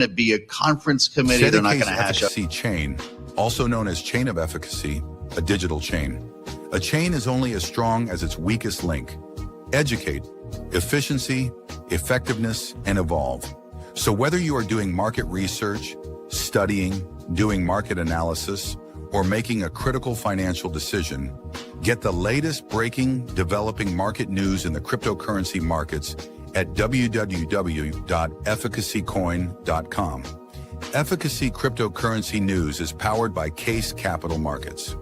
to be a conference committee. They're not going to hash up. Efficacy chain, also known as chain of efficacy, a digital chain. A chain is only as strong as its weakest link. Educate, efficiency, effectiveness, and evolve. So whether you are doing market research, studying, doing market analysis, or making a critical financial decision, get the latest breaking, developing market news in the cryptocurrency markets at www.efficacycoin.com. Efficacy Cryptocurrency News is powered by Case Capital Markets.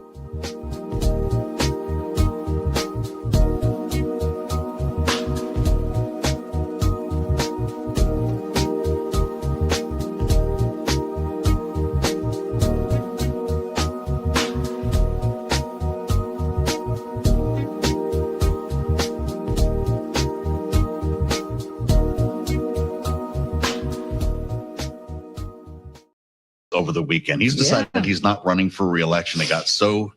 Over the weekend, he's decided he's not running for re-election. It got so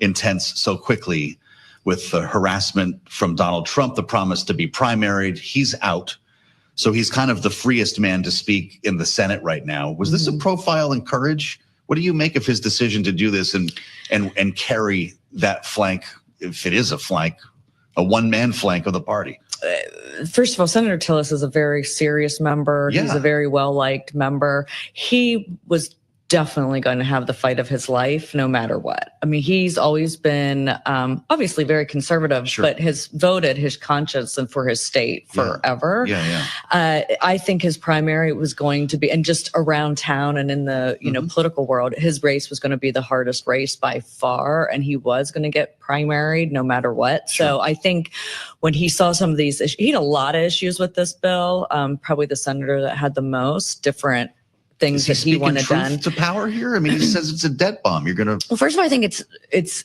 intense so quickly with the harassment from Donald Trump, the promise to be primaried. He's out. So he's kind of the freest man to speak in the Senate right now. Was this a profile in courage? What do you make of his decision to do this and carry that flank, if it is a flank, a one-man flank of the party? First of all, Senator Tillis is a very serious member. Yeah. He's a very well-liked member. He was definitely going to have the fight of his life no matter what. I mean, he's always been obviously very conservative, but has voted his conscience and for his state forever. I think his primary was going to be, and just around town and in the political world, his race was going to be the hardest race by far, and he was going to get primaried no matter what. So I think when he saw some of these issues, he had a lot of issues with this bill, probably the senator that had the most different things that he wanted done. To power here? I mean, he says it's a debt bomb. You're going to. Well, first of all, I think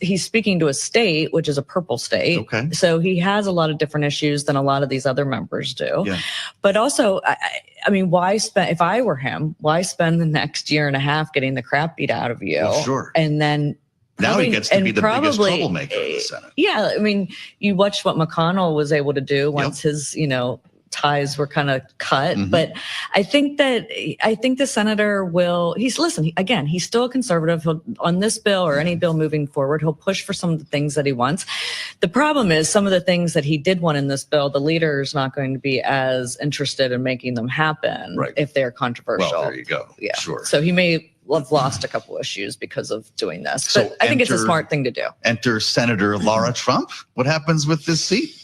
he's speaking to a state, which is a purple state. Okay. So he has a lot of different issues than a lot of these other members do. Yeah. But also, I mean, why spend, if I were him, why spend the next year and a half getting the crap beat out of you? Well, sure. And then now he gets to be the biggest troublemaker in the Senate. Yeah. I mean, you watched what McConnell was able to do once his, ties were kind of cut. But I think the senator will, he's still a conservative. He'll, on this bill or any bill moving forward, he'll push for some of the things that he wants. The problem is some of the things that he did want in this bill, the leader is not going to be as interested in making them happen if they're controversial. Well, there you go. Yeah. Sure. So he may have lost a couple of issues because of doing this. So but I think it's a smart thing to do. Enter Senator Laura Trump. What happens with this seat?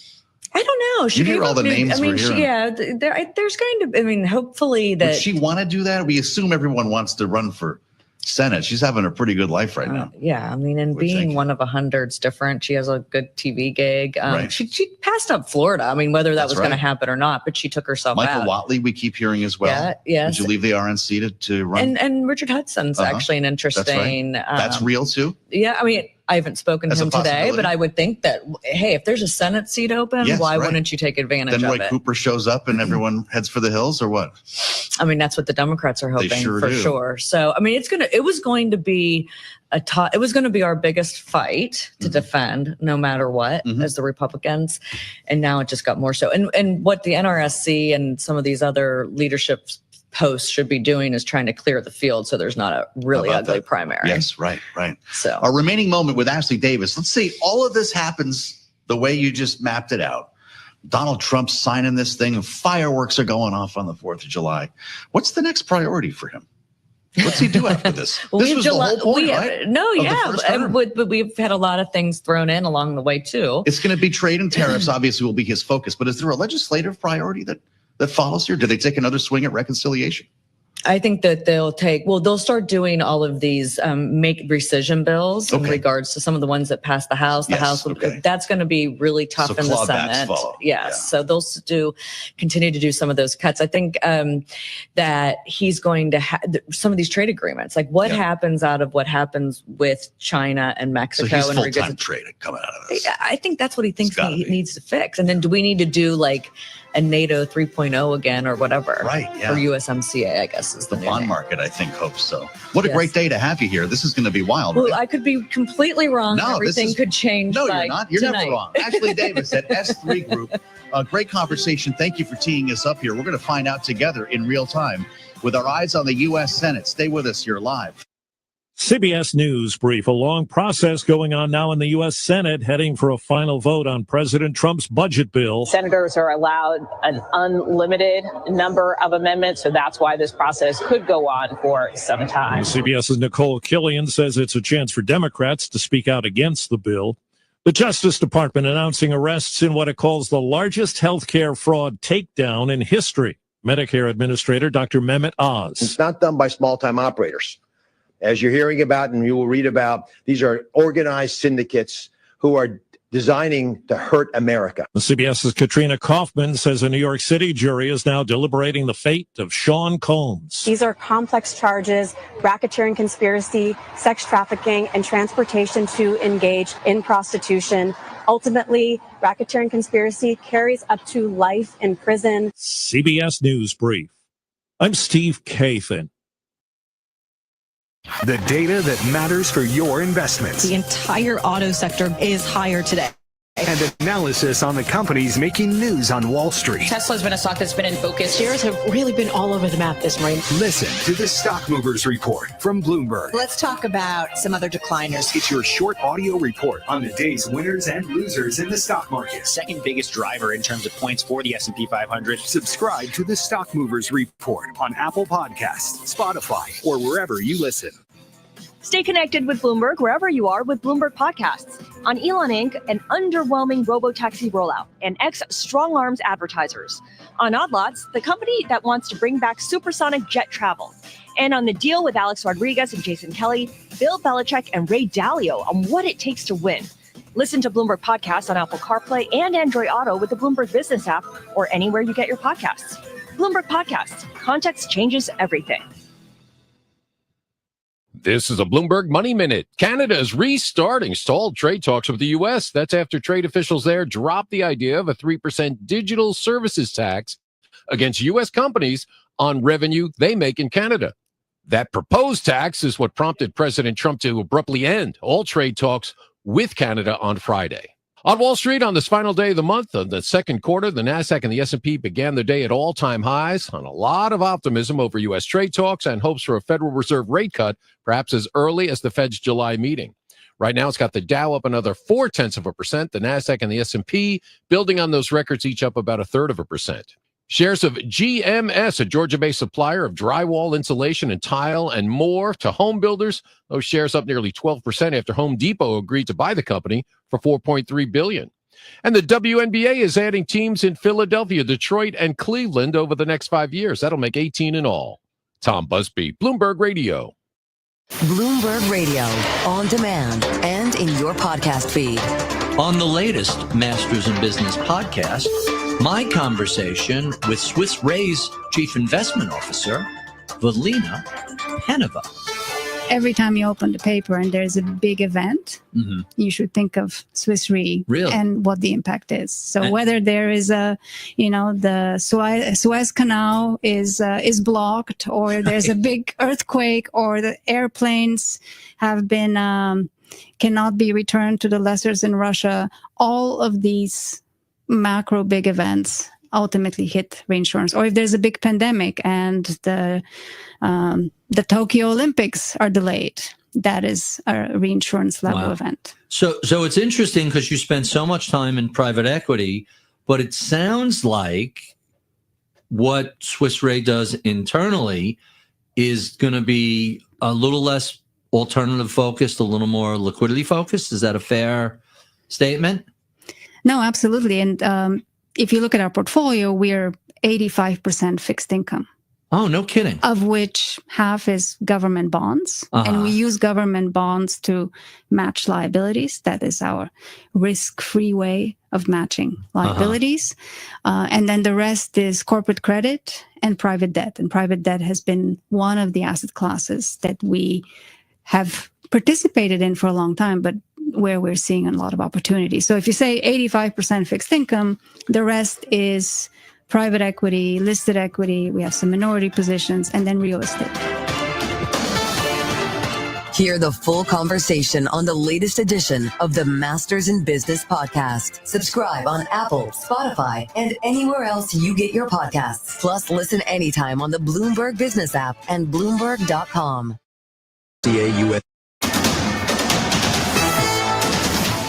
I don't know. You hear all the names we're hearing. There's going to, I mean, hopefully that. Would she want to do that? We assume everyone wants to run for Senate. She's having a pretty good life right now. Yeah, I mean, and being one of 100's different. She has a good TV gig. She passed up Florida. I mean, whether that was going to happen or not, but she took herself out. Michael Whatley, we keep hearing as well. Yeah, yes. Did you leave the RNC to run? And Richard Hudson's actually an interesting. That's real too? Yeah, I mean, I haven't spoken to him today, but I would think that, hey, if there's a Senate seat open, why wouldn't you take advantage of it? Then Roy Cooper shows up and everyone heads for the hills, or what? I mean, that's what the Democrats are hoping for sure. So, I mean, it was going to be our biggest fight to defend no matter what as the Republicans. And now it just got more so. And what the NRSC and some of these other leadership posts should be doing is trying to clear the field so there's not a really ugly primary. Yes, right. So our remaining moment with Ashley Davis. Let's see, all of this happens the way you just mapped it out. Donald Trump's signing this thing and fireworks are going off on the 4th of July. What's the next priority for him? What's he do after this? This was the whole point, right? No, but we've had a lot of things thrown in along the way too. It's going to be trade and tariffs, obviously, will be his focus. But is there a legislative priority that follows here? Do they take another swing at reconciliation? I think that they'll start doing all of these make rescission bills in regards to some of the ones that passed the House. That's going to be really tough in the Senate. So they'll continue to do some of those cuts. I think that he's going to some of these trade agreements, like what happens with China and Mexico. So he's full-time trade coming out of this. I think that's what he thinks he needs to fix. And then do we need to do like a NATO 3.0 again or whatever? Right, yeah. Or USMCA, I guess is the bond name. Market, I think, hopes so. What a great day to have you here. This is going to be wild. Well, I could be completely wrong. Everything could change. No, you're not. You're tonight. never wrong. Ashley Davis at S3 Group. Great conversation. Thank you for teeing us up here. We're going to find out together in real time with our eyes on the U.S. Senate. Stay with us here live. CBS News brief. A long process going on now in the U.S. Senate, heading for a final vote on President Trump's budget bill. Senators are allowed an unlimited number of amendments, so that's why this process could go on for some time. CBS's Nicole Killian says it's a chance for Democrats to speak out against the bill. The Justice Department announcing arrests in what it calls the largest healthcare fraud takedown in history. Medicare Administrator Dr. Mehmet Oz. It's not done by small-time operators. As you're hearing about and you will read about, these are organized syndicates who are designing to hurt America. The CBS's Katrina Kaufman says a New York City jury is now deliberating the fate of Sean Combs. These are complex charges: racketeering, conspiracy, sex trafficking, and transportation to engage in prostitution. Ultimately, racketeering conspiracy carries up to life in prison. CBS News Brief. I'm Steve Kathan. The data that matters for your investments. The entire auto sector is higher today. And analysis on the companies making news on Wall Street. Tesla's been a stock that's been in focus. Shares have really been all over the map this morning. Listen to the Stock Movers Report from Bloomberg. Let's talk about some other decliners. It's your short audio report on the day's winners and losers in the stock market. Second biggest driver in terms of points for the S&P 500. Subscribe to the Stock Movers Report on Apple Podcasts, Spotify, or wherever you listen. Stay connected with Bloomberg wherever you are with Bloomberg Podcasts. On Elon Inc., an underwhelming robo-taxi rollout, and X strong arms advertisers. On Odd Lots, the company that wants to bring back supersonic jet travel. And on The Deal with Alex Rodriguez and Jason Kelly, Bill Belichick and Ray Dalio on what it takes to win. Listen to Bloomberg Podcasts on Apple CarPlay and Android Auto with the Bloomberg Business app or anywhere you get your podcasts. Bloomberg Podcasts. Context changes everything. This is a Bloomberg Money Minute. Canada is restarting stalled trade talks with the U.S. That's after trade officials there dropped the idea of a 3% digital services tax against U.S. companies on revenue they make in Canada. That proposed tax is what prompted President Trump to abruptly end all trade talks with Canada on Friday. On Wall Street, on this final day of the month, of the second quarter, the Nasdaq and the S&P began their day at all-time highs on a lot of optimism over U.S. trade talks and hopes for a Federal Reserve rate cut, perhaps as early as the Fed's July meeting. Right now, it's got the Dow up another 0.4%, the Nasdaq and the S&P building on those records, each up about 0.33%. Shares of GMS, a Georgia-based supplier of drywall, insulation, and tile, and more to home builders. Those shares up nearly 12% after Home Depot agreed to buy the company for $4.3 billion. And the WNBA is adding teams in Philadelphia, Detroit, and Cleveland over the next 5 years. That'll make 18 in all. Tom Busby, Bloomberg Radio. Bloomberg Radio, on demand and in your podcast feed. On the latest Masters in Business podcast, my conversation with Swiss Re's Chief Investment Officer, Valina Penova. Every time you open the paper and there's a big event, you should think of Swiss Re and what the impact is. So whether there is the Suez Canal is blocked, or there's a big earthquake, or the airplanes have been cannot be returned to the lessors in Russia, all of these macro big events ultimately hit reinsurance. Or if there's a big pandemic and the Tokyo Olympics are delayed, that is a reinsurance level event. So it's interesting because you spend so much time in private equity, but it sounds like what Swiss Re does internally is going to be a little less alternative focused, a little more liquidity focused. Is that a fair statement? No, absolutely. And if you look at our portfolio, we're 85% fixed income. Oh, no kidding. Of which half is government bonds. And we use government bonds to match liabilities. That is our risk-free way of matching liabilities. And then the rest is corporate credit and private debt. And private debt has been one of the asset classes that we have participated in for a long time, but where we're seeing a lot of opportunity. So if you say 85% fixed income, the rest is private equity, listed equity, we have some minority positions, and then real estate. Hear the full conversation on the latest edition of the Masters in Business podcast. Subscribe on Apple, Spotify, and anywhere else you get your podcasts. Plus, listen anytime on the Bloomberg Business app and Bloomberg.com.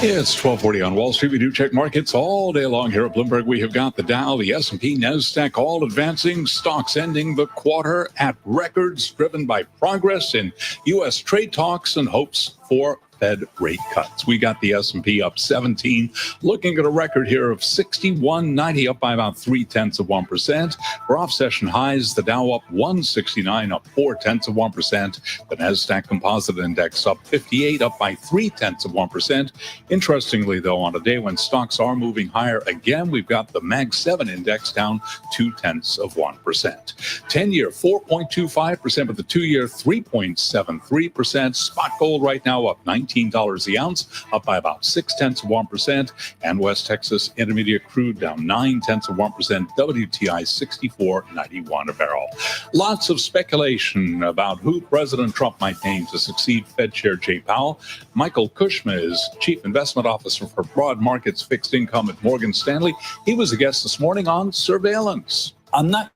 It's 12:40 on Wall Street. We do check markets all day long here at Bloomberg. We have got the Dow, the S&P, NASDAQ all advancing. Stocks ending the quarter at records driven by progress in U.S. trade talks and hopes for Fed rate cuts. We got the S&P up 17, looking at a record here of 61.90, up by about 0.3%. We're off session highs. The Dow up 169, up 0.4%. The NASDAQ Composite Index up 58, up by 0.3%. Interestingly, though, on a day when stocks are moving higher again, we've got the Mag 7 Index down 0.2%. 10-year 4.25%, but the 2-year 3.73%. Spot gold right now up $19 the ounce, up by about 0.6%, and West Texas Intermediate crude down 0.9%. WTI 64.91 a barrel. Lots of speculation about who President Trump might name to succeed Fed Chair Jay Powell. Michael Kushma is Chief Investment Officer for Broad Markets Fixed Income at Morgan Stanley. He was a guest this morning on Surveillance. I'm not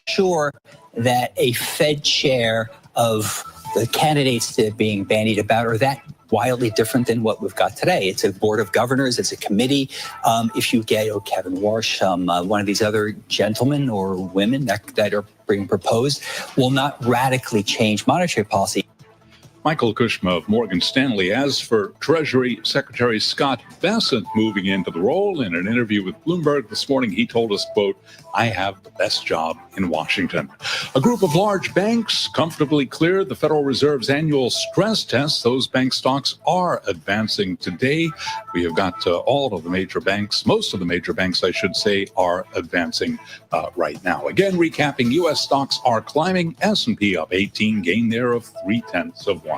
sure that a Fed chair of the candidates that are being bandied about are that wildly different than what we've got today. It's a board of governors, it's a committee. If you get Kevin Warsh, one of these other gentlemen or women that are being proposed, will not radically change monetary policy. Michael Kushma of Morgan Stanley. As for Treasury Secretary Scott Bessent moving into the role, in an interview with Bloomberg this morning, he told us, quote, "I have the best job in Washington." A group of large banks comfortably cleared the Federal Reserve's annual stress test. Those bank stocks are advancing today. We have got all of the major banks, most of the major banks, I should say, are advancing right now. Again, recapping, U.S. stocks are climbing. S&P up 18, gain there of 0.3%.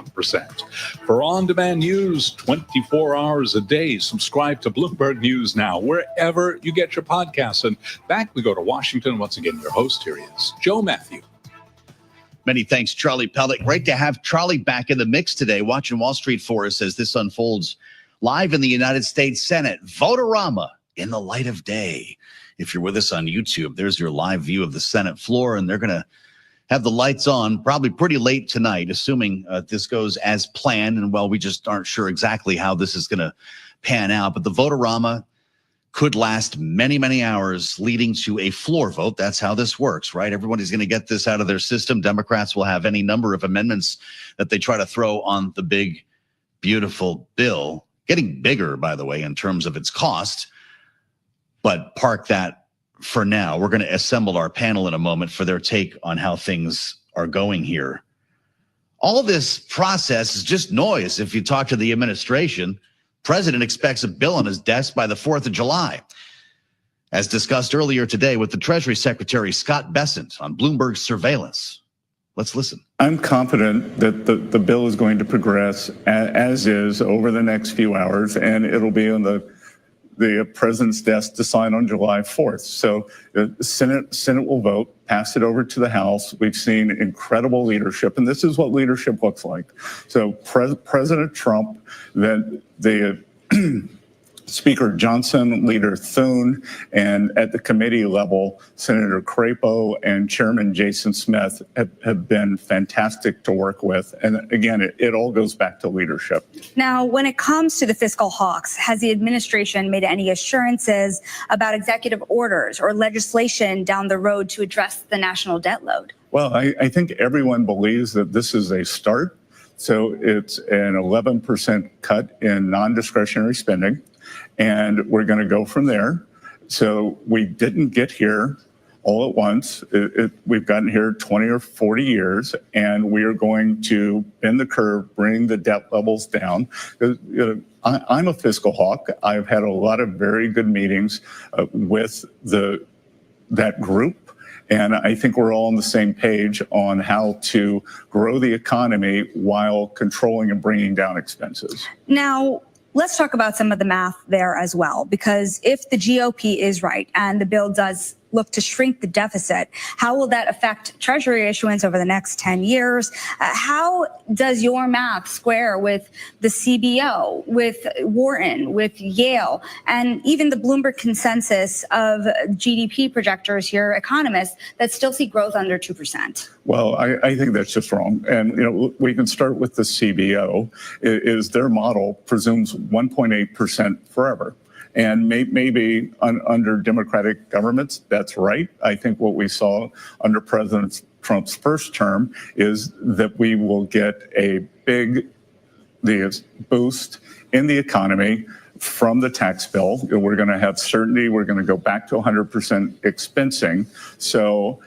For on-demand news, 24 hours a day, subscribe to Bloomberg News now, wherever you get your podcasts. And back we go to Washington. Once again, your host here is Joe Matthew. Many thanks, Charlie Pellet. Great to have Charlie back in the mix today, watching Wall Street for us as this unfolds live in the United States Senate. Vote-a-rama in the light of day. If you're with us on YouTube, there's your live view of the Senate floor, and they're going to have the lights on probably pretty late tonight, assuming this goes as planned. And, well, we just aren't sure exactly how this is going to pan out. But the vote-a-rama could last many, many hours, leading to a floor vote. That's how this works, right? Everybody's going to get this out of their system. Democrats will have any number of amendments that they try to throw on the big, beautiful bill. Getting bigger, by the way, in terms of its cost. But park that for now. We're going to assemble our panel in a moment for their take on how things are going here. All this process is just noise. If you talk to the administration, President expects a bill on his desk by the 4th of July. As discussed earlier today with the Treasury Secretary Scott Bessent on Bloomberg Surveillance. Let's listen. I'm confident that the bill is going to progress as is over the next few hours, and it'll be on the president's desk to sign on July 4th. So the Senate will vote, pass it over to the House. We've seen incredible leadership, and this is what leadership looks like. So President Trump, then the Speaker Johnson, Leader Thune, and at the committee level, Senator Crapo and Chairman Jason Smith have been fantastic to work with. And again, it all goes back to leadership. Now, when it comes to the fiscal hawks, has the administration made any assurances about executive orders or legislation down the road to address the national debt load? Well, I think everyone believes that this is a start. So it's an 11% cut in non-discretionary spending. And we're going to go from there. So we didn't get here all at once. We've gotten here 20 or 40 years, and we are going to bend the curve, bring the debt levels down. I'm a fiscal hawk. I've had a lot of very good meetings with that group. And I think we're all on the same page on how to grow the economy while controlling and bringing down expenses. Now, let's talk about some of the math there as well, because if the GOP is right and the bill does look to shrink the deficit. How will that affect Treasury issuance over the next 10 years? How does your math square with the CBO, with Wharton, with Yale, and even the Bloomberg consensus of GDP projectors here, economists, that still see growth under 2%? Well, I think that's just wrong. And, we can start with the CBO. Is their model presumes 1.8% forever. And maybe under Democratic governments, that's right. I think what we saw under President Trump's first term is that we will get a big boost in the economy from the tax bill. We're going to have certainty. We're going to go back to 100% expensing. So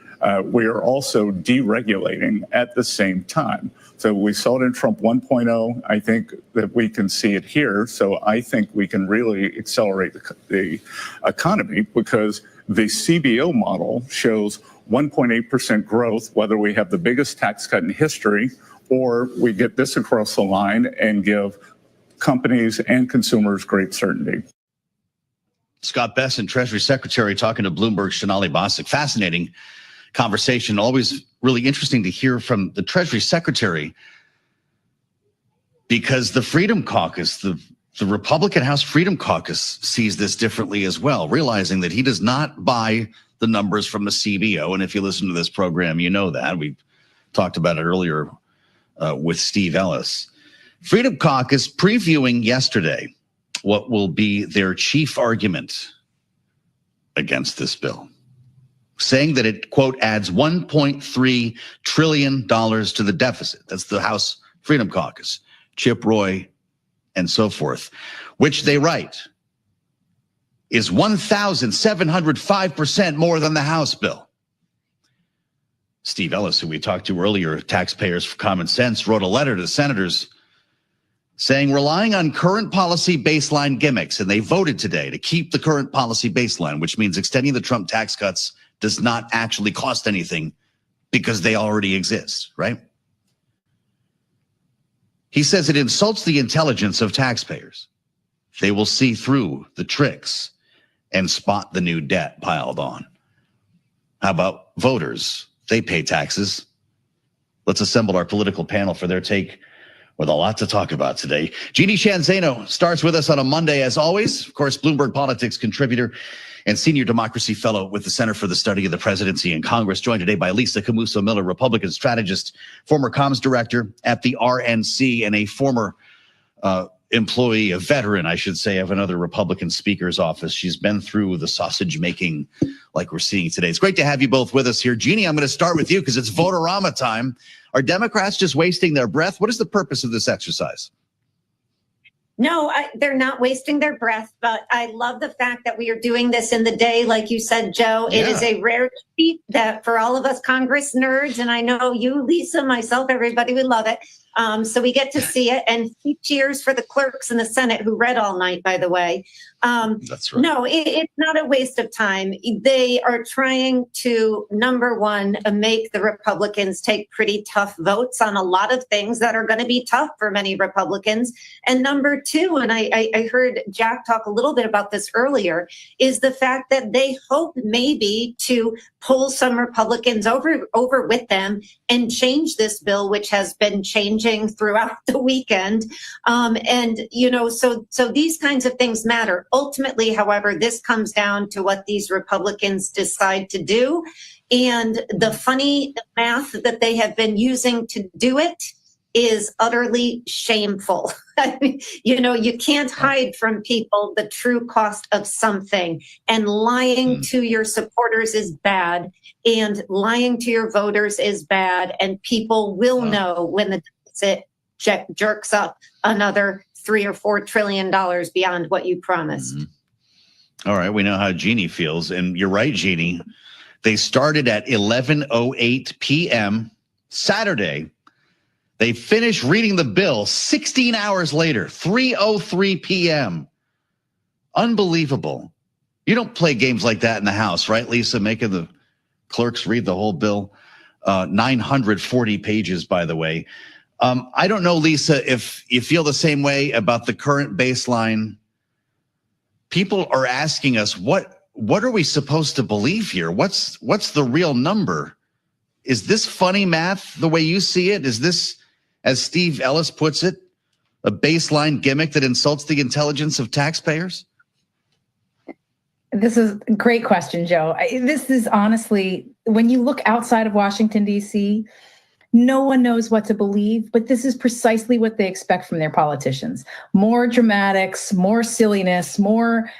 we are also deregulating at the same time. So we saw it in Trump 1.0. I think that we can see it here. So I think we can really accelerate the economy because the CBO model shows 1.8% growth, whether we have the biggest tax cut in history or we get this across the line and give companies and consumers great certainty. Scott Bessent, Treasury Secretary, talking to Bloomberg's Sonali Basak. Fascinating conversation. Always really interesting to hear from the Treasury Secretary because the Freedom Caucus, the Republican House Freedom Caucus sees this differently as well, realizing that he does not buy the numbers from the CBO. And if you listen to this program, you know that. We talked about it earlier with Steve Ellis. Freedom Caucus previewing yesterday what will be their chief argument against this bill, saying that it, quote, adds $1.3 trillion to the deficit. That's the House Freedom Caucus, Chip Roy, and so forth, which they write is 1,705% more than the House bill. Steve Ellis, who we talked to earlier, Taxpayers for Common Sense, wrote a letter to the senators saying, relying on current policy baseline gimmicks, and they voted today to keep the current policy baseline, which means extending the Trump tax cuts does not actually cost anything because they already exist, right? He says it insults the intelligence of taxpayers. They will see through the tricks and spot the new debt piled on. How about voters? They pay taxes. Let's assemble our political panel for their take with a lot to talk about today. Jeannie Sheehan Zaino starts with us on a Monday, as always. Of course, Bloomberg Politics contributor and senior democracy fellow with the Center for the Study of the Presidency and Congress, joined today by Lisa Camuso Miller, Republican strategist, former comms director at the RNC, and a former employee, a veteran, I should say, of another Republican speaker's office. She's been through the sausage making like we're seeing today. It's great to have you both with us here. Jeannie, I'm going to start with you because it's Votorama time. Are Democrats just wasting their breath? What is the purpose of this exercise? No, they're not wasting their breath, but I love the fact that we are doing this in the day. Like you said, Joe, It is a rare treat that for all of us Congress nerds, and I know you, Lisa, myself, everybody would love it. So we get to see it, and cheers for the clerks in the Senate who read all night, by the way. That's right. No, it's not a waste of time. They are trying to, number one, make the Republicans take pretty tough votes on a lot of things that are going to be tough for many Republicans. And number two, and I heard Jack talk a little bit about this earlier, is the fact that they hope maybe to pull some Republicans over with them and change this bill, which has been changing throughout the weekend. So these kinds of things matter. Ultimately, however, this comes down to what these Republicans decide to do. And the funny math that they have been using to do it is utterly shameful. You can't hide from people the true cost of something. And lying to your supporters is bad. And lying to your voters is bad. And people will know when the deficit jerks up another $3 or $4 trillion beyond what you promised. Mm-hmm. All right, we know how Jeannie feels. And you're right, Jeannie. They started at 11:08 p.m. Saturday. They finished reading the bill 16 hours later, 3:03 p.m. Unbelievable. You don't play games like that in the House, right, Lisa? Making the clerks read the whole bill. 940 pages, by the way. I don't know, Lisa, if you feel the same way about the current baseline. People are asking us, what what are we supposed to believe here? What's the real number? Is this funny math the way you see it? Is this, as Steve Ellis puts it, a baseline gimmick that insults the intelligence of taxpayers? This is a great question, Joe. This is honestly, when you look outside of Washington, D.C., no one knows what to believe, but this is precisely what they expect from their politicians. More dramatics, more silliness, more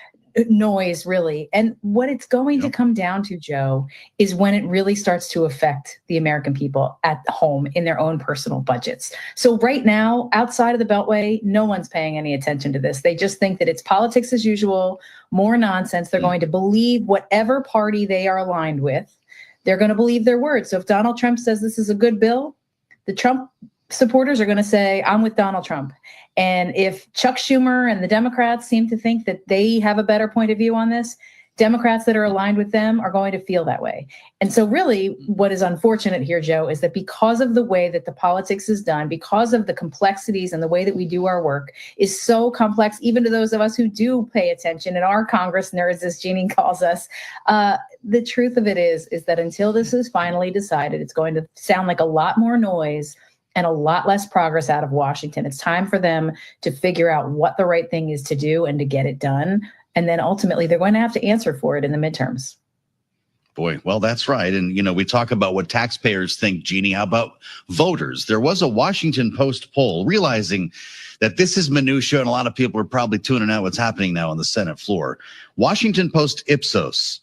noise, really. And what it's going to come down to, Joe, is when it really starts to affect the American people at home in their own personal budgets. So right now, outside of the Beltway, no one's paying any attention to this. They just think that it's politics as usual, more nonsense. They're going to believe whatever party they are aligned with. They're going to believe their words. So if Donald Trump says this is a good bill, the Trump supporters are going to say, I'm with Donald Trump. And if Chuck Schumer and the Democrats seem to think that they have a better point of view on this, Democrats that are aligned with them are going to feel that way. And so really what is unfortunate here, Joe, is that because of the way that the politics is done, because of the complexities and the way that we do our work is so complex, even to those of us who do pay attention and are Congress nerds, as Jeannie calls us, the truth of it is that until this is finally decided, it's going to sound like a lot more noise and a lot less progress out of Washington. It's time for them to figure out what the right thing is to do and to get it done. And then ultimately, they're going to have to answer for it in the midterms. Boy, well, that's right. And, you know, we talk about what taxpayers think, Jeannie. How about voters? There was a Washington Post poll realizing that this is minutia, and a lot of people are probably tuning out what's happening now on the Senate floor. Washington Post Ipsos,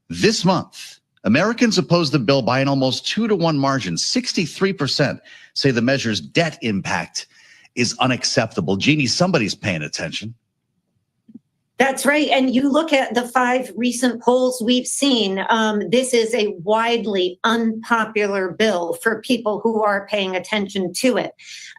this month, Americans oppose the bill by an almost 2-to-1 margin. 63% say the measure's debt impact is unacceptable. Jeannie, somebody's paying attention. That's right. And you look at the 5 recent polls we've seen, this is a widely unpopular bill for people who are paying attention to it.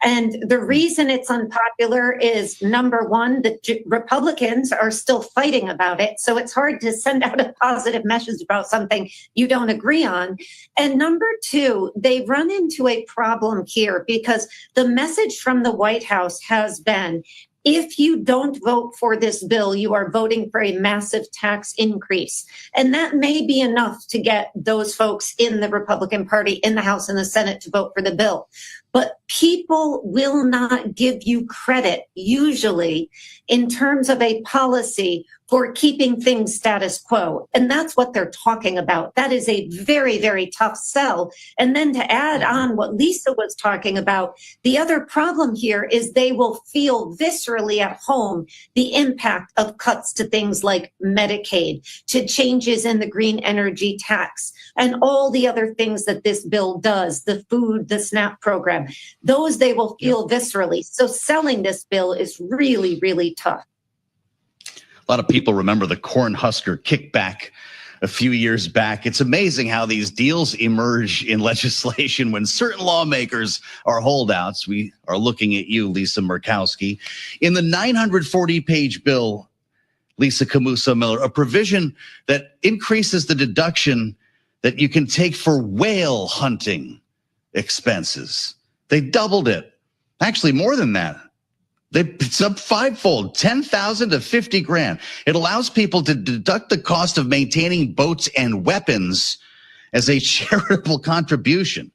And the reason it's unpopular is, number one, the Republicans are still fighting about it. So it's hard to send out a positive message about something you don't agree on. And number two, they run into a problem here because the message from the White House has been, if you don't vote for this bill, you are voting for a massive tax increase. And that may be enough to get those folks in the Republican Party in the House and the Senate to vote for the bill. But people will not give you credit, usually, in terms of a policy for keeping things status quo. And that's what they're talking about. That is a very, very tough sell. And then to add on what Lisa was talking about, the other problem here is they will feel viscerally at home the impact of cuts to things like Medicaid, to changes in the green energy tax, and all the other things that this bill does, the food, the SNAP program. Those they will feel viscerally. So selling this bill is really, really tough. A lot of people remember the Cornhusker kickback a few years back. It's amazing how these deals emerge in legislation when certain lawmakers are holdouts. We are looking at you, Lisa Murkowski. In the 940-page bill, Lisa Camuso Miller, a provision that increases the deduction that you can take for whale hunting expenses. They doubled it. Actually, more than that. It's up 5-fold, 10,000 to 50 grand. It allows people to deduct the cost of maintaining boats and weapons as a charitable contribution.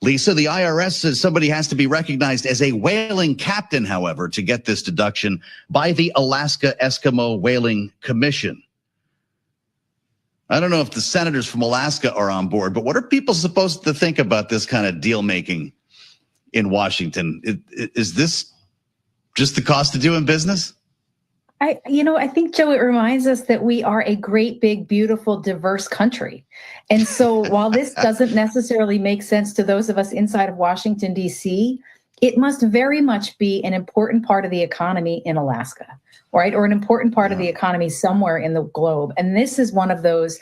Lisa, the IRS says somebody has to be recognized as a whaling captain, however, to get this deduction by the Alaska Eskimo Whaling Commission. I don't know if the senators from Alaska are on board, but what are people supposed to think about this kind of deal making in Washington? Is this just the cost of doing business? I think, Joe, it reminds us that we are a great, big, beautiful, diverse country. And so while this doesn't necessarily make sense to those of us inside of Washington, D.C., it must very much be an important part of the economy in Alaska, right? Or an important part of the economy somewhere in the globe. And this is one of those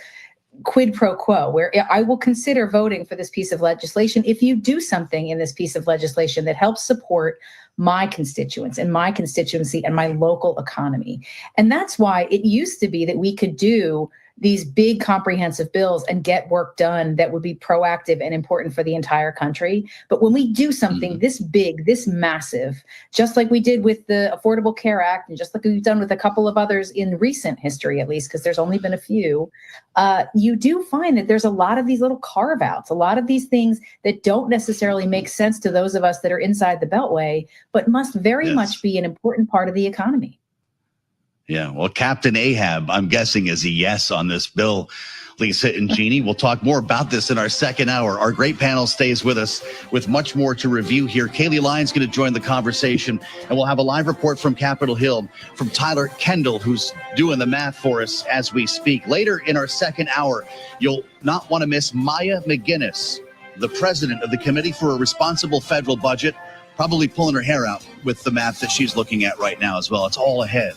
quid pro quo, where I will consider voting for this piece of legislation if you do something in this piece of legislation that helps support my constituents and my constituency and my local economy. And that's why it used to be that we could do these big comprehensive bills and get work done that would be proactive and important for the entire country. But when we do something this big, this massive, just like we did with the Affordable Care Act, and just like we've done with a couple of others in recent history, at least, because there's only been a few, you do find that there's a lot of these little carve-outs, a lot of these things that don't necessarily make sense to those of us that are inside the Beltway, but must very much be an important part of the economy. Yeah, well, Captain Ahab, I'm guessing, is a yes on this bill. Lisa and Jeannie, we'll talk more about this in our second hour. Our great panel stays with us with much more to review here. Kaylee Lyon's going to join the conversation, and we'll have a live report from Capitol Hill from Tyler Kendall, who's doing the math for us as we speak. Later in our second hour, you'll not want to miss Maya McGinnis, the president of the Committee for a Responsible Federal Budget, probably pulling her hair out with the math that she's looking at right now as well. It's all ahead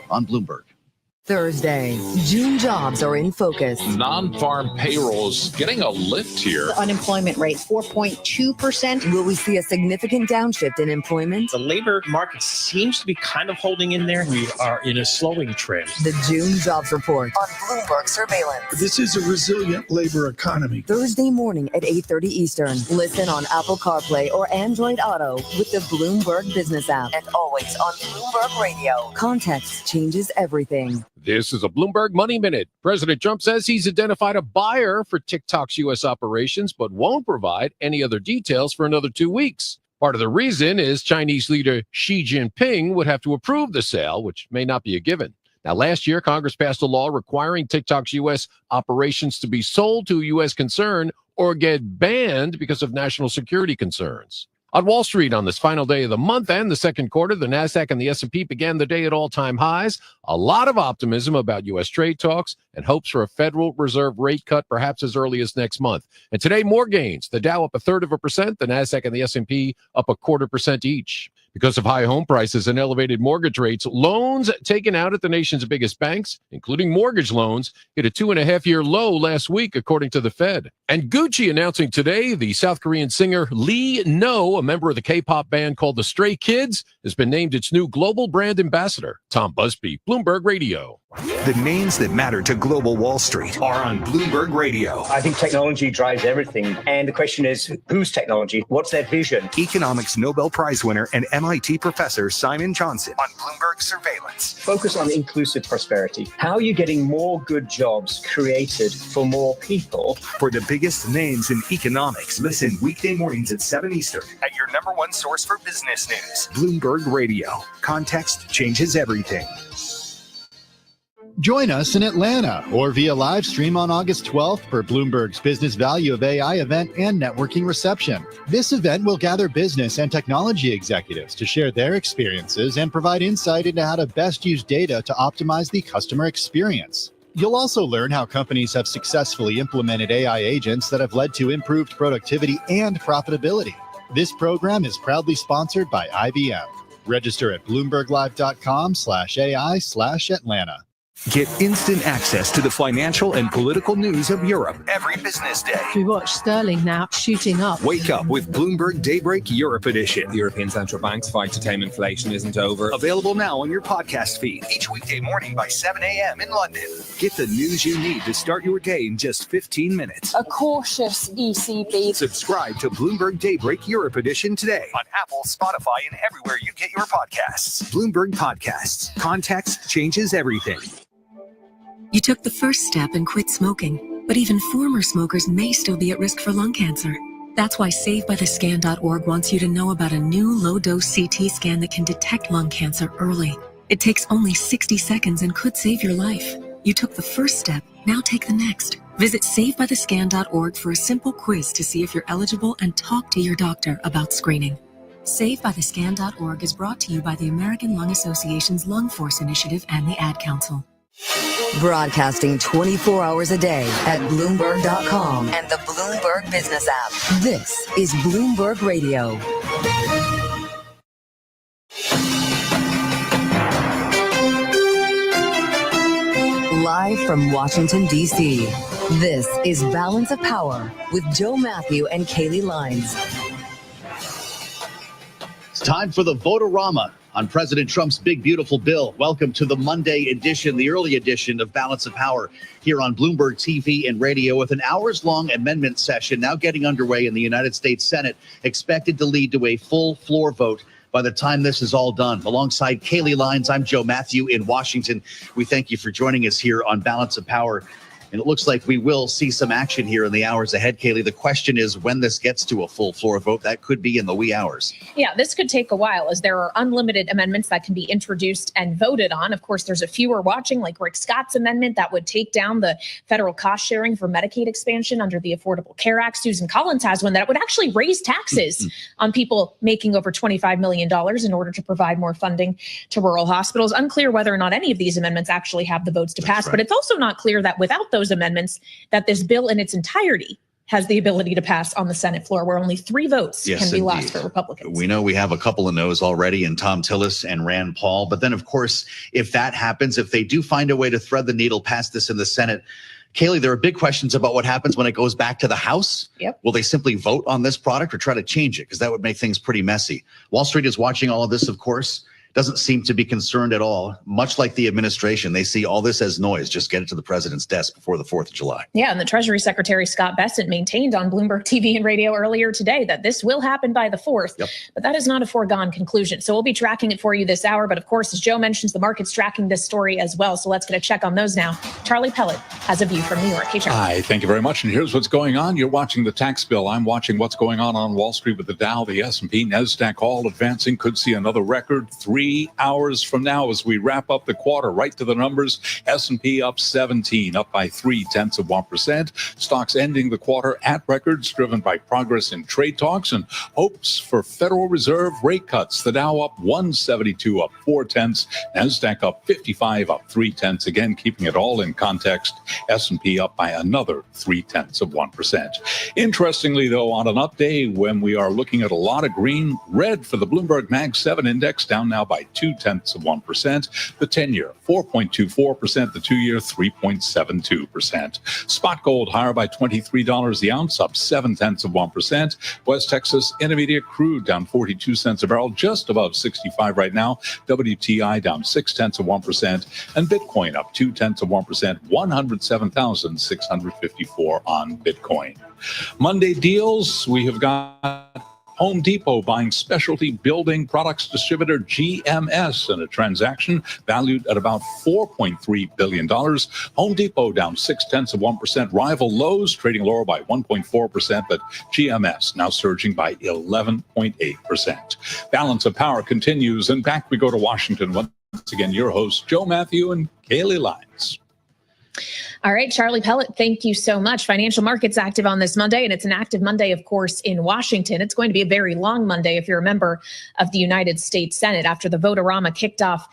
on Bloomberg. Thursday, June jobs are in focus. Non-farm payrolls getting a lift here. The unemployment rate, 4.2%. Will we see a significant downshift in employment? The labor market seems to be kind of holding in there. We are in a slowing trend. The June jobs report on Bloomberg Surveillance. This is a resilient labor economy. Thursday morning at 8:30 Eastern. Listen on Apple CarPlay or Android Auto with the Bloomberg Business app. And always on Bloomberg Radio. Context changes everything. This is a Bloomberg Money Minute. President Trump says he's identified a buyer for TikTok's U.S. operations, but won't provide any other details for another 2 weeks. Part of the reason is Chinese leader Xi Jinping would have to approve the sale, which may not be a given. Now, last year, Congress passed a law requiring TikTok's U.S. operations to be sold to a U.S. concern or get banned because of national security concerns. On Wall Street on this final day of the month and the second quarter, the NASDAQ and the S&P began the day at all-time highs. A lot of optimism about U.S. trade talks and hopes for a Federal Reserve rate cut perhaps as early as next month. And today, more gains. The Dow up 1/3%, the NASDAQ and the S&P up 0.25% each. Because of high home prices and elevated mortgage rates, loans taken out at the nation's biggest banks, including mortgage loans, hit a 2.5-year low last week, according to the Fed. And Gucci announcing today the South Korean singer Lee No, a member of the K-pop band called the Stray Kids, has been named its new global brand ambassador. Tom Busby, Bloomberg Radio. The names that matter to global Wall Street are on Bloomberg Radio. I think technology drives everything. And the question is, whose technology? What's their vision? Economics Nobel Prize winner and MIT professor Simon Johnson on Bloomberg Surveillance. Focus on inclusive prosperity. How are you getting more good jobs created for more people? For the biggest names in economics, listen weekday mornings at 7 Eastern at your #1 source for business news. Bloomberg Radio. Context changes everything. Join us in Atlanta or via live stream on August 12th for Bloomberg's Business Value of AI event and networking reception. This event will gather business and technology executives to share their experiences and provide insight into how to best use data to optimize the customer experience. You'll also learn how companies have successfully implemented AI agents that have led to improved productivity and profitability. This program is proudly sponsored by IBM. Register at bloomberglive.com/AI/Atlanta. Get instant access to the financial and political news of Europe every business day. We watch sterling now shooting up. Wake up with Bloomberg Daybreak Europe Edition. The European Central Bank's fight to tame inflation isn't over. Available now on your podcast feed each weekday morning by 7 a.m. in London. Get the news you need to start your day in just 15 minutes. A cautious ECB. Subscribe to Bloomberg Daybreak Europe Edition today on Apple, Spotify, and everywhere you get your podcasts. Bloomberg Podcasts. Context changes everything. You took the first step and quit smoking, but even former smokers may still be at risk for lung cancer. That's why SaveByTheScan.org wants you to know about a new low-dose CT scan that can detect lung cancer early. It takes only 60 seconds and could save your life. You took the first step, now take the next. Visit SaveByTheScan.org for a simple quiz to see if you're eligible and talk to your doctor about screening. SaveByTheScan.org is brought to you by the American Lung Association's Lung Force Initiative and the Ad Council. Broadcasting 24 hours a day at Bloomberg.com and the Bloomberg Business app. This is Bloomberg Radio. Live from Washington, D.C., this is Balance of Power with Joe Matthew and Kaylee Lyons. It's time for the Votorama. on President Trump's big, beautiful bill. Welcome to the Monday edition, the early edition of Balance of Power here on Bloomberg TV and radio, with an hours-long amendment session now getting underway in the United States Senate, expected to lead to a full floor vote by the time this is all done. Alongside Kaylee Lyons, I'm Joe Matthew in Washington. We thank you for joining us here on Balance of Power. And it looks like we will see some action here in the hours ahead, Kaylee. The question is when this gets to a full floor vote. That could be in the wee hours. Yeah, this could take a while, as there are unlimited amendments that can be introduced and voted on. Of course, there's a few we're watching, like Rick Scott's amendment that would take down the federal cost sharing for Medicaid expansion under the Affordable Care Act. Susan Collins has one that would actually raise taxes on people making over $25 million in order to provide more funding to rural hospitals. Unclear whether or not any of these amendments actually have the votes to pass, but it's also not clear that without those amendments, that this bill in its entirety has the ability to pass on the Senate floor, where only 3 votes can be lost for Republicans. We know we have a couple of no's already in Tom Tillis and Rand Paul. But then, of course, if that happens, if they do find a way to thread the needle past this in the Senate, Kaylee, there are big questions about what happens when it goes back to the House. Will they simply vote on this product or try to change it? Because that would make things pretty messy. Wall Street is watching all of this, of course. Doesn't seem to be concerned at all. Much like the administration, they see all this as noise. Just get it to the president's desk before the 4th of July. Yeah, and the Treasury Secretary Scott Bessent maintained on Bloomberg TV and radio earlier today that this will happen by the 4th, but that is not a foregone conclusion. So we'll be tracking it for you this hour. But of course, as Joe mentions, the market's tracking this story as well. So let's get a check on those now. Charlie Pellet has a view from New York. Hey, Charlie. Hi, thank you very much. And here's what's going on. You're watching the tax bill. I'm watching what's going on Wall Street with the Dow, the S&P, NASDAQ all advancing. Could see another record 3 hours from now as we wrap up the quarter. Right to the numbers. S&P up 17, up by 0.3%. Stocks ending the quarter at records, driven by progress in trade talks and hopes for Federal Reserve rate cuts. The Dow up 172, up 0.4. NASDAQ up 55, up 0.3. Again, keeping it all in context. S&P up by another 0.3%. Interestingly, though, on an up day when we are looking at a lot of green, red for the Bloomberg Mag 7 index, down now by 0.2%. The 10-year 4.24%, the 2-year 3.72%. Spot gold higher by $23 the ounce, up 0.7%. West Texas Intermediate crude down 42 cents a barrel, just above 65 right now. WTI down 0.6%, and Bitcoin up 0.2%, 107,654 on Bitcoin. Monday deals, we have got Home Depot buying specialty building products distributor GMS in a transaction valued at about $4.3 billion. Home Depot down 0.6%. Rival Lowe's trading lower by 1.4%, but GMS now surging by 11.8%. Balance of Power continues, and back we go to Washington. Once again, your hosts, Joe Matthew and Kaylee Lyons. All right, Charlie Pellet, thank you so much. Financial markets active on this Monday, and it's an active Monday, of course, in Washington. It's going to be a very long Monday if you're a member of the United States Senate after the vote-a-rama kicked off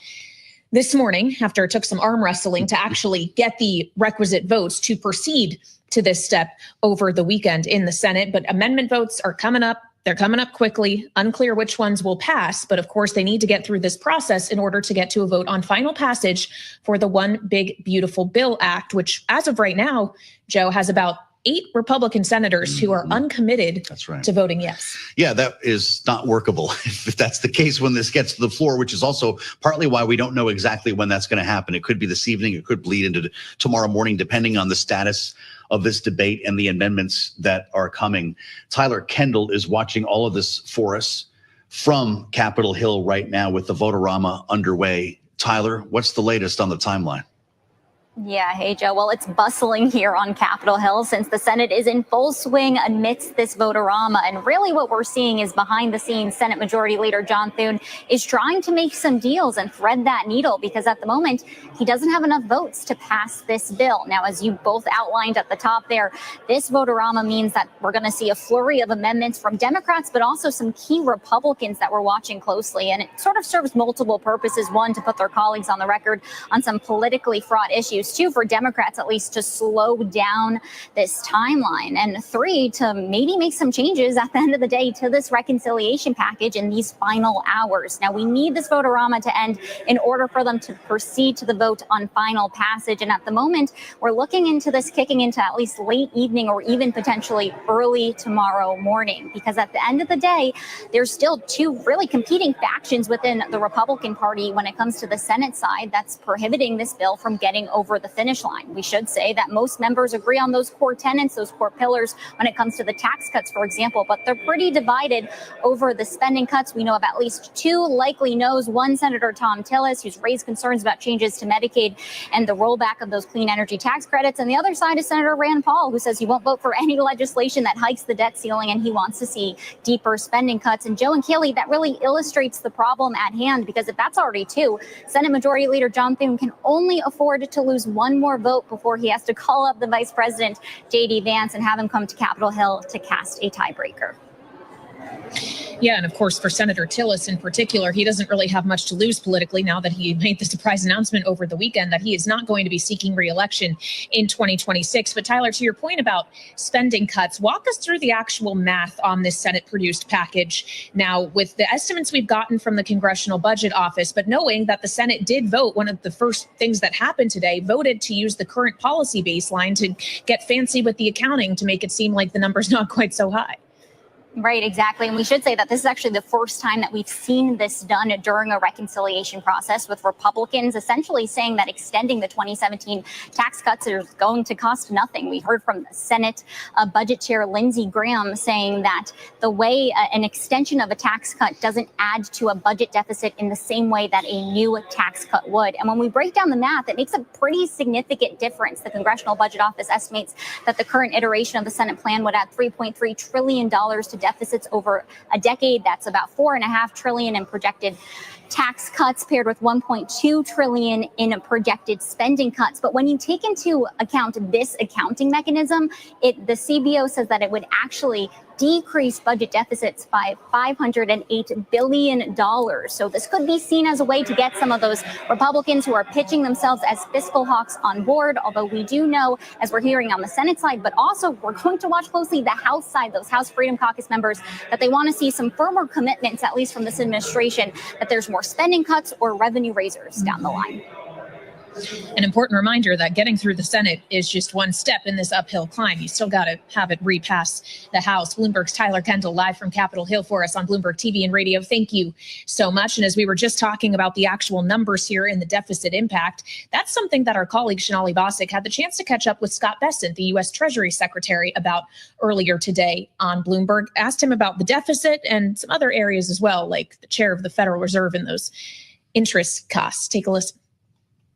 this morning, after it took some arm wrestling to actually get the requisite votes to proceed to this step over the weekend in the Senate. But amendment votes are coming up. They're coming up quickly. Unclear which ones will pass, but of course they need to get through this process in order to get to a vote on final passage for the One Big Beautiful Bill Act, which as of right now, Joe, has about 8 Republican senators who are uncommitted to voting yes. Yeah, that is not workable if that's the case when this gets to the floor, which is also partly why we don't know exactly when that's going to happen. It could be this evening. It could bleed into tomorrow morning, depending on the status of this debate and the amendments that are coming. Tyler Kendall is watching all of this for us from Capitol Hill right now with the vote-a-rama underway. Tyler, what's the latest on the timeline? Yeah, hey, Joe. Well, it's bustling here on Capitol Hill since the Senate is in full swing amidst this vote-a-rama. And really what we're seeing is behind the scenes, Senate Majority Leader John Thune is trying to make some deals and thread that needle because at the moment, he doesn't have enough votes to pass this bill. Now, as you both outlined at the top there, this vote-a-rama means that we're going to see a flurry of amendments from Democrats, but also some key Republicans that we're watching closely. And it sort of serves multiple purposes. One, to put their colleagues on the record on some politically fraught issues. news. 2, for Democrats at least to slow down this timeline. And 3, to maybe make some changes at the end of the day to this reconciliation package in these final hours. Now, we need this vote-a-rama to end in order for them to proceed to the vote on final passage. And at the moment, we're looking into this kicking into at least late evening or even potentially early tomorrow morning, because at the end of the day, there's still 2 really competing factions within the Republican Party when it comes to the Senate side that's prohibiting this bill from getting over the finish line. We should say that most members agree on those core tenets, those core pillars when it comes to the tax cuts, for example, but they're pretty divided over the spending cuts. We know of at least 2 likely no's. One, Senator Tom Tillis, who's raised concerns about changes to Medicaid and the rollback of those clean energy tax credits. And the other side is Senator Rand Paul, who says he won't vote for any legislation that hikes the debt ceiling, and he wants to see deeper spending cuts. And Joe and Keely, that really illustrates the problem at hand, because if that's already 2, Senate Majority Leader John Thune can only afford to lose 1 more vote before he has to call up the Vice President, J.D. Vance, and have him come to Capitol Hill to cast a tiebreaker. Yeah, and of course, for Senator Tillis in particular, he doesn't really have much to lose politically now that he made the surprise announcement over the weekend that he is not going to be seeking re-election in 2026. But Tyler, to your point about spending cuts, walk us through the actual math on this Senate-produced package. Now, with the estimates we've gotten from the Congressional Budget Office, but knowing that the Senate did vote, one of the first things that happened today, voted to use the current policy baseline to get fancy with the accounting to make it seem like the number's not quite so high. Right, exactly. And we should say that this is actually the first time that we've seen this done during a reconciliation process, with Republicans essentially saying that extending the 2017 tax cuts is going to cost nothing. We heard from Senate Budget Chair Lindsey Graham saying that the way an extension of a tax cut doesn't add to a budget deficit in the same way that a new tax cut would. And when we break down the math, it makes a pretty significant difference. The Congressional Budget Office estimates that the current iteration of the Senate plan would add $3.3 trillion to deficits over a decade. That's about $4.5 trillion in projected tax cuts paired with $1.2 trillion in projected spending cuts. But when you take into account this accounting mechanism, the CBO says that it would actually decrease budget deficits by $508 billion. So this could be seen as a way to get some of those Republicans who are pitching themselves as fiscal hawks on board. Although we do know, as we're hearing on the Senate side, but also we're going to watch closely the House side, those House Freedom Caucus members, that they want to see some firmer commitments, at least from this administration, that there's more spending cuts or revenue raisers down the line. An important reminder that getting through the Senate is just one step in this uphill climb. You still got to have it repass the House. Bloomberg's Tyler Kendall live from Capitol Hill for us on Bloomberg TV and radio. Thank you so much. And as we were just talking about the actual numbers here and the deficit impact, that's something that our colleague Sonali Bosick had the chance to catch up with Scott Bessent, the U.S. Treasury Secretary, about earlier today on Bloomberg. Asked him about the deficit and some other areas as well, like the chair of the Federal Reserve and those interest costs. Take a listen.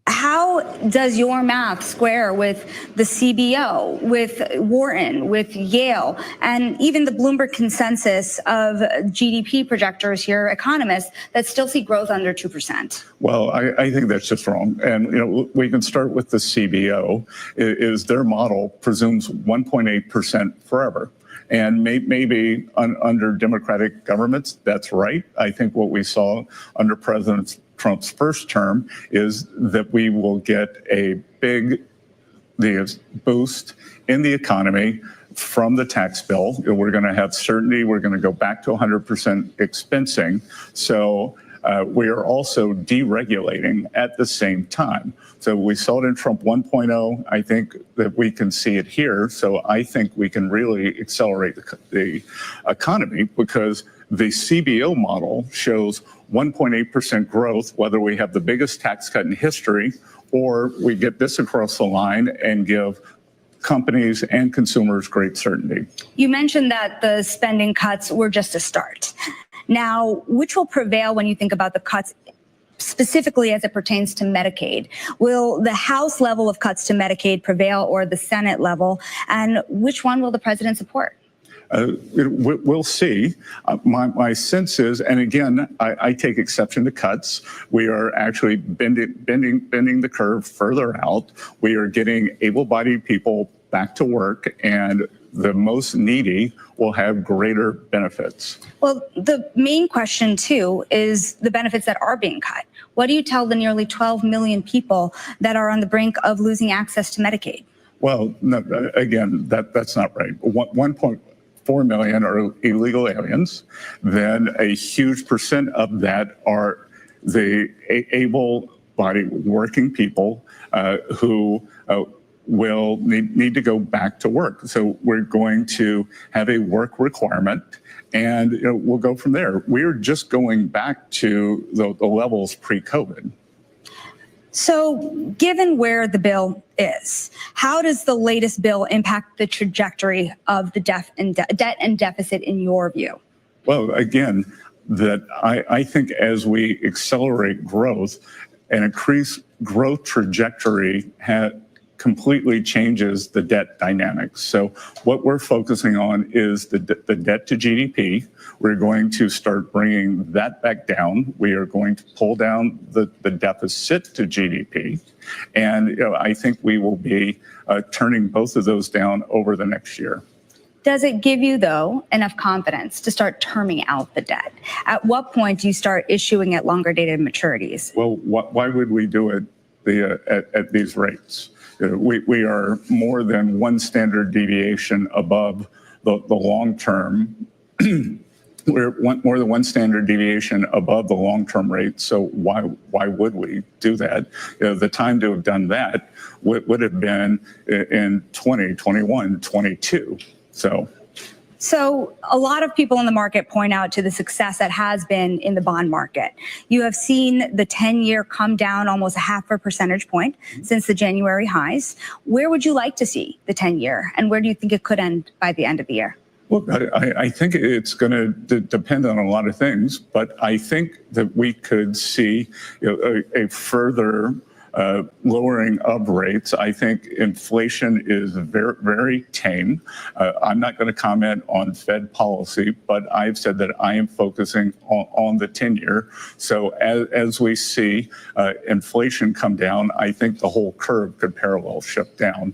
How does your math square with the CBO, with Wharton, with Yale, and even the Bloomberg consensus of GDP projectors here, economists, that still see growth under 2%? Well, I think that's just wrong. And, we can start with the CBO. Is their model presumes 1.8% forever. And maybe under Democratic governments, that's right. I think what we saw under President Trump's first term is that we will get a big boost in the economy from the tax bill. We're going to have certainty. We're going to go back to 100% expensing. So we are also deregulating at the same time. So we saw it in Trump 1.0. I think that we can see it here. So I think we can really accelerate the economy, because the CBO model shows 1.8% growth, whether we have the biggest tax cut in history or we get this across the line and give companies and consumers great certainty. You mentioned that the spending cuts were just a start. Now, which will prevail when you think about the cuts specifically as it pertains to Medicaid? Will the House level of cuts to Medicaid prevail, or the Senate level? And which one will the president support? We'll see. My sense is, and again, I take exception to cuts. We are actually bending the curve further out. We are getting able-bodied people back to work, and the most needy will have greater benefits. Well, the main question, too, is the benefits that are being cut. What do you tell the nearly 12 million people that are on the brink of losing access to Medicaid? Well, no, again, that's not right. 1.4 million are illegal aliens. Then a huge percent of that are the able-bodied working people who will need to go back to work. So we're going to have a work requirement, and we'll go from there. We're just going back to the levels pre-COVID. So given where the bill is, how does the latest bill impact the trajectory of the debt and deficit in your view? Well, again, that I think as we accelerate growth, an increased growth trajectory completely changes the debt dynamics. So what we're focusing on is the debt to GDP. We're going to start bringing that back down. We are going to pull down the deficit to GDP. And I think we will be turning both of those down over the next year. Does it give you, though, enough confidence to start terming out the debt? At what point do you start issuing at longer dated maturities? Well, why would we do it at these rates? We are more than one standard deviation above the long term. We're more than one standard deviation above the long-term rate. So why would we do that? The time to have done that would have been in 2021, 22. So a lot of people in the market point out to the success that has been in the bond market. You have seen the 10-year come down almost 0.5 percentage point since the January highs. Where would you like to see the 10-year, and where do you think it could end by the end of the year? Well, I think it's going to depend on a lot of things, but I think that we could see a further lowering of rates. I think inflation is very, very tame. I'm not going to comment on Fed policy, but I've said that I am focusing on the 10-year. So as we see inflation come down, I think the whole curve could parallel shift down.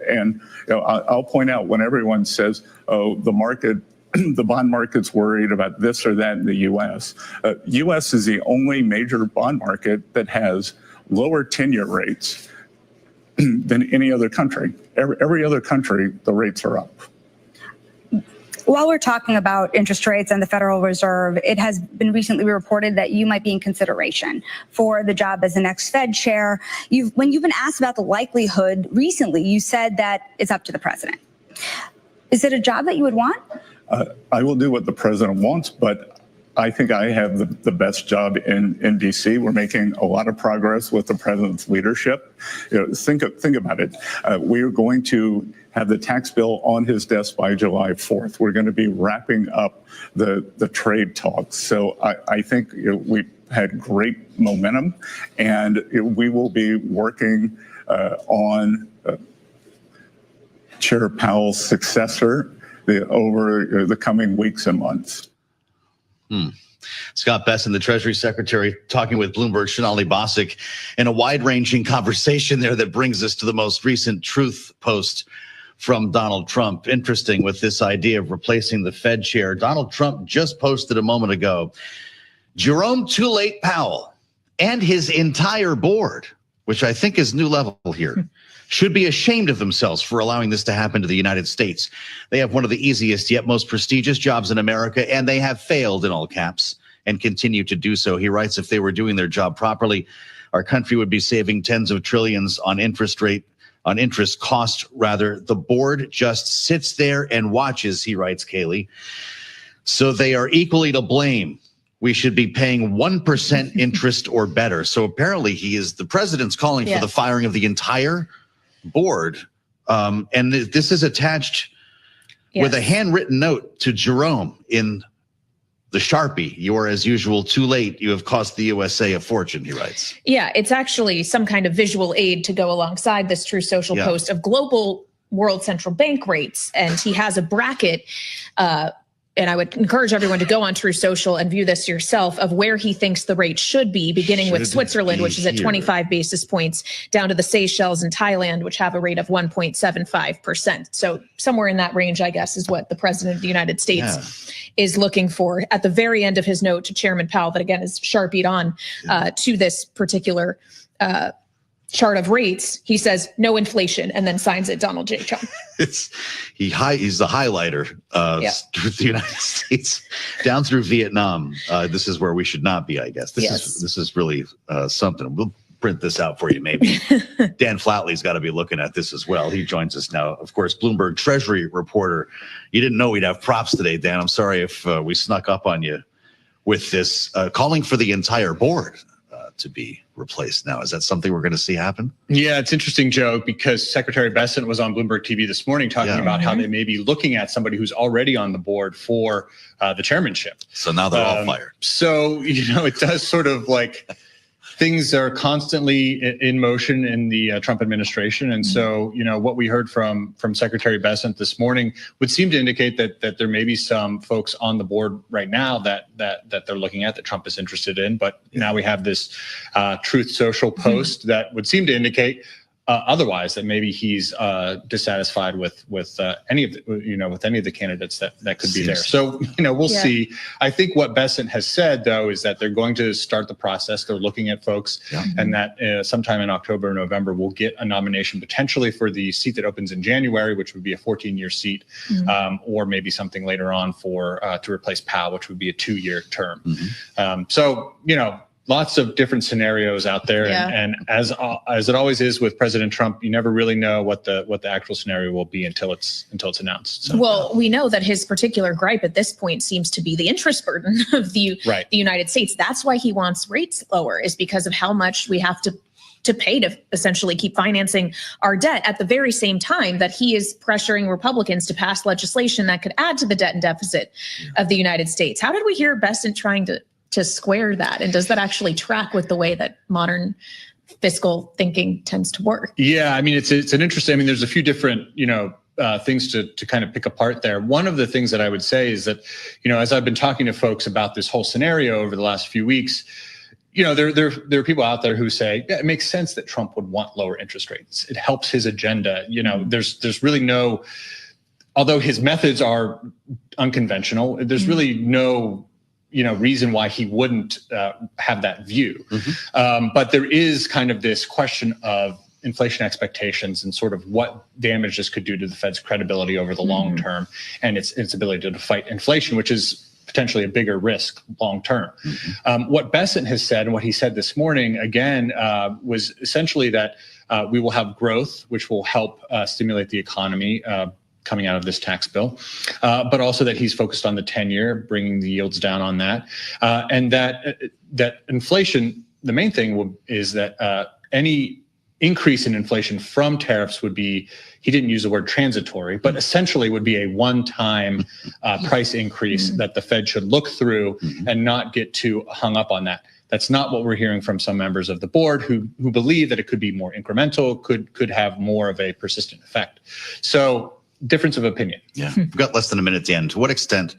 And I'll point out, when everyone says, oh, the market, the bond market's worried about this or that in the U.S. U.S. is the only major bond market that has lower 10-year rates than any other country. Every other country, the rates are up. While we're talking about interest rates and the Federal Reserve, it has been recently reported that you might be in consideration for the job as the next Fed chair. When you've been asked about the likelihood recently, you said that it's up to the president. Is it a job that you would want? I will do what the president wants, but I think I have the best job in D.C. We're making a lot of progress with the president's leadership. Think about it. We are going to have the tax bill on his desk by July 4th. We're going to be wrapping up the trade talks. So I think we've had great momentum, and we will be working on Chair Powell's successor over the coming weeks and months. Scott Besson, the Treasury Secretary, talking with Bloomberg's Sonali Basak in a wide-ranging conversation there that brings us to the most recent truth post from Donald Trump. Interesting, with this idea of replacing the Fed chair. Donald Trump just posted a moment ago, Jerome Too Late Powell and his entire board, which I think is new level here, should be ashamed of themselves for allowing this to happen to the United States. They have one of the easiest yet most prestigious jobs in America, and they have failed, in all caps, and continue to do so. He writes, if they were doing their job properly, our country would be saving tens of trillions on interest cost rather. The board just sits there and watches, he writes, Kaylee. So they are equally to blame. We should be paying 1% interest or better. So apparently the president's calling for the firing of the entire board. And this is attached with a handwritten note to Jerome in the Sharpie. You are, as usual, too late. You have cost the USA a fortune, he writes. Yeah, it's actually some kind of visual aid to go alongside this True Social post of global world central bank rates. And he has a bracket and I would encourage everyone to go on True Social and view this yourself, of where he thinks the rate should be, beginning with Switzerland, which is at 25 basis points, down to the Seychelles and Thailand, which have a rate of 1.75%. So somewhere in that range, I guess, is what the president of the United States is looking for. At the very end of his note to Chairman Powell, that again is sharpied on to this particular chart of rates, he says no inflation, and then signs it Donald J. Trump. He's the highlighter through the United States down through Vietnam. This is where we should not be, I guess. This is really something. We'll print this out for you, maybe. Dan Flatley's got to be looking at this as well. He joins us now, of course, Bloomberg Treasury reporter. You didn't know we'd have props today, Dan. I'm sorry if we snuck up on you with this, calling for the entire board to be replaced now. Is that something we're going to see happen? Yeah, it's interesting, Joe, because Secretary Bessent was on Bloomberg TV this morning talking about how they may be looking at somebody who's already on the board for the chairmanship. So now they're all fired. So, it does sort of like things are constantly in motion in the Trump administration. And so, what we heard from Secretary Bessent this morning would seem to indicate that there may be some folks on the board right now that they're looking at that Trump is interested in. But now we have this Truth Social post that would seem to indicate otherwise, that maybe he's dissatisfied with any of the candidates that could be there. So we'll see. I think what Bessent has said, though, is that they're going to start the process. They're looking at folks, and that sometime in October or November we'll get a nomination potentially for the seat that opens in January, which would be a 14-year seat, or maybe something later on for to replace Powell, which would be a 2-year term. So lots of different scenarios out there, and as it always is with President Trump, you never really know what the actual scenario will be until it's announced. So, well, we know that his particular gripe at this point seems to be the interest burden of the United States. That's why he wants rates lower, is because of how much we have to pay to essentially keep financing our debt, at the very same time that he is pressuring Republicans to pass legislation that could add to the debt and deficit of the United States. How did we hear Bessent trying to square that? And does that actually track with the way that modern fiscal thinking tends to work? Yeah, I mean, it's an interesting, there's a few different, things to kind of pick apart there. One of the things that I would say is that, as I've been talking to folks about this whole scenario over the last few weeks, there are people out there who say, yeah, it makes sense that Trump would want lower interest rates. It helps his agenda. There's really no, although his methods are unconventional, there's really no reason why he wouldn't have that view. But there is kind of this question of inflation expectations and sort of what damage this could do to the Fed's credibility over the long term, and its ability to fight inflation, which is potentially a bigger risk long term. What Bessent has said, and what he said this morning again, was essentially that we will have growth, which will help stimulate the economy coming out of this tax bill, but also that he's focused on the 10-year, bringing the yields down on that, and that inflation, the main thing is that any increase in inflation from tariffs would be, he didn't use the word transitory, but essentially would be a one-time price increase that the Fed should look through and not get too hung up on that. That's not what we're hearing from some members of the board who believe that it could be more incremental, could have more of a persistent effect. So, difference of opinion. Yeah, we've got less than a minute, Dan. To what extent,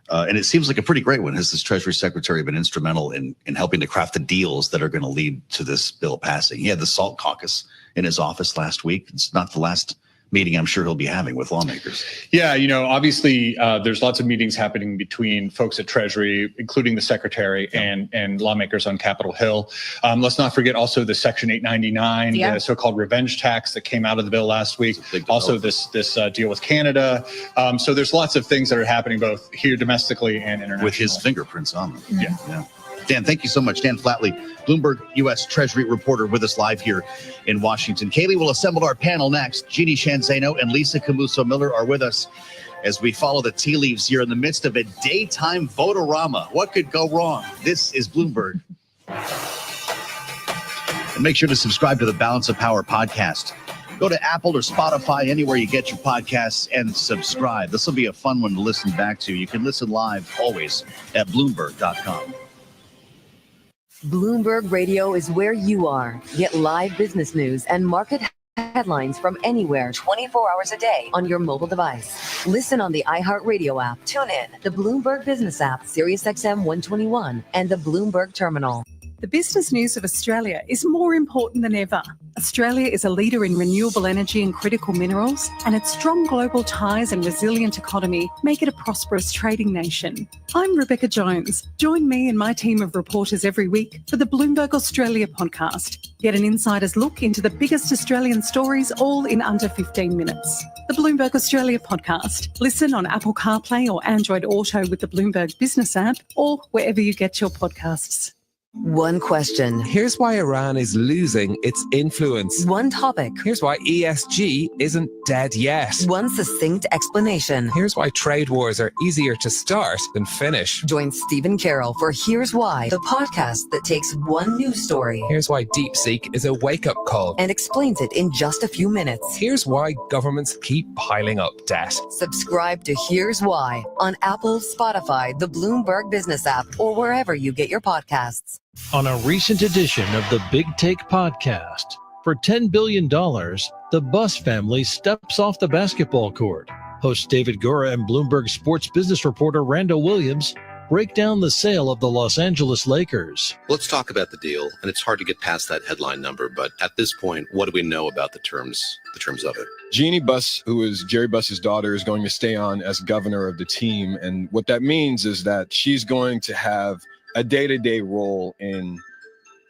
and it seems like a pretty great one, has this Treasury Secretary been instrumental in helping to craft the deals that are going to lead to this bill passing? He had the SALT caucus in his office last week. It's not the last meeting I'm sure he'll be having with lawmakers. Yeah, obviously there's lots of meetings happening between folks at Treasury, including the Secretary and lawmakers on Capitol Hill. Let's not forget also the Section 899, the so-called revenge tax that came out of the bill last week. Also this deal with Canada. So there's lots of things that are happening both here domestically and internationally. With his fingerprints on them. Yeah. Dan, thank you so much. Dan Flatley, Bloomberg U.S. Treasury reporter, with us live here in Washington. Kaylee will assemble our panel next. Jeannie Shanzano and Lisa Camuso-Miller are with us as we follow the tea leaves here in the midst of a daytime vote-a-rama. What could go wrong? This is Bloomberg. And make sure to subscribe to the Balance of Power podcast. Go to Apple or Spotify, anywhere you get your podcasts, and subscribe. This will be a fun one to listen back to. You can listen live always at Bloomberg.com. Bloomberg Radio is where you are. Get live business news and market headlines from anywhere 24 hours a day on your mobile device. Listen on the iHeartRadio app, tune in, the Bloomberg Business app, SiriusXM 121, and the Bloomberg Terminal. The business news of Australia is more important than ever. Australia is a leader in renewable energy and critical minerals, and its strong global ties and resilient economy make it a prosperous trading nation. I'm Rebecca Jones. Join me and my team of reporters every week for the Bloomberg Australia podcast. Get an insider's look into the biggest Australian stories, all in under 15 minutes. The Bloomberg Australia podcast. Listen on Apple CarPlay or Android Auto with the Bloomberg Business app, or wherever you get your podcasts. One question. Here's why Iran is losing its influence. One topic. Here's why ESG isn't dead yet. One succinct explanation. Here's why trade wars are easier to start than finish. Join Stephen Carroll for Here's Why, the podcast that takes one news story. Here's why DeepSeek is a wake-up call. And explains it in just a few minutes. Here's why governments keep piling up debt. Subscribe to Here's Why on Apple, Spotify, the Bloomberg Business app, or wherever you get your podcasts. On a recent edition of the Big Take podcast, for $10 billion, the Buss family steps off the basketball court. Host David Gura and Bloomberg sports business reporter Randall Williams break down the sale of the Los Angeles Lakers. Let's talk about the deal, and it's hard to get past that headline number, but at this point, what do we know about the terms of it? Jeannie Buss, who is Jerry Buss's daughter, is going to stay on as governor of the team, and what that means is that she's going to have a day-to-day role in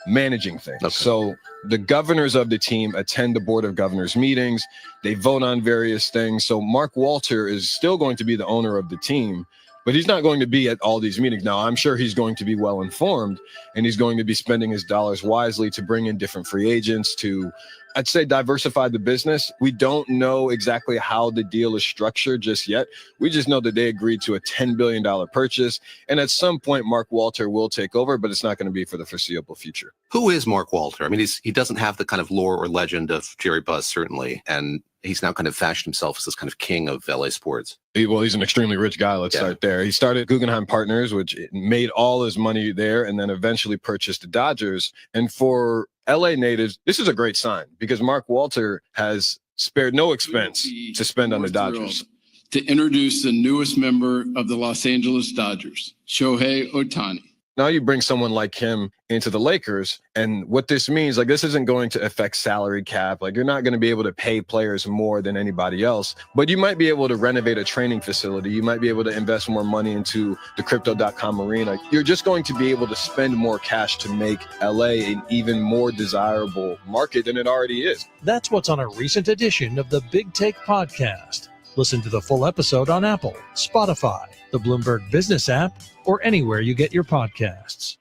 managing things. Okay. So the governors of the team attend the board of governors meetings. They vote on various things. So Mark Walter is still going to be the owner of the team, but he's not going to be at all these meetings. Now, I'm sure he's going to be well informed, and he's going to be spending his dollars wisely to bring in different free agents to, I'd say, diversify the business. We don't know exactly how the deal is structured just yet. We just know that they agreed to a $10 billion purchase. And at some point, Mark Walter will take over, but it's not going to be for the foreseeable future. Who is Mark Walter? I mean, he doesn't have the kind of lore or legend of Jerry Buss, certainly. And he's now kind of fashioned himself as this kind of king of LA sports. Well, he's an extremely rich guy. Let's start there. He started Guggenheim Partners, which made all his money there, and then eventually purchased the Dodgers. And for LA natives, this is a great sign because Mark Walter has spared no expense to spend on the Dodgers. To introduce the newest member of the Los Angeles Dodgers, Shohei Ohtani. Now you bring someone like him into the Lakers, and what this means, like, this isn't going to affect salary cap. Like, you're not going to be able to pay players more than anybody else, but you might be able to renovate a training facility. You might be able to invest more money into the Crypto.com arena. You're just going to be able to spend more cash to make LA an even more desirable market than it already is. That's what's on a recent edition of the Big Take podcast. Listen to the full episode on Apple, Spotify, the Bloomberg Business app, or anywhere you get your podcasts.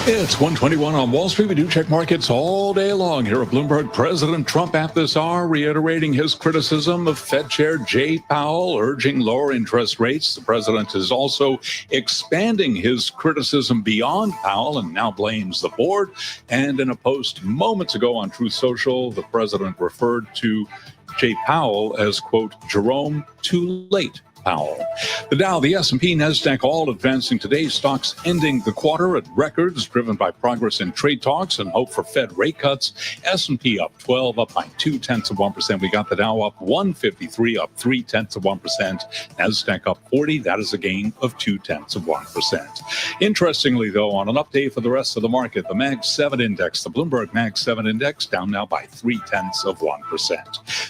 It's 1:21 on Wall Street. We do check markets all day long here at Bloomberg. President Trump at this hour reiterating his criticism of Fed Chair Jay Powell, urging lower interest rates. The president is also expanding his criticism beyond Powell and now blames the board. And in a post moments ago on Truth Social, the president referred to Jay Powell as, quote, Jerome Too Late Powell. The Dow, the S&P, NASDAQ all advancing today. Stocks ending the quarter at records driven by progress in trade talks and hope for Fed rate cuts. S&P up 12, up by 0.2%. We got the Dow up 153, up 0.3%. NASDAQ up 40. That is a gain of 0.2%. Interestingly, though, on an update for the rest of the market, the Mag 7 index, the Bloomberg Mag 7 index, down now by 0.3%.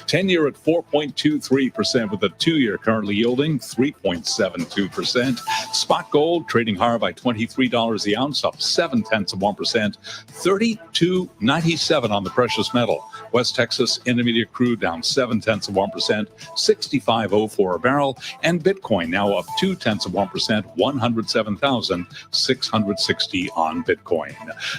10-year at 4.23%, with a 2-year currently yielding 3.72%. Spot gold trading higher by $23 the ounce, up 0.7%. 32.97 on the precious metal. West Texas Intermediate crude down 0.7%, 65.04 a barrel, and Bitcoin now up 0.2%, 107,660 on Bitcoin.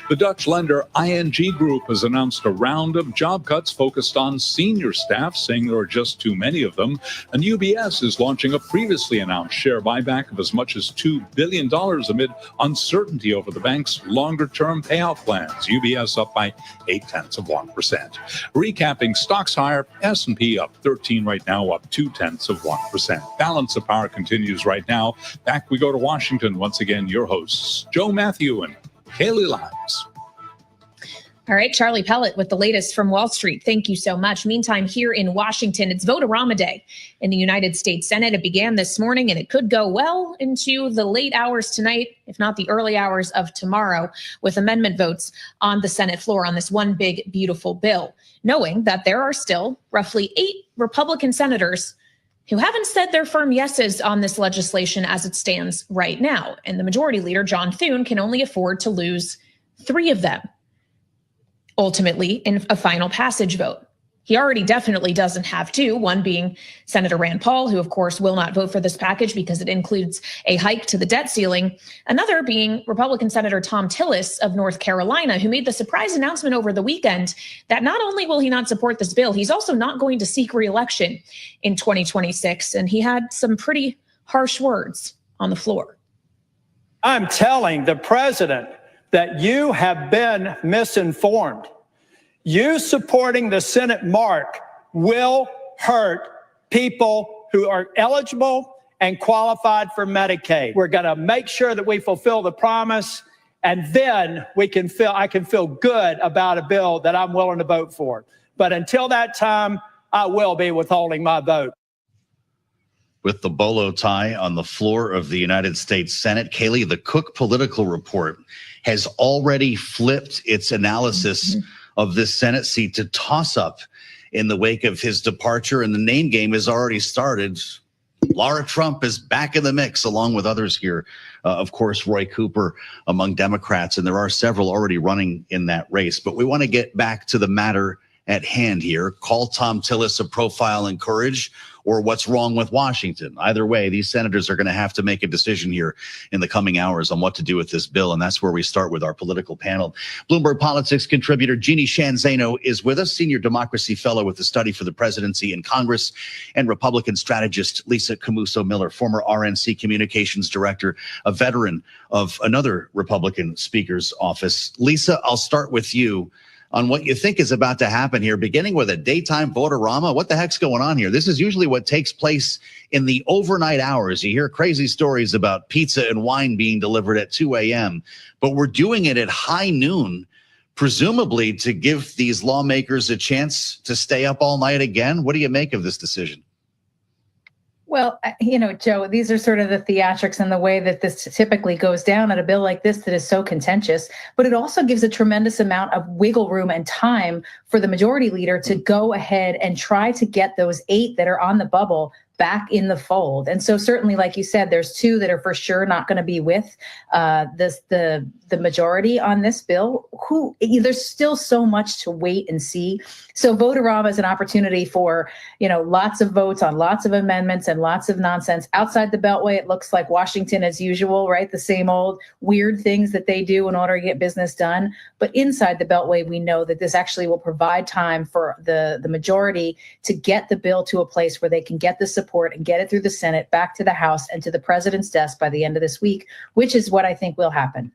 The Dutch lender ING Group has announced a round of job cuts focused on senior staff, saying there are just too many of them. And UBS is launching a previously announced share buyback of as much as $2 billion amid uncertainty over the bank's longer-term payout plans. UBS up by 0.8%. Recapping stocks higher, S&P up 13 right now, up 0.2%. Balance of power continues right now. Back we go to Washington. Once again, your hosts, Joe Matthew and Kaylee Lyons. All right, Charlie Pellet with the latest from Wall Street. Thank you so much. Meantime, here in Washington, it's Vote-A-Rama Day in the United States Senate. It began this morning, and it could go well into the late hours tonight, if not the early hours of tomorrow, with amendment votes on the Senate floor on this one big, beautiful bill, knowing that there are still roughly 8 Republican senators who haven't said their firm yeses on this legislation as it stands right now. And the majority leader, John Thune, can only afford to lose 3 of them ultimately in a final passage vote. He already definitely doesn't have 2, one being Senator Rand Paul, who of course will not vote for this package because it includes a hike to the debt ceiling. Another being Republican Senator Thom Tillis of North Carolina, who made the surprise announcement over the weekend that not only will he not support this bill, he's also not going to seek re-election in 2026. And he had some pretty harsh words on the floor. I'm telling the president that you have been misinformed. You supporting the Senate mark will hurt people who are eligible and qualified for Medicaid. We're going to make sure that we fulfill the promise, and then I can feel good about a bill that I'm willing to vote for. But until that time, I will be withholding my vote. With the bolo tie on the floor of the United States Senate, Kaylee, the Cook Political Report has already flipped its analysis of this Senate seat to toss up in the wake of his departure, and the name game has already started. Laura Trump is back in the mix, along with others here. Of course, Roy Cooper among Democrats, and there are several already running in that race. But we want to get back to the matter at hand here. Call Thom Tillis a profile in courage, or what's wrong with Washington. Either way, these senators are going to have to make a decision here in the coming hours on what to do with this bill, and that's where we start with our political panel. Bloomberg Politics contributor Jeannie Shanzano is with us, senior democracy fellow with the Study for the Presidency in Congress, and Republican strategist Lisa Camuso-Miller, former RNC communications director, a veteran of another Republican speaker's office. Lisa, I'll start with you on what you think is about to happen here, beginning with a daytime Vote-A-Rama. What the heck's going on here? This is usually what takes place in the overnight hours. You hear crazy stories about pizza and wine being delivered at 2 a.m., but we're doing it at high noon, presumably to give these lawmakers a chance to stay up all night again. What do you make of this decision? Well, Joe, these are sort of the theatrics and the way that this typically goes down at a bill like this that is so contentious, but it also gives a tremendous amount of wiggle room and time for the majority leader to go ahead and try to get those 8 that are on the bubble back in the fold. And so certainly, like you said, there's 2 that are for sure not going to be with the majority on this bill. There's still so much to wait and see. So Vote-A-Rama is an opportunity for, lots of votes on lots of amendments and lots of nonsense. Outside the Beltway, it looks like Washington as usual, right? The same old weird things that they do in order to get business done. But inside the Beltway, we know that this actually will provide time for the majority to get the bill to a place where they can get the support and get it through the Senate, back to the House and to the president's desk by the end of this week, which is what I think will happen.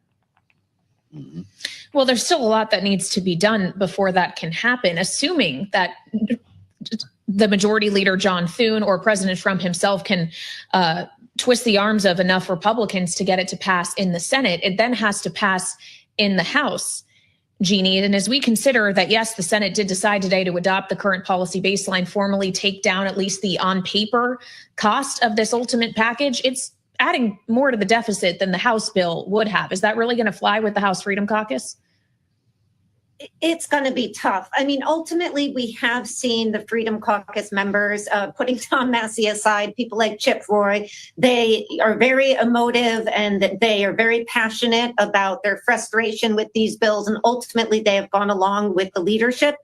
Mm-hmm. Well, there's still a lot that needs to be done before that can happen, assuming that the majority leader, John Thune, or President Trump himself can twist the arms of enough Republicans to get it to pass in the Senate. It then has to pass in the House, Jeannie. And as we consider that, yes, the Senate did decide today to adopt the current policy baseline, formally take down at least the on paper cost of this ultimate package, it's adding more to the deficit than the House bill would have. Is that really going to fly with the House Freedom Caucus? It's going to be tough. I mean, ultimately, we have seen the Freedom Caucus members, putting Tom Massey aside, people like Chip Roy, they are very emotive and they are very passionate about their frustration with these bills. And ultimately, they have gone along with the leadership.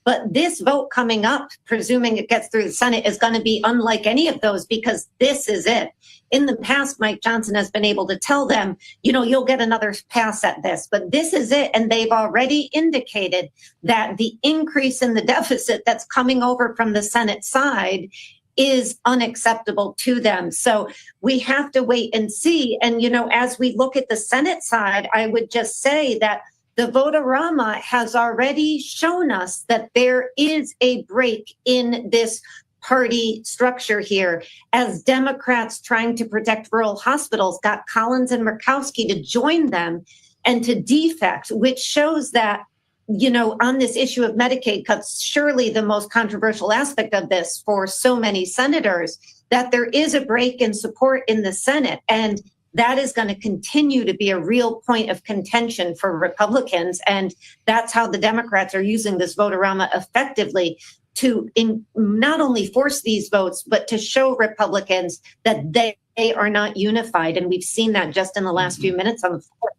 But this vote coming up, presuming it gets through the Senate, is going to be unlike any of those, because this is it. In the past, Mike Johnson has been able to tell them, you'll get another pass at this, but this is it. And they've already indicated that the increase in the deficit that's coming over from the Senate side is unacceptable to them. So we have to wait and see. And, as we look at the Senate side, I would just say that the Vote-A-Rama has already shown us that there is a break in this party structure here, as Democrats trying to protect rural hospitals got Collins and Murkowski to join them and to defect, which shows that on this issue of Medicaid cuts, surely the most controversial aspect of this for so many senators, that there is a break in support in the Senate. And that is going to continue to be a real point of contention for Republicans. And that's how the Democrats are using this vote-a-rama effectively to not only force these votes, but to show Republicans that they are not unified. And we've seen that just in the last few minutes on the floor.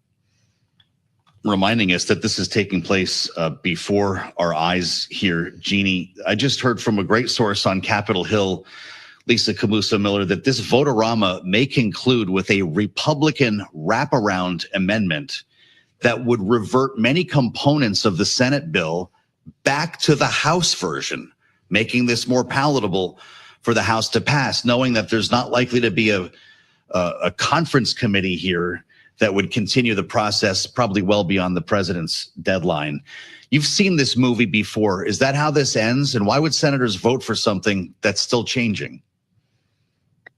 Reminding us that this is taking place before our eyes here. Jeannie, I just heard from a great source on Capitol Hill, Lisa Camusa Miller, that this vote-a-rama may conclude with a Republican wraparound amendment that would revert many components of the Senate bill back to the House version, making this more palatable for the House to pass, knowing that there's not likely to be a conference committee here that would continue the process probably well beyond the president's deadline. You've seen this movie before. Is that how this ends? And why would senators vote for something that's still changing?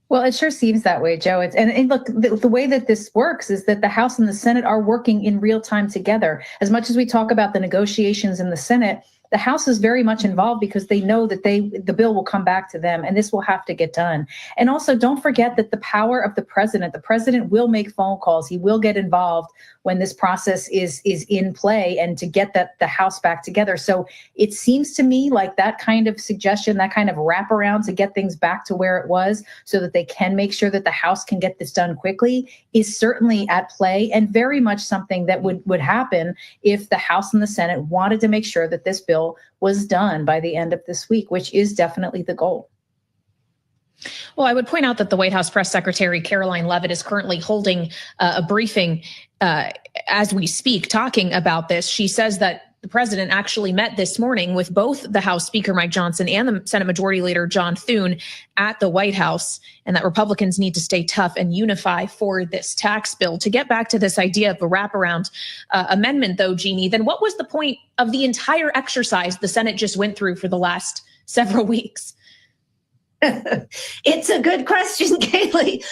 Well, it sure seems that way, Joe. And look, the way that this works is that the House and the Senate are working in real time together. As much as we talk about the negotiations in the Senate, the House is very much involved because they know that the bill will come back to them and this will have to get done. And also, don't forget that the power of the president will make phone calls. He will get involved when this process is in play and to get the House back together. So it seems to me like that kind of suggestion, that kind of wraparound to get things back to where it was so that they can make sure that the House can get this done quickly is certainly at play and very much something that would happen if the House and the Senate wanted to make sure that this bill was done by the end of this week, which is definitely the goal. Well, I would point out that the White House Press Secretary Caroline Leavitt is currently holding a briefing as we speak, talking about this. She says that the president actually met this morning with both the House Speaker Mike Johnson and the Senate Majority Leader John Thune at the White House, and that Republicans need to stay tough and unify for this tax bill. To get back to this idea of a wraparound amendment, though, Jeannie, then what was the point of the entire exercise the Senate just went through for the last several weeks? It's a good question, Kaylee.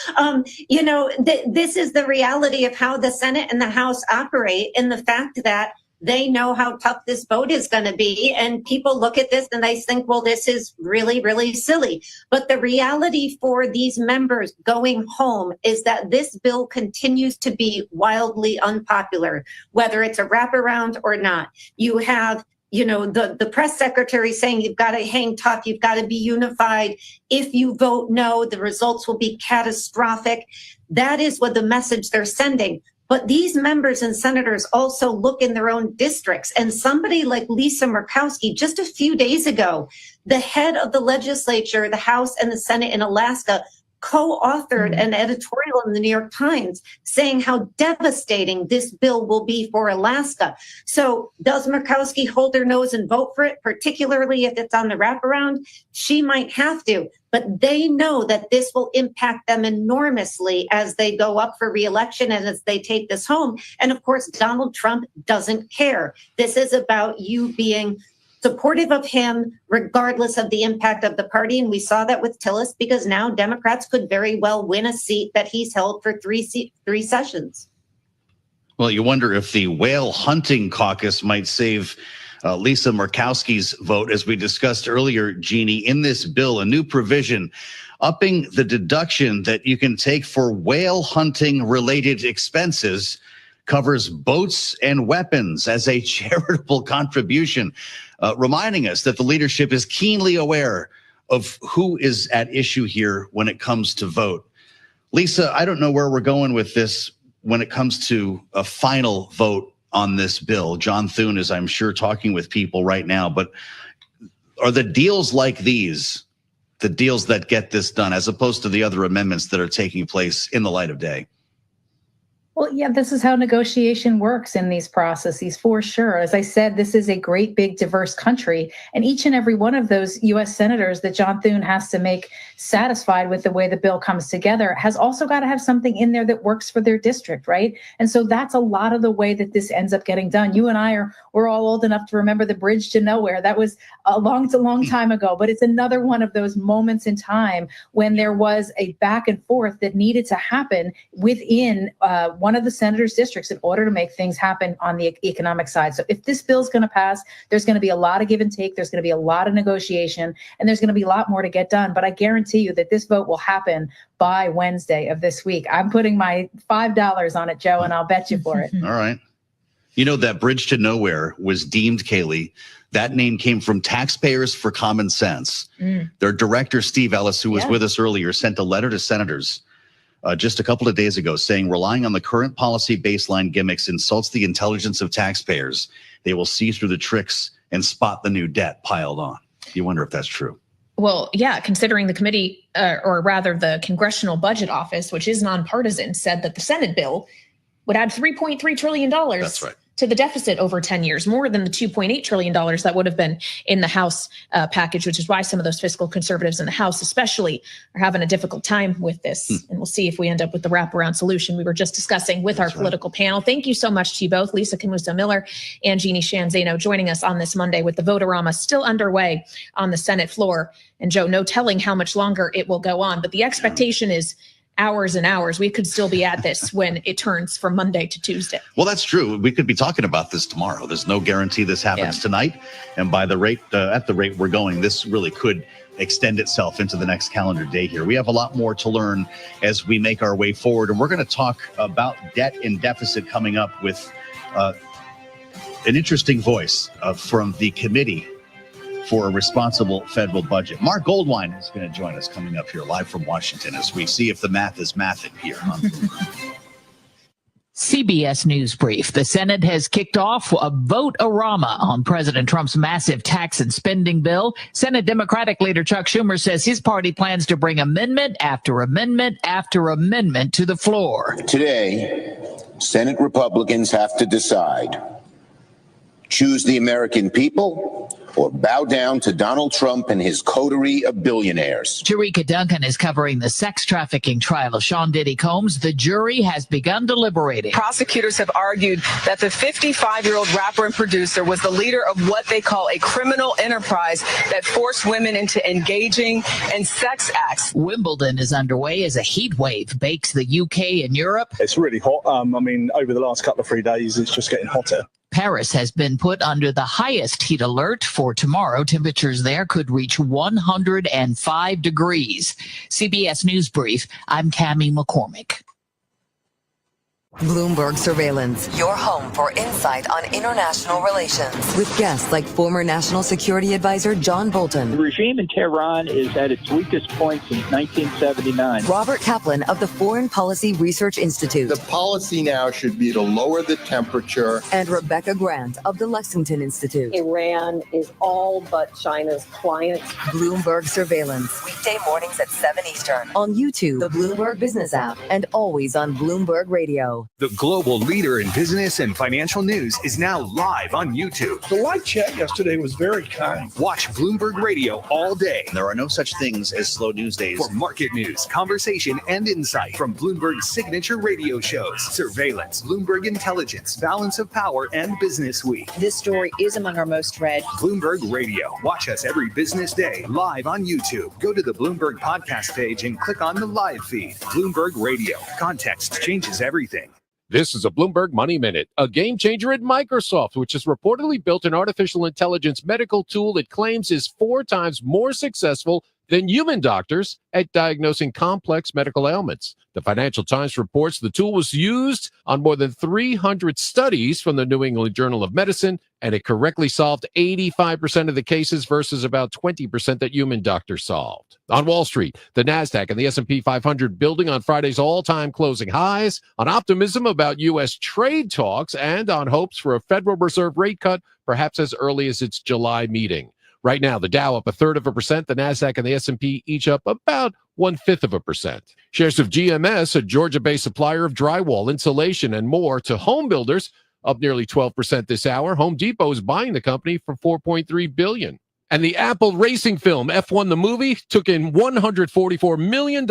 This is the reality of how the Senate and the House operate, and the fact that they know how tough this vote is going to be. And people look at this and they think, well, this is really, really silly. But the reality for these members going home is that this bill continues to be wildly unpopular, whether it's a wraparound or not. You have the press secretary saying you've got to hang tough, you've got to be unified. If you vote no, the results will be catastrophic. That is what the message they're sending. But these members and senators also look in their own districts. And somebody like Lisa Murkowski, just a few days ago, the head of the legislature, the House and the Senate in Alaska, co-authored an editorial in the New York Times saying how devastating this bill will be for Alaska. So does Murkowski hold her nose and vote for it, particularly if it's on the wraparound? She might have to, but they know that this will impact them enormously as they go up for re-election and as they take this home. And of course, Donald Trump doesn't care. This is about you being supportive of him, regardless of the impact of the party. And we saw that with Tillis, because now Democrats could very well win a seat that he's held for three sessions. Well, you wonder if the whale hunting caucus might save Lisa Murkowski's vote. As we discussed earlier, Jeannie, in this bill, a new provision upping the deduction that you can take for whale hunting related expenses covers boats and weapons as a charitable contribution, reminding us that the leadership is keenly aware of who is at issue here when it comes to vote. Lisa, I don't know where we're going with this when it comes to a final vote on this bill. John Thune is, I'm sure, talking with people right now, but are the deals like these the deals that get this done, as opposed to the other amendments that are taking place in the light of day? Well, yeah, this is how negotiation works in these processes, for sure. As I said, this is a great, big, diverse country. And each and every one of those U.S. senators that John Thune has to make satisfied with the way the bill comes together has also got to have something in there that works for their district, right? And so that's a lot of the way that this ends up getting done. You and I we're all old enough to remember the Bridge to Nowhere. That was a long time ago, but it's another one of those moments in time when there was a back and forth that needed to happen within one one of the senator's districts in order to make things happen on the economic side. So if this bill's going to pass, there's going to be a lot of give and take. There's going to be a lot of negotiation, and there's going to be a lot more to get done. But I guarantee you that this vote will happen by Wednesday of this week. I'm putting my $5 on it, Joe, and I'll bet you for it. All right. You know, that bridge to nowhere was deemed, Kaylee. That name came from Taxpayers for Common Sense. Their director, Steve Ellis, who was with us earlier, sent a letter to senators just a couple of days ago saying, relying on the current policy baseline gimmicks insults the intelligence of taxpayers. They will see through the tricks and spot the new debt piled on. You wonder if that's true. Well, yeah, considering the committee, or rather the Congressional Budget Office, which is nonpartisan, said that the Senate bill would add $3.3 trillion. That's right. To the deficit over 10 years, more than the $2.8 trillion that would have been in the House package, which is why some of those fiscal conservatives in the House especially are having a difficult time with this. And we'll see if we end up with the wraparound solution we were just discussing with our political panel. Thank you so much to you both, Lisa Camuso-Miller and Jeannie Shanzano, joining us on this Monday with the Vote-A-Rama still underway on the Senate floor. And Joe, no telling how much longer it will go on, but the expectation is hours and hours. We could still be at this when it turns from Monday to Tuesday. Well, that's true. We could be talking about this tomorrow. There's no guarantee this happens tonight. And by the rate, at the rate we're going, this really could extend itself into the next calendar day here. We have a lot more to learn as we make our way forward. And we're going to talk about debt and deficit coming up with an interesting voice from the Committee for a Responsible Federal Budget. Mark Goldwine is going to join us coming up here live from Washington as we see if the math is mathing here. CBS News Brief. The Senate has kicked off a Vote-A-Rama on President Trump's massive tax and spending bill. Senate Democratic leader Chuck Schumer says his party plans to bring amendment after amendment after amendment to the floor. Today, Senate Republicans have to decide: choose the American people or bow down to Donald Trump and his coterie of billionaires. Jerika Duncan is covering the sex trafficking trial of Sean Diddy Combs. The jury has begun deliberating. Prosecutors have argued that the 55-year-old rapper and producer was the leader of what they call a criminal enterprise that forced women into engaging in sex acts. Wimbledon is underway as a heat wave bakes the UK and Europe. It's really hot. I mean, over the last couple of 3 days, it's just getting hotter. Paris has been put under the highest heat alert for tomorrow. Temperatures there could reach 105 degrees. CBS News Brief, I'm Cammie McCormick. Bloomberg Surveillance, your home for insight on international relations. With guests like former National Security Advisor John Bolton. The regime in Tehran is at its weakest point since 1979. Robert Kaplan of the Foreign Policy Research Institute. The policy now should be to lower the temperature. And Rebecca Grant of the Lexington Institute. Iran is all but China's client. Bloomberg Surveillance, weekday mornings at 7 Eastern. On YouTube, the Bloomberg Business app, and always on Bloomberg Radio. The global leader in business and financial news is now live on YouTube. The live chat yesterday was very kind. Watch Bloomberg Radio all day. There are no such things as slow news days. For market news, conversation, and insight from Bloomberg's signature radio shows, Surveillance, Bloomberg Intelligence, Balance of Power, and Business Week. This story is among our most read. Bloomberg Radio. Watch us every business day live on YouTube. Go to the Bloomberg podcast page and click on the live feed. Bloomberg Radio. Context changes everything. This is a Bloomberg Money Minute. A game changer at Microsoft, which has reportedly built an artificial intelligence medical tool it claims is 4 times more successful than human doctors at diagnosing complex medical ailments. The Financial Times reports the tool was used on more than 300 studies from the New England Journal of Medicine, and it correctly solved 85% of the cases versus about 20% that human doctors solved. On Wall Street, the NASDAQ and the S&P 500 building on Friday's all-time closing highs, on optimism about U.S. trade talks, and on hopes for a Federal Reserve rate cut, perhaps as early as its July meeting. Right now, the Dow up 0.33%, the NASDAQ and the S&P each up about 0.1%. Shares of GMS, a Georgia-based supplier of drywall, insulation, and more to home builders, up nearly 12% this hour. Home Depot is buying the company for $4.3 billion. And the Apple racing film F1 the movie took in $144 million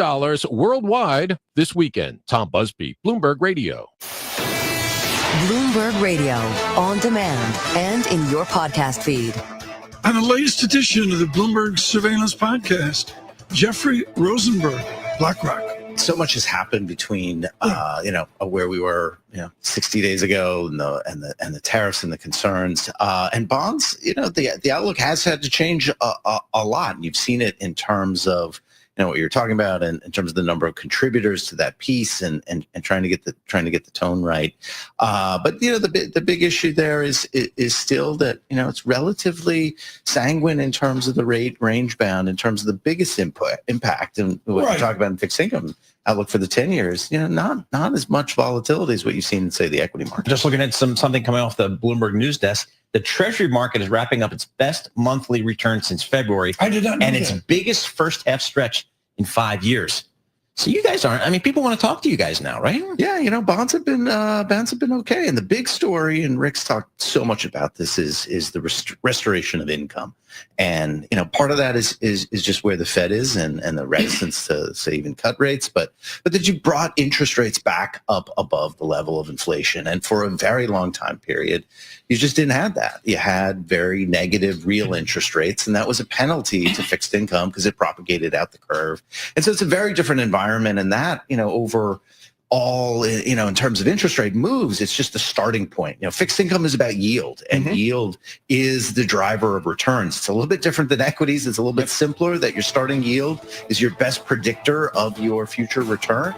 worldwide this weekend. Tom Busby, Bloomberg Radio. Bloomberg Radio, on demand and in your podcast feed. On the latest edition of the Bloomberg Surveillance Podcast, Jeffrey Rosenberg, BlackRock, so much has happened between where we were 60 days ago and the tariffs and the concerns and bonds. The outlook has had to change a lot, and you've seen it in terms of what you're talking about, and in terms of the number of contributors to that piece, and trying to get the tone right. But the big issue there is still that it's relatively sanguine in terms of the rate range bound, in terms of the biggest impact, and what you talk about in fixed income outlook for the 10 years. Not as much volatility as what you've seen in, say, the equity market. Just looking at something coming off the Bloomberg news desk. The Treasury market is wrapping up its best monthly return since February. I did not know its biggest first half stretch in 5 years. So you guys aren't. I mean, people want to talk to you guys now, right? Yeah, bonds have been okay. And the big story, and Rick's talked so much about this, is the restoration of income. And part of that is just where the Fed is and the reticence to say even cut rates, but that you brought interest rates back up above the level of inflation. And for a very long time period, you just didn't have that. You had very negative real interest rates, and that was a penalty to fixed income because it propagated out the curve. And so it's a very different environment, and that, over all, in terms of interest rate moves, it's just the starting point. Fixed income is about yield, and yield is the driver of returns. It's a little bit different than equities. It's a little bit simpler that your starting yield is your best predictor of your future return.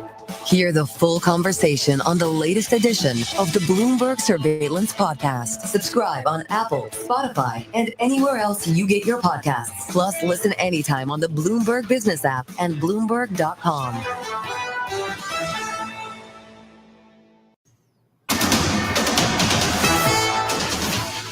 Hear the full conversation on the latest edition of the Bloomberg Surveillance Podcast. Subscribe on Apple, Spotify, and anywhere else you get your podcasts. Plus, listen anytime on the Bloomberg Business app and Bloomberg.com.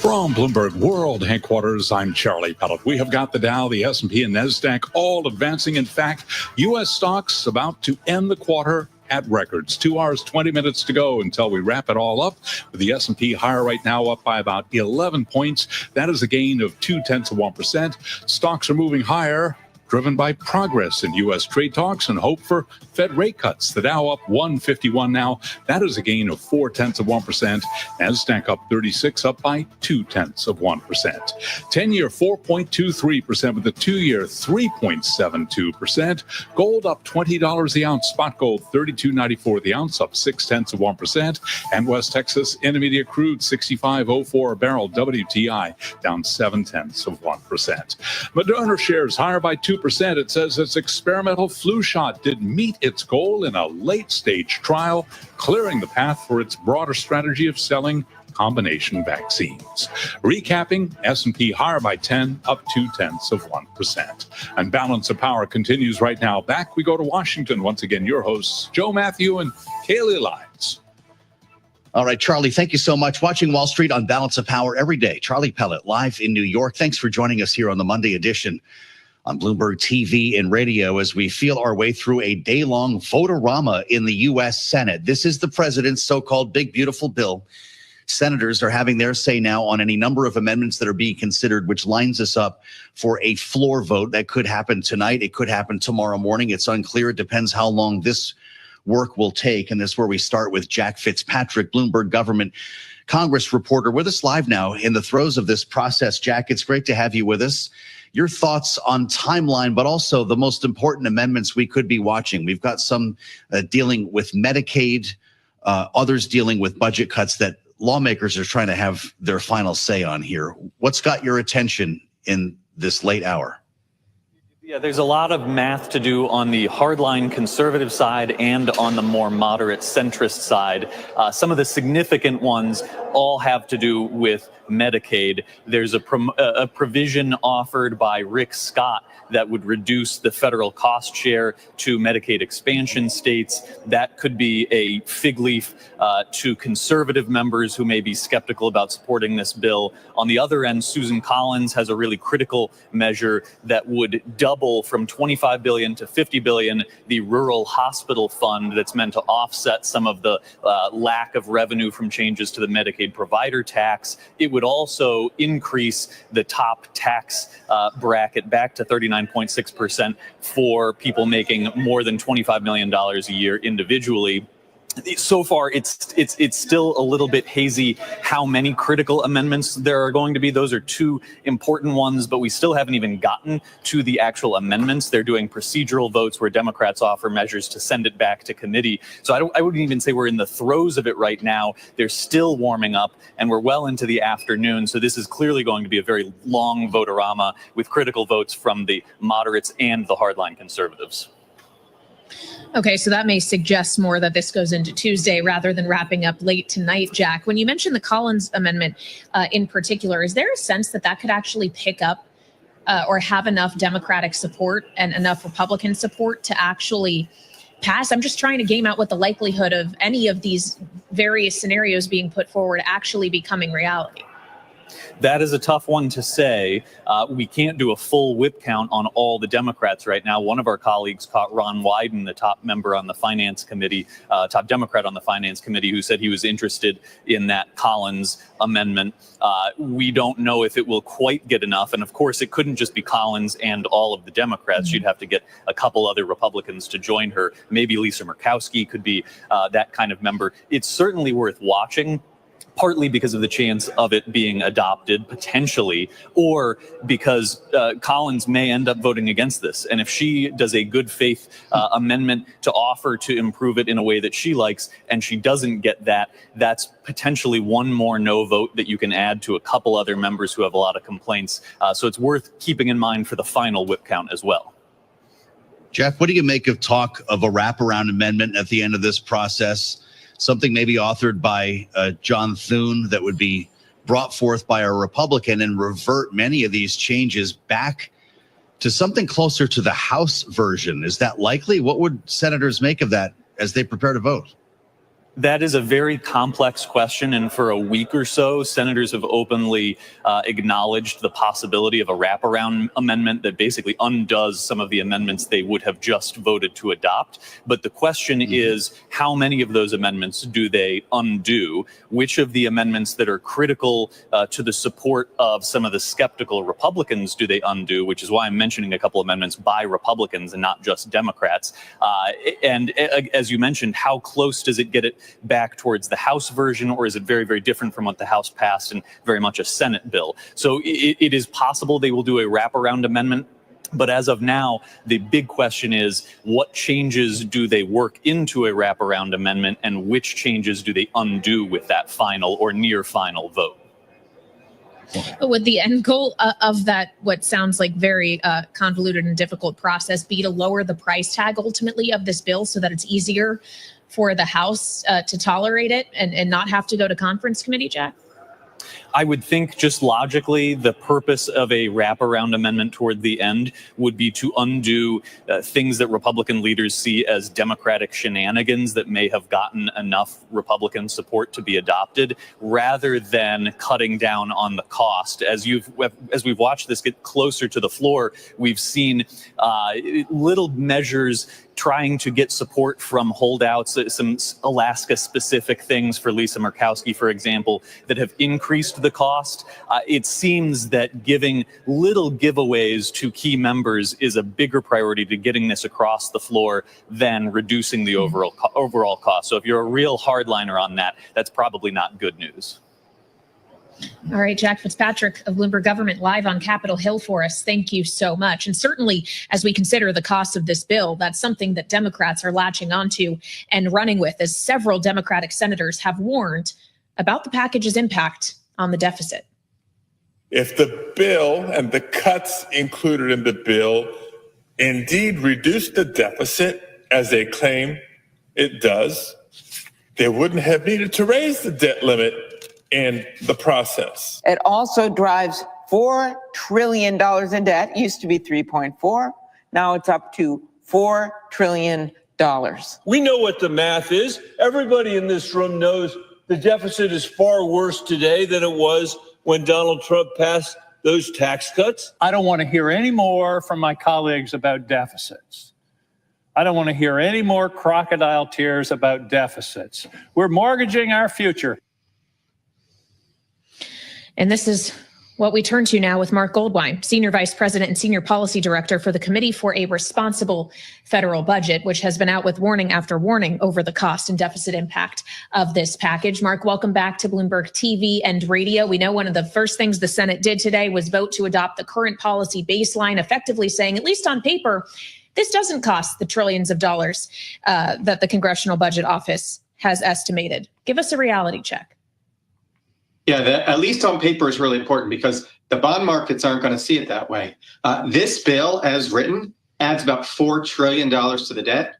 From Bloomberg World Headquarters, I'm Charlie Pellet. We have got the Dow, the S&P, and NASDAQ all advancing. In fact, U.S. stocks about to end the quarter at records. 2 hours, 20 minutes to go until we wrap it all up. With the S&P higher right now, up by about 11 points. That is a gain of 0.2%. Stocks are moving higher, driven by progress in U.S. trade talks and hope for Fed rate cuts. The Dow up 151 now. That is a gain of 0.4%. NASDAQ up 36, up by 0.2%. 10-year 4.23%, with the 2-year 3.72%. Gold up $20 the ounce. Spot gold $32.94 the ounce, up 0.6%. And West Texas Intermediate crude 65.04 a barrel. WTI down 0.7%. Moderna shares higher by 2%. It says its experimental flu shot did meet its goal in a late-stage trial, clearing the path for its broader strategy of selling combination vaccines. Recapping, S&P higher by 10, up 0.2%. And Balance of Power continues right now. Back we go to Washington. Once again, your hosts, Joe Matthew and Kaylee Lyons. All right, Charlie, thank you so much. Watching Wall Street on Balance of Power every day. Charlie Pellet, live in New York. Thanks for joining us here on the Monday edition on Bloomberg TV and radio as we feel our way through a day-long vote-a-rama in the U.S. Senate. This is the president's so-called big, beautiful bill. Senators are having their say now on any number of amendments that are being considered, which lines us up for a floor vote that could happen tonight. It could happen tomorrow morning. It's unclear. It depends how long this work will take. And this is where we start with Jack Fitzpatrick, Bloomberg government Congress reporter, with us live now in the throes of this process. Jack, it's great to have you with us. Your thoughts on timeline, but also the most important amendments we could be watching. We've got some dealing with Medicaid, others dealing with budget cuts that lawmakers are trying to have their final say on here. What's got your attention in this late hour? Yeah, there's a lot of math to do on the hardline conservative side and on the more moderate centrist side. Some of the significant ones all have to do with Medicaid. There's a provision offered by Rick Scott that would reduce the federal cost share to Medicaid expansion states. That could be a fig leaf to conservative members who may be skeptical about supporting this bill. On the other end, Susan Collins has a really critical measure that would double from $25 billion to $50 billion the rural hospital fund that's meant to offset some of the lack of revenue from changes to the Medicaid provider tax. It would also increase the top tax bracket back to 39.6% for people making more than $25 million a year individually. So far, it's still a little bit hazy how many critical amendments there are going to be. Those are two important ones, but we still haven't even gotten to the actual amendments. They're doing procedural votes where Democrats offer measures to send it back to committee. So I wouldn't even say we're in the throes of it right now. They're still warming up, and we're well into the afternoon. So this is clearly going to be a very long vote-a-rama with critical votes from the moderates and the hardline conservatives. Okay, so that may suggest more that this goes into Tuesday rather than wrapping up late tonight, Jack. When you mentioned the Collins amendment in particular, is there a sense that that could actually pick up or have enough Democratic support and enough Republican support to actually pass? I'm just trying to game out what the likelihood of any of these various scenarios being put forward actually becoming reality. That is a tough one to say. We can't do a full whip count on all the Democrats right now. One of our colleagues caught Ron Wyden, the top member on the Finance Committee, top Democrat on the Finance Committee, who said he was interested in that Collins amendment. We don't know if it will quite get enough. And of course, it couldn't just be Collins and all of the Democrats. She'd have to get a couple other Republicans to join her. Maybe Lisa Murkowski could be that kind of member. It's certainly worth watching, partly because of the chance of it being adopted potentially, or because Collins may end up voting against this. And if she does a good faith amendment to offer to improve it in a way that she likes, and she doesn't get that, that's potentially one more no vote that you can add to a couple other members who have a lot of complaints. So it's worth keeping in mind for the final whip count as well. Jack, what do you make of talk of a wraparound amendment at the end of this process? Something maybe authored by John Thune that would be brought forth by a Republican and revert many of these changes back to something closer to the House version. Is that likely? What would senators make of that as they prepare to vote? That is a very complex question, and for a week or so, senators have openly acknowledged the possibility of a wraparound amendment that basically undoes some of the amendments they would have just voted to adopt. But the question is, how many of those amendments do they undo? Which of the amendments that are critical to the support of some of the skeptical Republicans do they undo, which is why I'm mentioning a couple amendments by Republicans and not just Democrats. And as you mentioned, how close does it get it back towards the House version, or is it very, very different from what the House passed and very much a Senate bill? So it is possible they will do a wraparound amendment. But as of now, the big question is, what changes do they work into a wraparound amendment, and which changes do they undo with that final or near final vote? Would the end goal of that, what sounds like very convoluted and difficult process, be to lower the price tag ultimately of this bill so that it's easier for the House to tolerate it and not have to go to conference committee, Jack? I would think just logically the purpose of a wraparound amendment toward the end would be to undo things that Republican leaders see as Democratic shenanigans that may have gotten enough Republican support to be adopted, rather than cutting down on the cost. As we've watched this get closer to the floor, we've seen little measures trying to get support from holdouts, some Alaska-specific things for Lisa Murkowski, for example, that have increased the cost. It seems that giving little giveaways to key members is a bigger priority to getting this across the floor than reducing the overall cost. So if you're a real hardliner on that, that's probably not good news. All right, Jack Fitzpatrick of Bloomberg Government live on Capitol Hill for us. Thank you so much. And certainly, as we consider the cost of this bill, that's something that Democrats are latching onto and running with, as several Democratic senators have warned about the package's impact on the deficit. If the bill and the cuts included in the bill indeed reduce the deficit, as they claim it does, they wouldn't have needed to raise the debt limit in the process. It also drives $4 trillion in debt. Used to be 3.4. Now it's up to $4 trillion. We know what the math is. Everybody in this room knows the deficit is far worse today than it was when Donald Trump passed those tax cuts. I don't want to hear any more from my colleagues about deficits. I don't want to hear any more crocodile tears about deficits. We're mortgaging our future. And this is What we turn to now with Mark Goldwein, Senior Vice President and Senior Policy Director for the Committee for a Responsible Federal Budget, which has been out with warning after warning over the cost and deficit impact of this package. Mark, welcome back to Bloomberg TV and radio. We know one of the first things the Senate did today was vote to adopt the current policy baseline, effectively saying, at least on paper, this doesn't cost the trillions of dollars that the Congressional Budget Office has estimated. Give us a reality check. Yeah, at least on paper is really important because the bond markets aren't going to see it that way. This bill, as written, adds about $4 trillion to the debt.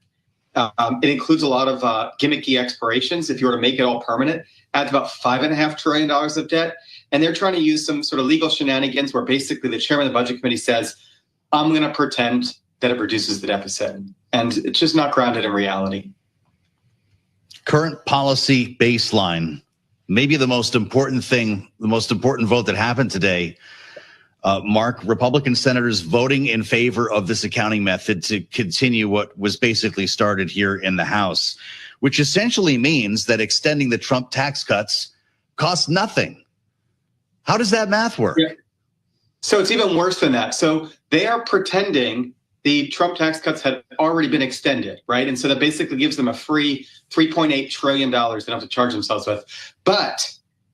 It includes a lot of gimmicky expirations. If you were to make it all permanent, adds about $5.5 trillion of debt. And they're trying to use some sort of legal shenanigans where basically the chairman of the Budget Committee says, I'm going to pretend that it reduces the deficit. And it's just not grounded in reality. Current policy baseline. Maybe the most important thing, the most important vote that happened today, Mark, Republican senators voting in favor of this accounting method to continue what was basically started here in the House, which essentially means that extending the Trump tax cuts costs nothing. How does that math work? Yeah. So it's even worse than that. So they are pretending the Trump tax cuts had already been extended, right? And so that basically gives them a free $3.8 trillion they don't have to charge themselves with. But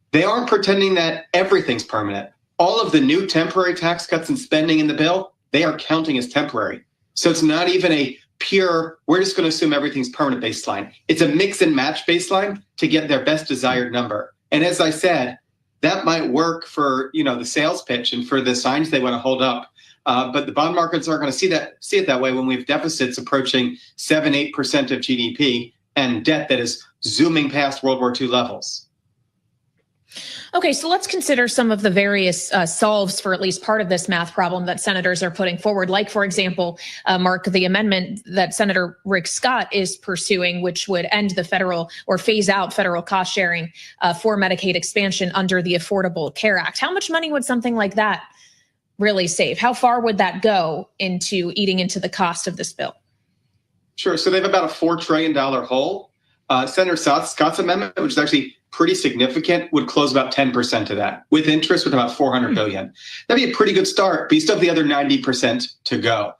they aren't pretending that everything's permanent. All of the new temporary tax cuts and spending in the bill, they are counting as temporary. So it's not even a pure, we're just going to assume everything's permanent baseline. It's a mix and match baseline to get their best desired number. And as I said, that might work for, the sales pitch and for the signs they want to hold up. But the bond markets aren't going to see it that way when we have deficits approaching 7-8% of GDP and debt that is zooming past World War II levels. Okay, so let's consider some of the various solves for at least part of this math problem that senators are putting forward. Like, for example, Mark, the amendment that Senator Rick Scott is pursuing, which would end the federal or phase out federal cost sharing for Medicaid expansion under the Affordable Care Act. How much money would something like that really save? How far would that go into eating into the cost of this bill? Sure. So they have about a $4 trillion hole. Senator Scott's amendment, which is actually pretty significant, would close about 10% of that, with interest with about $400 billion. That'd be a pretty good start, but you still have the other 90% to go.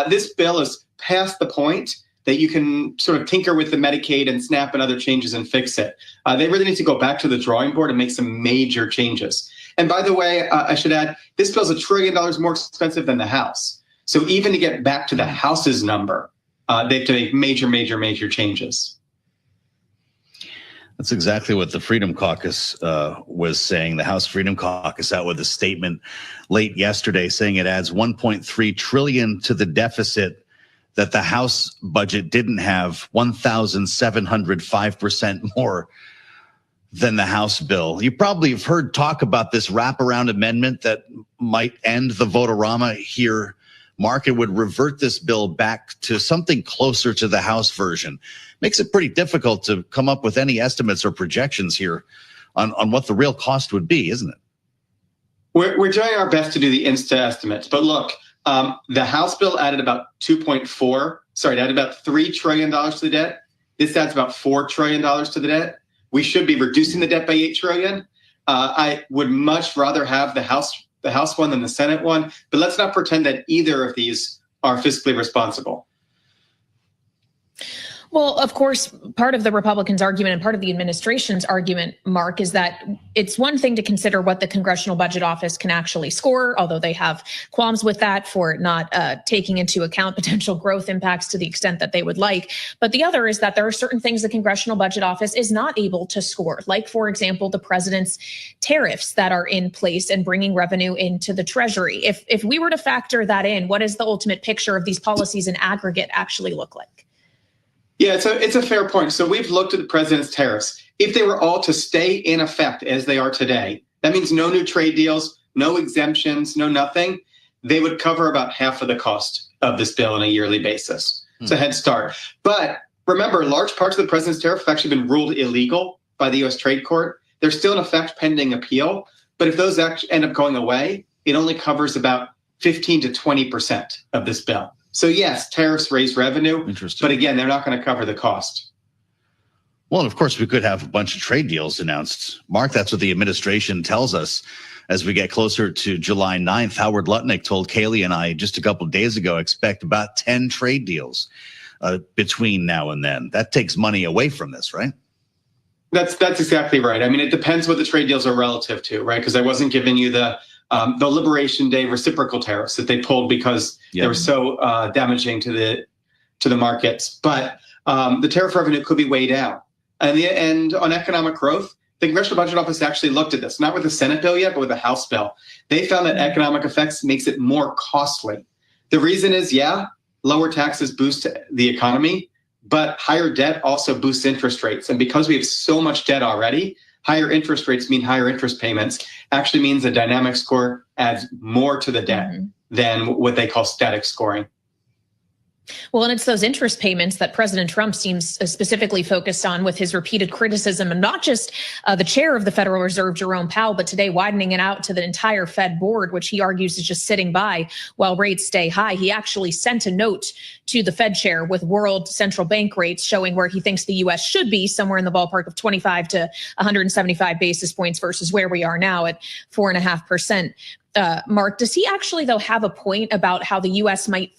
This bill is past the point that you can sort of tinker with the Medicaid and SNAP and other changes and fix it. They really need to go back to the drawing board and make some major changes. And by the way, I should add, this bill is $1 trillion more expensive than the House. So even to get back to the House's number, they have to make major changes. That's exactly what the Freedom Caucus was saying. The House Freedom Caucus out with a statement late yesterday saying it adds $1.3 trillion to the deficit that the House budget didn't have, 1,705% more than the House bill. You probably have heard talk about this wraparound amendment that might end the vote-a-rama here. Mark, it would revert this bill back to something closer to the House version. Makes it pretty difficult to come up with any estimates or projections here on what the real cost would be, isn't it? We're doing our best to do the Insta estimates, but look, the House bill added about added about $3 trillion to the debt. This adds about $4 trillion to the debt. We should be reducing the debt by $8 trillion. I would much rather have the House one than the Senate one, but let's not pretend that either of these are fiscally responsible. Well, of course, part of the Republicans' argument and part of the administration's argument, Mark, is that it's one thing to consider what the Congressional Budget Office can actually score, although they have qualms with that for not taking into account potential growth impacts to the extent that they would like. But the other is that there are certain things the Congressional Budget Office is not able to score, like, for example, the president's tariffs that are in place and bringing revenue into the Treasury. If we were to factor that in, what does the ultimate picture of these policies in aggregate actually look like? Yeah, it's a fair point. So we've looked at the president's tariffs. If they were all to stay in effect as they are today, that means no new trade deals, no exemptions, no nothing. They would cover about half of the cost of this bill on a yearly basis. It's a head start. But remember, large parts of the president's tariff have actually been ruled illegal by the U.S. Trade Court. They're still in effect pending appeal. But if those actually end up going away, it only covers about 15 to 20% of this bill. So yes, tariffs raise revenue, but again, they're not going to cover the cost. Well, and of course, we could have a bunch of trade deals announced. Mark, that's what the administration tells us as we get closer to July 9th. Howard Lutnick told Kaylee and I just a couple of days ago, expect about 10 trade deals between now and then. That takes money away from this, right? That's exactly right. I mean, it depends what the trade deals are relative to, right? Because I wasn't giving you the Liberation Day reciprocal tariffs that they pulled because they were so damaging to the markets. But the tariff revenue could be way down. And on economic growth, the Congressional Budget Office actually looked at this, not with the Senate bill yet, but with the House bill. They found that economic effects makes it more costly. The reason is, lower taxes boost the economy, but higher debt also boosts interest rates. And because we have so much debt already, higher interest rates mean higher interest payments, actually means the dynamic score adds more to the debt than what they call static scoring. Well, and it's those interest payments that President Trump seems specifically focused on with his repeated criticism, and not just the chair of the Federal Reserve, Jerome Powell, but today widening it out to the entire Fed board, which he argues is just sitting by while rates stay high. He actually sent a note to the Fed chair with world central bank rates showing where he thinks the U.S. should be, somewhere in the ballpark of 25 to 175 basis points versus where we are now at 4.5%. Mark, does he actually, though, have a point about how the U.S. might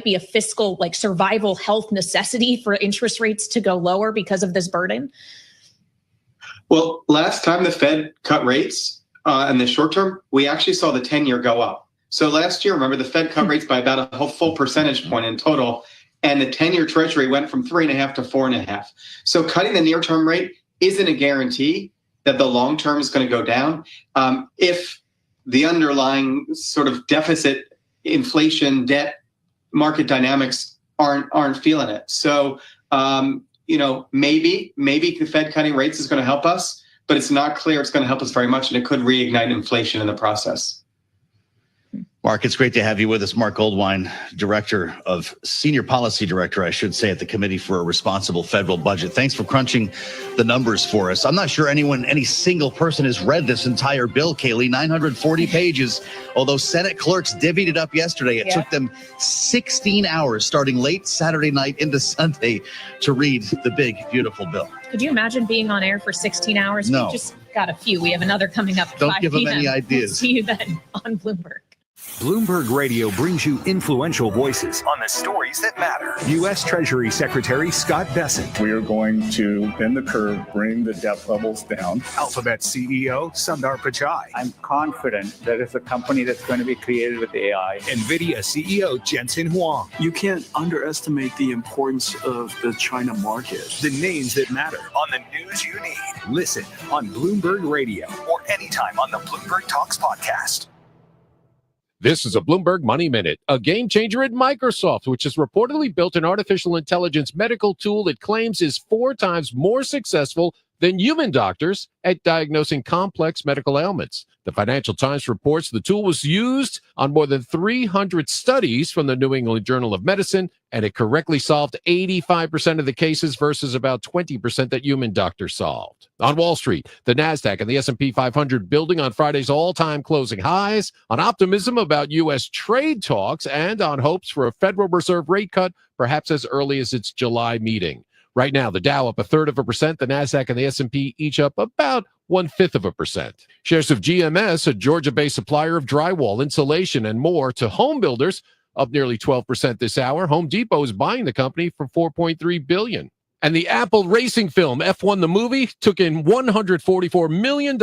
be a fiscal, like, survival health necessity for interest rates to go lower because of this burden? Well, last time the Fed cut rates in the short term, we actually saw the 10-year go up. So last year, remember, the Fed cut rates by about a whole full percentage point in total, and the 10-year Treasury went from 3.5 to 4.5. So cutting the near-term rate isn't a guarantee that the long term is going to go down. If the underlying sort of deficit, inflation, debt, market dynamics aren't feeling it. So, maybe the Fed cutting rates is going to help us, but it's not clear it's going to help us very much, and it could reignite inflation in the process. Mark, it's great to have you with us. Mark Goldwine, Senior Policy Director, I should say, at the Committee for a Responsible Federal Budget. Thanks for crunching the numbers for us. I'm not sure any single person has read this entire bill, Kaylee, 940 pages. Although Senate clerks divvied it up yesterday, it took them 16 hours starting late Saturday night into Sunday to read the big, beautiful bill. Could you imagine being on air for 16 hours? No. We just got a few. We have another coming up at 5 p.m. Don't give them any ideas. We'll see you then on Bloomberg. Bloomberg Radio brings you influential voices on the stories that matter. U.S. Treasury Secretary Scott Bessent. We are going to bend the curve, bring the debt levels down. Alphabet CEO Sundar Pichai. I'm confident that it's a company that's going to be created with AI. NVIDIA CEO Jensen Huang. You can't underestimate the importance of the China market. The names that matter on the news you need. Listen on Bloomberg Radio or anytime on the Bloomberg Talks podcast. This is a Bloomberg Money Minute. A game changer at Microsoft, which has reportedly built an artificial intelligence medical tool it claims is 4 times more successful than human doctors at diagnosing complex medical ailments. The Financial Times reports the tool was used on more than 300 studies from the New England Journal of Medicine, and it correctly solved 85% of the cases versus about 20% that human doctors solved. On Wall Street, the NASDAQ and the S&P 500 building on Friday's all-time closing highs, on optimism about U.S. trade talks, and on hopes for a Federal Reserve rate cut, perhaps as early as its July meeting. Right now, the Dow up 0.33%, the NASDAQ and the S&P each up about 0.1%. Shares of GMS, a Georgia-based supplier of drywall, insulation, and more to home builders, up nearly 12% this hour. Home Depot is buying the company for $4.3 billion. And the Apple racing film F1 the movie took in $144 million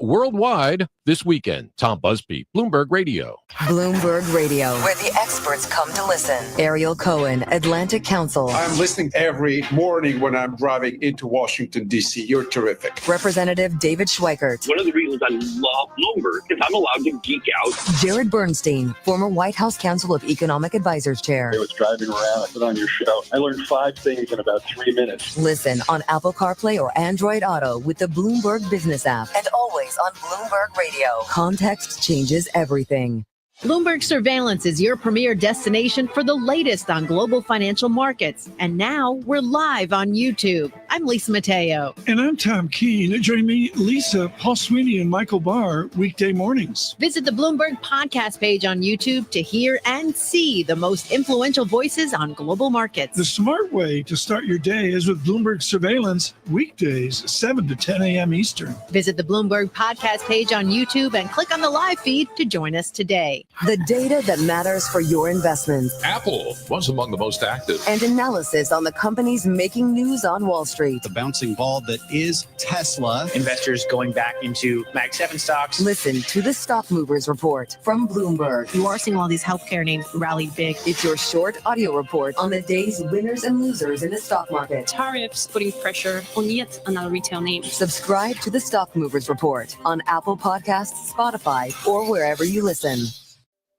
worldwide this weekend. Tom Busby, Bloomberg Radio. Bloomberg Radio, where the experts come to listen. Ariel Cohen, Atlantic Council. I'm listening every morning when I'm driving into Washington, D.C. You're terrific. Representative David Schweikert. One of the reasons I love Bloomberg is I'm allowed to geek out. Jared Bernstein, former White House Council of Economic Advisors Chair. I was driving around, I put on your show. I learned 5 things in about 3 minutes. Listen on Apple CarPlay or Android Auto with the Bloomberg Business app, and always on Bloomberg Radio. Context changes everything. Bloomberg Surveillance is your premier destination for the latest on global financial markets. And now we're live on YouTube. I'm Lisa Mateo. And I'm Tom Keene. Join me, Lisa, Paul Sweeney, and Michael Barr weekday mornings. Visit the Bloomberg podcast page on YouTube to hear and see the most influential voices on global markets. The smart way to start your day is with Bloomberg Surveillance, weekdays, 7 to 10 a.m. Eastern. Visit the Bloomberg podcast page on YouTube and click on the live feed to join us today. The data that matters for your investments. Apple was among the most active. And analysis on the companies making news on Wall Street. The bouncing ball that is Tesla. Investors going back into Mag 7 stocks. Listen to the Stock Movers Report from Bloomberg. You are seeing all these healthcare names rally big. It's your short audio report on the day's winners and losers in the stock market. Tariffs putting pressure on yet another retail name. Subscribe to the Stock Movers Report on Apple Podcasts, Spotify, or wherever you listen.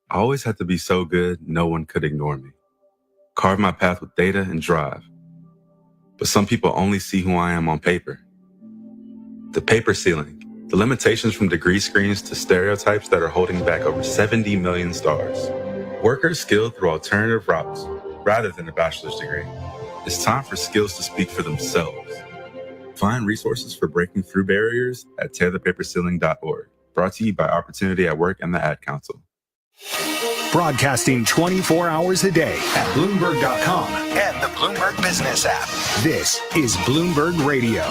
I always had to be so good, no one could ignore me. Carve my path with data and drive. But some people only see who I am on paper. The paper ceiling, the limitations from degree screens to stereotypes that are holding back over 70 million stars. Workers skilled through alternative routes rather than a bachelor's degree. It's time for skills to speak for themselves. Find resources for breaking through barriers at tearthepaperceiling.org. Brought to you by Opportunity at Work and the Ad Council. Broadcasting 24 hours a day at Bloomberg.com and the Bloomberg Business app. This is Bloomberg Radio.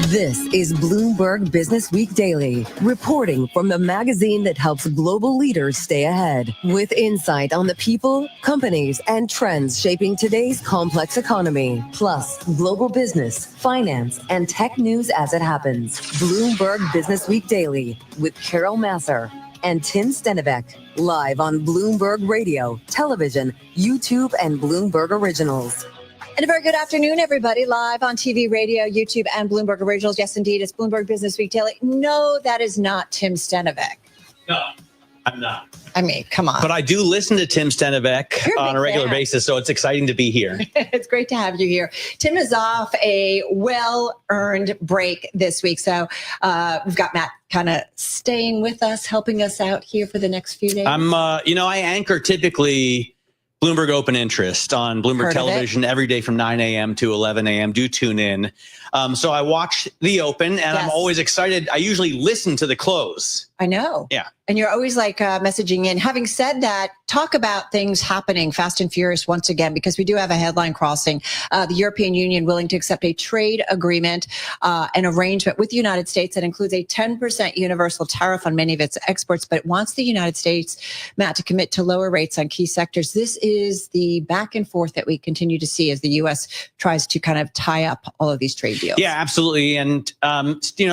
This is Bloomberg Business Week Daily, reporting from the magazine that helps global leaders stay ahead, with insight on the people, companies, and trends shaping today's complex economy, plus global business, finance, and tech news as it happens. Bloomberg Business Week Daily with Carol Masser and Tim Stenivek, live on Bloomberg Radio, television, YouTube, and Bloomberg Originals. And a very good afternoon, everybody, live on TV, radio, YouTube, and Bloomberg Originals. Yes, indeed, it's Bloomberg Business Week Daily. No, that is not Tim Stenivek. No, I'm not. I mean, come on. But I do listen to Tim Stenivek on a regular basis, so it's exciting to be here. It's great to have you here. Tim is off a well-earned break this week, so we've got Matt kind of staying with us, helping us out here for the next few days. I anchor typically Bloomberg Open Interest on Bloomberg Television every day from 9 a.m. to 11 a.m. Do tune in. So I watch the Open, and I'm always excited. I usually listen to the close. I know. Yeah. And you're always like messaging in. Having said that, talk about things happening fast and furious once again, because we do have a headline crossing. The European Union willing to accept a trade agreement, an arrangement with the United States that includes a 10% universal tariff on many of its exports, but it wants the United States, Matt, to commit to lower rates on key sectors. This is the back and forth that we continue to see as the U.S. tries to kind of tie up all of these trade deals. Yeah, absolutely. And,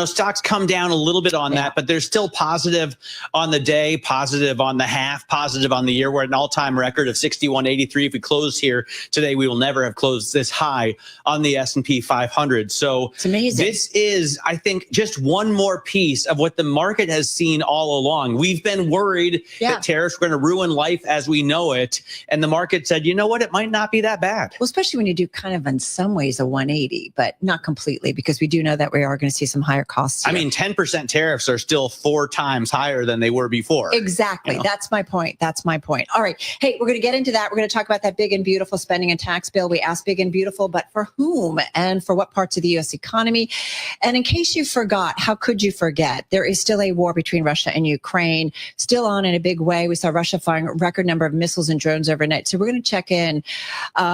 stocks come down a little bit on that, but they're still positive on the day, positive on the half, positive on the year. We're at an all-time record of 61.83. If we close here today, we will never have closed this high on the S&P 500. So it's amazing. This is, I think, just one more piece of what the market has seen all along. We've been worried that tariffs were going to ruin life as we know it. And the market said, you know what, it might not be that bad. Well, especially when you do kind of in some ways a 180, but not completely, because we do know that we are going to see some higher costs here. I mean, 10% tariffs are still 4 times higher than they were before. Exactly. That's my point. All right. Hey, we're going to get into that. We're going to talk about that big and beautiful spending and tax bill. We asked big and beautiful, but for whom and for what parts of the U.S. economy? And in case you forgot, how could you forget? There is still a war between Russia and Ukraine, still on in a big way. We saw Russia firing a record number of missiles and drones overnight. So we're going to check in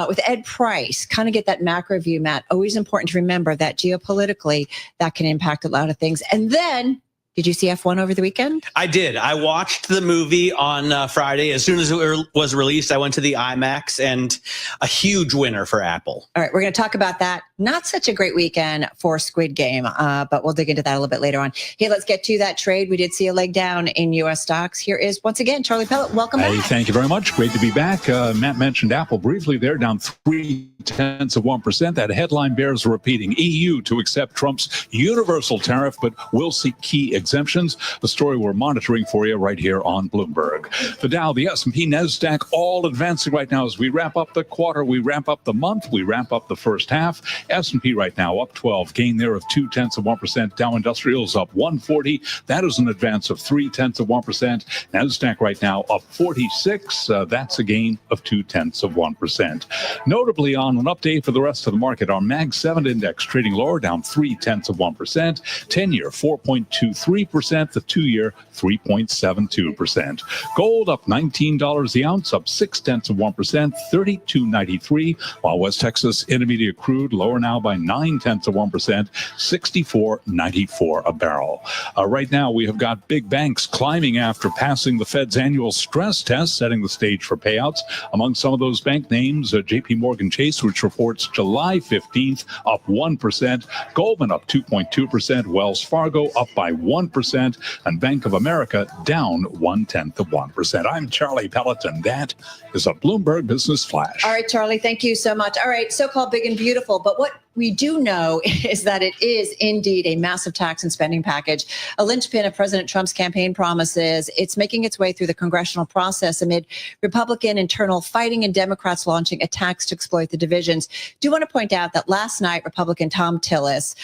with Ed Price, kind of get that macro view, Matt. Always important to remember that geopolitically, that can impact a lot of things. And then, did you see F1 over the weekend? I did. I watched the movie on Friday. As soon as it was released, I went to the IMAX, and a huge winner for Apple. All right, we're going to talk about that. Not such a great weekend for Squid Game, but we'll dig into that a little bit later on. Hey, let's get to that trade. We did see a leg down in U.S. stocks. Here is, once again, Charlie Pellet. Welcome back. Thank you very much. Great to be back. Matt mentioned Apple briefly there, down 0.3%. That headline bears repeating. EU to accept Trump's universal tariff, but will seek key exemptions. The story we're monitoring for you right here on Bloomberg. The Dow, the S&P, NASDAQ, all advancing right now as we wrap up the quarter, we wrap up the month, we wrap up the first half. S&P right now up 12, gain there of 0.2%. Dow Industrials up 140. That is an advance of 0.3%. NASDAQ right now up 46. That's a gain of 0.2%. Notably, on an update for the rest of the market, our Mag 7 index trading lower, down 0.3%. 10-year 4.23%. The 2-year 3.72%. Gold up $19 the ounce, up 0.6%, 32.93. While West Texas Intermediate crude lower now by 0.9%, 64.94 a barrel. Right now, we have got big banks climbing after passing the Fed's annual stress test, setting the stage for payouts. Among some of those bank names, JP Morgan Chase, which reports July 15th, up 1%. Goldman up 2.2%. Wells Fargo up by 1%. And Bank of America down 0.1%. I'm Charlie Pelleton. That is a Bloomberg Business Flash. All right, Charlie, thank you so much. All right, so-called big and beautiful, but what we do know is that it is indeed a massive tax and spending package, a linchpin of President Trump's campaign promises. It's making its way through the congressional process amid Republican internal fighting and Democrats launching attacks to exploit the divisions. Do want to point out that last night, Republican Tom Tillis,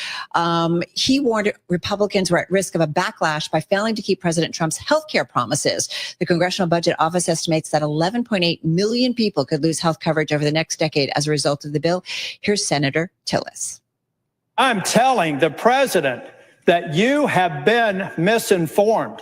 he warned Republicans were at risk of a backlash by failing to keep President Trump's health care promises. The Congressional Budget Office estimates that 11.8 million people could lose health coverage over the next decade as a result of the bill. Here's Senator Tillis. I'm telling the president that you have been misinformed.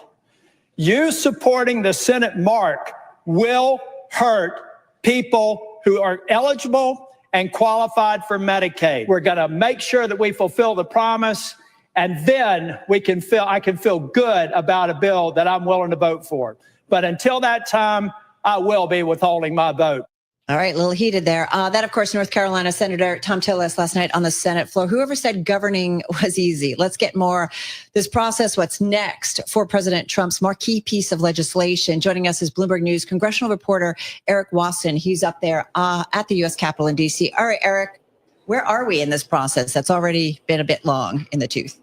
You supporting the Senate mark will hurt people who are eligible and qualified for Medicaid. We're going to make sure that we fulfill the promise, and then I can feel good about a bill that I'm willing to vote for. But until that time, I will be withholding my vote. All right, a little heated there. That, of course, North Carolina Senator Tom Tillis last night on the Senate floor. Whoever said governing was easy. Let's get more this process. What's next for President Trump's marquee piece of legislation? Joining us is Bloomberg News congressional reporter Eric Wasson. He's up there at the U.S. Capitol in D.C. All right, Eric, where are we in this process that's already been a bit long in the tooth?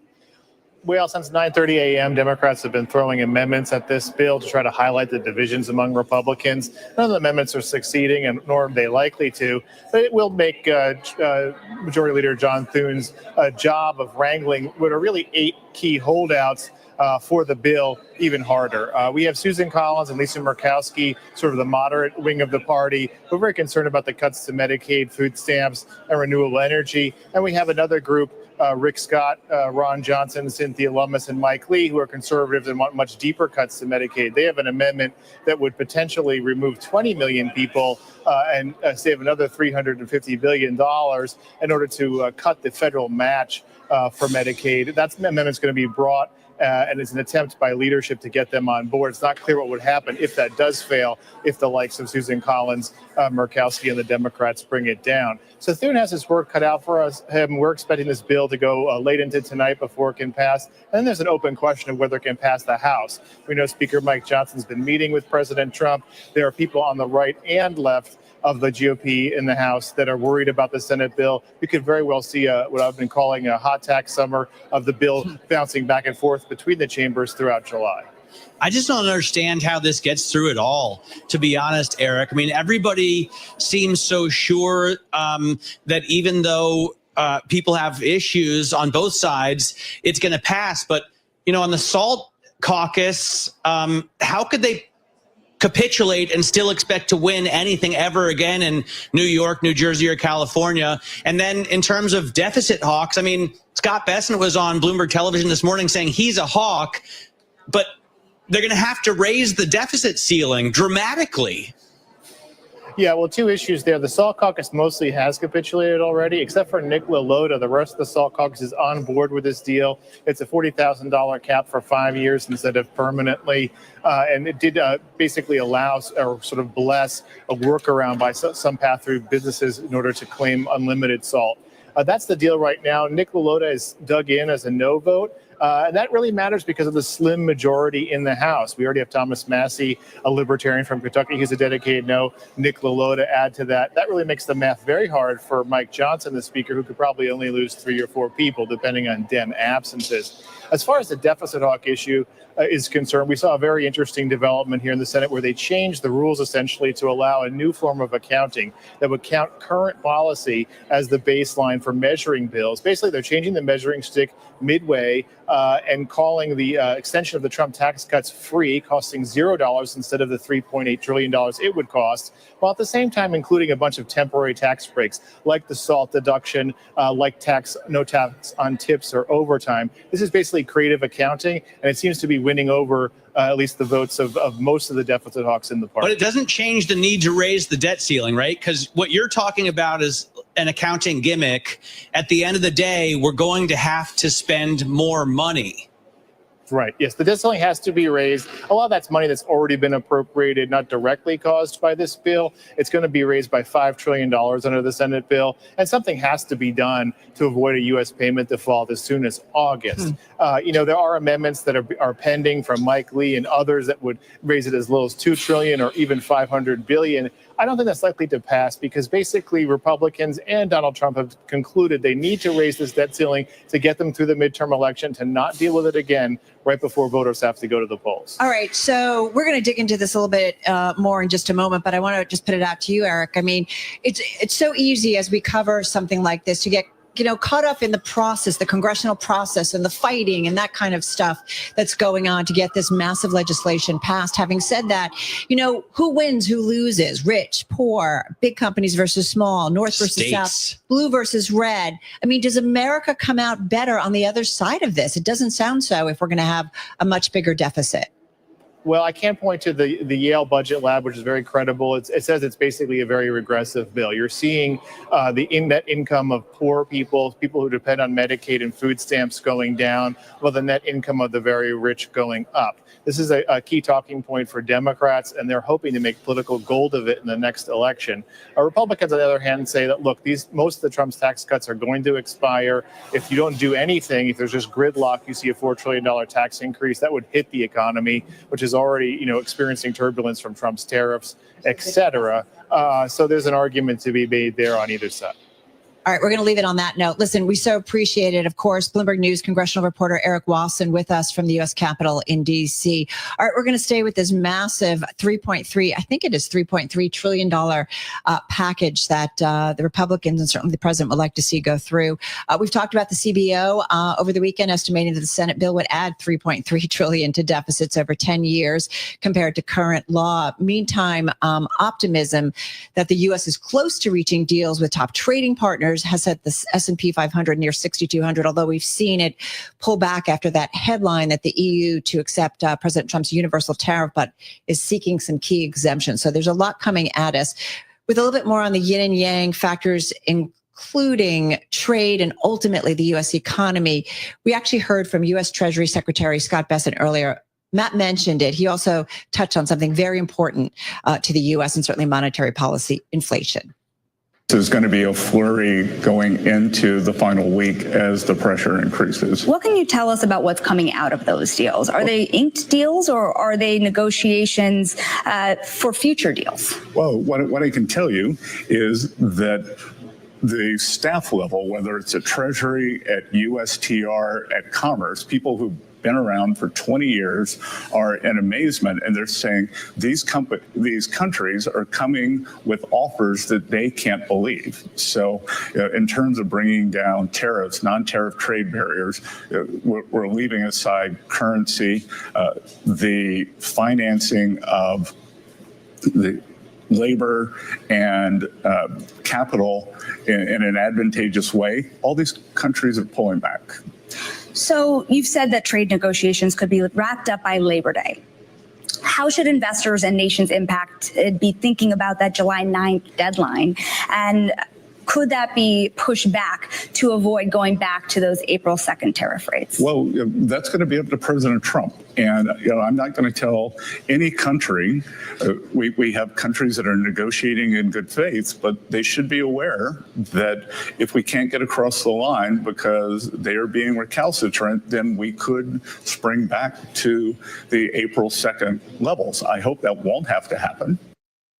Well, since 9:30 a.m., Democrats have been throwing amendments at this bill to try to highlight the divisions among Republicans. None of the amendments are succeeding, and nor are they likely to. But it will make Majority Leader John Thune's job of wrangling what are really 8 key holdouts for the bill even harder. We have Susan Collins and Lisa Murkowski, sort of the moderate wing of the party. We're very concerned about the cuts to Medicaid, food stamps, and renewable energy. And we have another group, Rick Scott, Ron Johnson, Cynthia Lummis, and Mike Lee, who are conservatives and want much deeper cuts to Medicaid. They have an amendment that would potentially remove 20 million people and save another $350 billion in order to cut the federal match for Medicaid. That amendment's going to be brought and it's an attempt by leadership to get them on board. It's not clear what would happen if that does fail, if the likes of Susan Collins, Murkowski, and the Democrats bring it down. So Thune has his work cut out for him. We're expecting this bill to go late into tonight before it can pass. And then there's an open question of whether it can pass the House. We know Speaker Mike Johnson's been meeting with President Trump. There are people on the right and left of the GOP in the House that are worried about the Senate bill. We could very well see what I've been calling a hot tax summer of the bill bouncing back and forth between the chambers throughout July. I just don't understand how this gets through at all, to be honest, Eric. I mean, everybody seems so sure that even though people have issues on both sides, it's going to pass. But, you know, on the SALT caucus, how could they capitulate and still expect to win anything ever again in New York, New Jersey, or California? And then in terms of deficit hawks, I mean, Scott Bessent was on Bloomberg television this morning saying he's a hawk, but they're going to have to raise the deficit ceiling dramatically. Yeah, well, 2 issues there. The SALT caucus mostly has capitulated already, except for Nick LaLota. The rest of the SALT caucus is on board with this deal. It's a $40,000 cap for 5 years instead of permanently. And it did basically allow or sort of bless a workaround by some pass-through businesses in order to claim unlimited SALT. That's the deal right now. Nick LaLota is dug in as a no vote. And that really matters because of the slim majority in the House. We already have Thomas Massey, a libertarian from Kentucky. He's a dedicated no. Nick Lalo to add to that. That really makes the math very hard for Mike Johnson, the speaker, who could probably only lose 3 or 4 people, depending on Dem absences. As far as the deficit hawk issue is concerned, we saw a very interesting development here in the Senate where they changed the rules essentially to allow a new form of accounting that would count current policy as the baseline for measuring bills. Basically, they're changing the measuring stick midway and calling the extension of the Trump tax cuts free, costing $0 instead of the $3.8 trillion it would cost, while at the same time including a bunch of temporary tax breaks like the SALT deduction, like no tax on tips or overtime. This is basically creative accounting, and it seems to be winning over at least the votes of most of the deficit hawks in the party. But it doesn't change the need to raise the debt ceiling, right? Because what you're talking about is an accounting gimmick. At the end of the day, we're going to have to spend more money. Right. Yes, the debt ceiling has to be raised. A lot of that's money that's already been appropriated, not directly caused by this bill. It's going to be raised by $5 trillion under the Senate bill. And something has to be done to avoid a U.S. payment default as soon as August. There are amendments that are pending from Mike Lee and others that would raise it as low as $2 trillion or even $500 billion. I don't think that's likely to pass because basically Republicans and Donald Trump have concluded they need to raise this debt ceiling to get them through the midterm election, to not deal with it again right before voters have to go to the polls. All right. So we're going to dig into this a little bit more in just a moment, but I want to just put it out to you, Eric. I mean, it's so easy as we cover something like this to get caught up in the process, the congressional process and the fighting and that kind of stuff that's going on to get this massive legislation passed. Having said that, who wins, who loses, rich, poor, big companies versus small, north versus south, blue versus red. I mean, does America come out better on the other side of this? It doesn't sound so if we're going to have a much bigger deficit. Well, I can't point to the Yale Budget Lab, which is very credible. It says it's basically a very regressive bill. You're seeing the net income of poor people who depend on Medicaid and food stamps going down, while the net income of the very rich going up. This is a key talking point for Democrats, and they're hoping to make political gold of it in the next election. Republicans, on the other hand, say that, look, most of the Trump's tax cuts are going to expire. If you don't do anything, if there's just gridlock, you see a $4 trillion tax increase, that would hit the economy, which is already, experiencing turbulence from Trump's tariffs, et cetera. So there's an argument to be made there on either side. All right, we're going to leave it on that note. Listen, we so appreciate it. Of course, Bloomberg News congressional reporter Eric Wasson with us from the U.S. Capitol in D.C. All right, we're going to stay with this massive $3.3 trillion package that the Republicans and certainly the president would like to see go through. We've talked about the CBO over the weekend, estimating that the Senate bill would add $3.3 trillion to deficits over 10 years compared to current law. Meantime, optimism that the U.S. is close to reaching deals with top trading partners has set the S&P 500 near 6,200, although we've seen it pull back after that headline that the EU to accept President Trump's universal tariff, but is seeking some key exemptions. So there's a lot coming at us. With a little bit more on the yin and yang factors, including trade and ultimately the U.S. economy, we actually heard from U.S. Treasury Secretary Scott Bessent earlier. Matt mentioned it. He also touched on something very important to the U.S. and certainly monetary policy, inflation. There's going to be a flurry going into the final week as the pressure increases. What can you tell us about what's coming out of those deals? Are they inked deals or are they negotiations for future deals? Well, what I can tell you is that the staff level, whether it's at Treasury, at USTR, at Commerce, people who've been around for 20 years are in amazement, and they're saying these countries are coming with offers that they can't believe. So in terms of bringing down tariffs, non-tariff trade barriers, we're leaving aside currency, the financing of the labor and capital in an advantageous way. All these countries are pulling back. So you've said that trade negotiations could be wrapped up by Labor Day. How should investors and nations impact be thinking about that July 9th deadline? And could that be pushed back to avoid going back to those April 2nd tariff rates? Well, that's going to be up to President Trump. And, I'm not going to tell any country. We have countries that are negotiating in good faith, but they should be aware that if we can't get across the line because they are being recalcitrant, then we could spring back to the April 2nd levels. I hope that won't have to happen.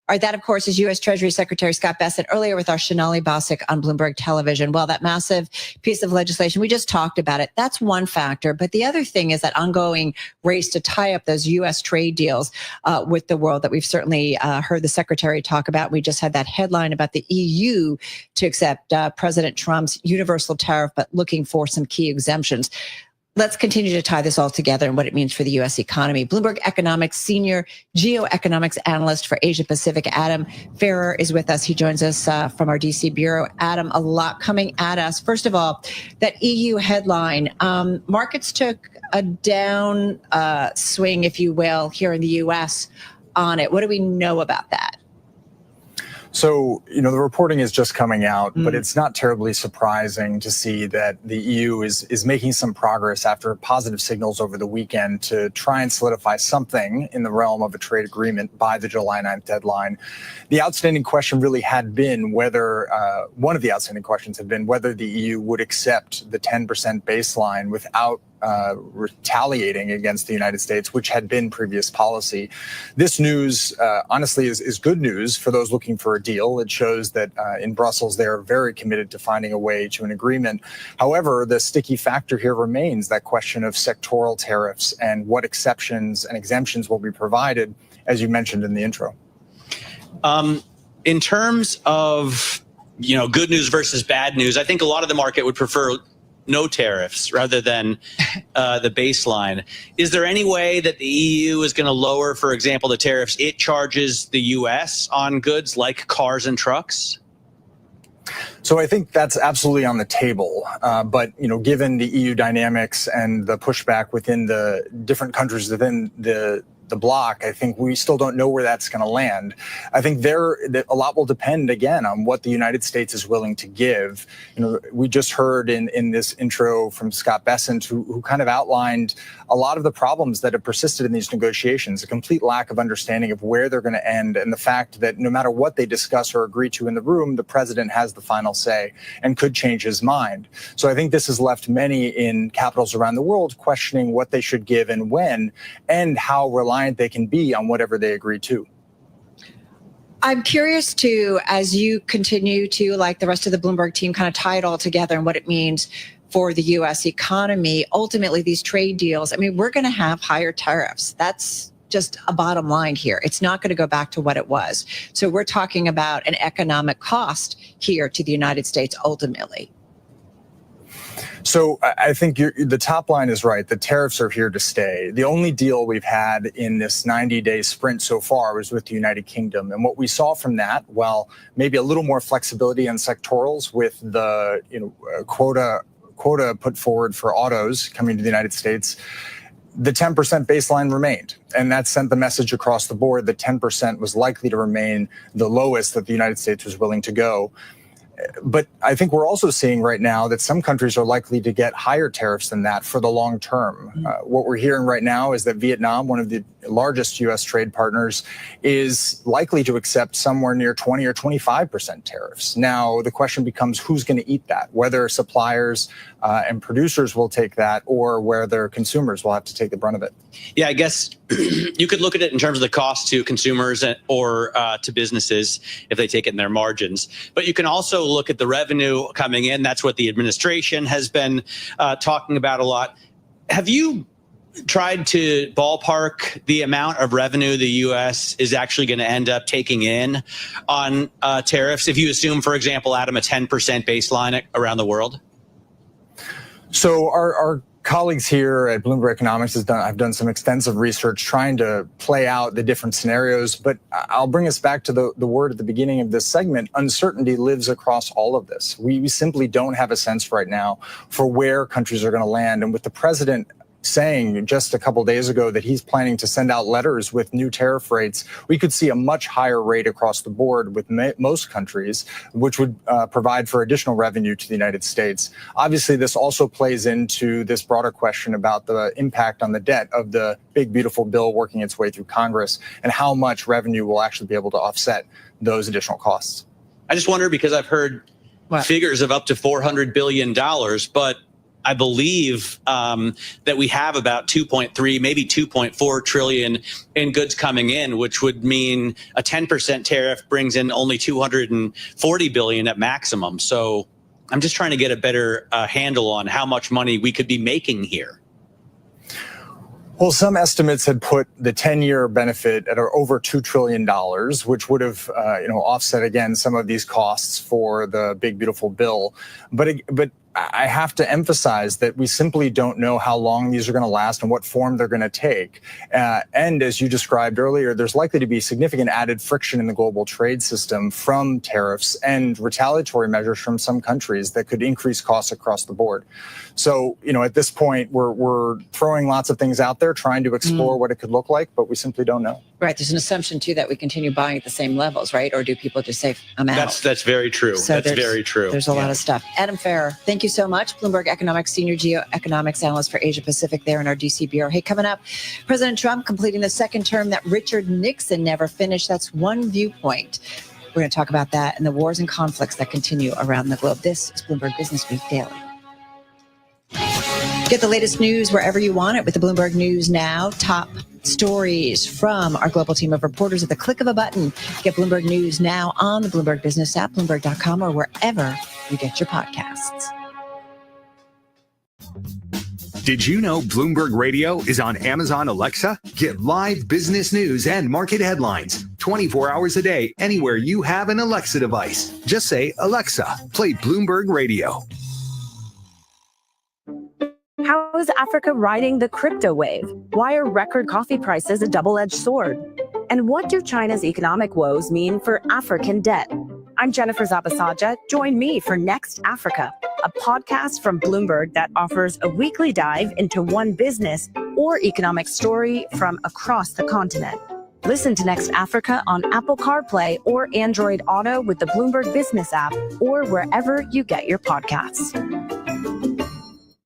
All right, that, of course, is U.S. Treasury Secretary Scott Bessent earlier with our Sonali Basak on Bloomberg Television. Well, that massive piece of legislation, we just talked about it. That's one factor. But the other thing is that ongoing race to tie up those U.S. trade deals with the world that we've certainly heard the Secretary talk about. We just had that headline about the EU to accept President Trump's universal tariff, but looking for some key exemptions. Let's continue to tie this all together and what it means for the U.S. economy. Bloomberg Economics senior geoeconomics analyst for Asia Pacific, Adam Ferrer, is with us. He joins us from our D.C. bureau. Adam, a lot coming at us. First of all, that EU headline, markets took a down swing, if you will, here in the U.S. on it. What do we know about that? So, the reporting is just coming out, but it's not terribly surprising to see that the EU is making some progress after positive signals over the weekend to try and solidify something in the realm of a trade agreement by the July 9th deadline. The outstanding question really had been whether, one of the outstanding questions had been whether the EU would accept the 10% baseline without retaliating against the United States, which had been previous policy. This news, honestly, is good news for those looking for a deal. It shows that in Brussels, they're very committed to finding a way to an agreement. However, the sticky factor here remains that question of sectoral tariffs and what exceptions and exemptions will be provided, as you mentioned in the intro. In terms of, good news versus bad news, I think a lot of the market would prefer no tariffs rather than the baseline. Is there any way that the EU is going to lower, for example, the tariffs it charges the U.S. on goods like cars and trucks? So I think that's absolutely on the table. But, given the EU dynamics and the pushback within the different countries within the bloc, I think we still don't know where that's going to land. I think a lot will depend, again, on what the United States is willing to give. We just heard in this intro from Scott Bessent, who kind of outlined a lot of the problems that have persisted in these negotiations, a complete lack of understanding of where they're going to end, and the fact that no matter what they discuss or agree to in the room, the president has the final say and could change his mind. So I think this has left many in capitals around the world questioning what they should give and when, and how reliant they can be on whatever they agree to. I'm curious too, as you continue to, like the rest of the Bloomberg team, kind of tie it all together and what it means for the U.S. economy. Ultimately, these trade deals, we're going to have higher tariffs. That's just a bottom line here. It's not going to go back to what it was. So we're talking about an economic cost here to the United States ultimately. So I think the top line is right. The tariffs are here to stay. The only deal we've had in this 90-day sprint so far was with the United Kingdom. And what we saw from that, well, maybe a little more flexibility on sectorals with the quota put forward for autos coming to the United States, the 10% baseline remained. And that sent the message across the board that 10% was likely to remain the lowest that the United States was willing to go. But I think we're also seeing right now that some countries are likely to get higher tariffs than that for the long term. What we're hearing right now is that Vietnam, one of the largest U.S. trade partners, is likely to accept somewhere near 20 or 25% tariffs. Now, the question becomes who's going to eat that, whether suppliers and producers will take that or whether consumers will have to take the brunt of it. Yeah, I guess you could look at it in terms of the cost to consumers or to businesses if they take it in their margins. But you can also look at the revenue coming in. That's what the administration has been talking about a lot. Have you tried to ballpark the amount of revenue the U.S. is actually going to end up taking in on tariffs if you assume, for example, Adam, a 10% baseline around the world? So our colleagues here at Bloomberg Economics have done some extensive research trying to play out the different scenarios. But I'll bring us back to the word at the beginning of this segment. Uncertainty lives across all of this. We simply don't have a sense right now for where countries are going to land. And with the president saying just a couple days ago that he's planning to send out letters with new tariff rates, we could see a much higher rate across the board with most countries, which would provide for additional revenue to the United States. Obviously, this also plays into this broader question about the impact on the debt of the big, beautiful bill working its way through Congress and how much revenue will actually be able to offset those additional costs. I just wonder, because I've heard figures of up to $400 billion, but I believe that we have about 2.3, maybe 2.4 trillion in goods coming in, which would mean a 10% tariff brings in only 240 billion at maximum. So I'm just trying to get a better handle on how much money we could be making here. Well, some estimates had put the 10-year benefit at over $2 trillion, which would have, offset again some of these costs for the big, beautiful bill. But I have to emphasize that we simply don't know how long these are going to last and what form they're going to take. And as you described earlier, there's likely to be significant added friction in the global trade system from tariffs and retaliatory measures from some countries that could increase costs across the board. So, at this point, we're throwing lots of things out there, trying to explore what it could look like, but we simply don't know. Right. There's an assumption, too, that we continue buying at the same levels, right? Or do people just say, I'm out? That's very true. So that's very true. There's a lot of stuff. Adam Farrer, thank you so much. Bloomberg Economics Senior Geoeconomics Analyst for Asia Pacific there in our DC Bureau. Hey, coming up, President Trump completing the second term that Richard Nixon never finished. That's one viewpoint. We're going to talk about that and the wars and conflicts that continue around the globe. This is Bloomberg Business Week Daily. Get the latest news wherever you want it with the Bloomberg News Now. Top stories from our global team of reporters at the click of a button. Get Bloomberg News Now on the Bloomberg Business app, Bloomberg.com, or wherever you get your podcasts. Did you know Bloomberg Radio is on Amazon Alexa? Get live business news and market headlines 24 hours a day anywhere you have an Alexa device. Just say, Alexa, play Bloomberg Radio. How is Africa riding the crypto wave? Why are record coffee prices a double-edged sword? And what do China's economic woes mean for African debt? I'm Jennifer Zabasaja. Join me for Next Africa, a podcast from Bloomberg that offers a weekly dive into one business or economic story from across the continent. Listen to Next Africa on Apple CarPlay or Android Auto with the Bloomberg Business app or wherever you get your podcasts.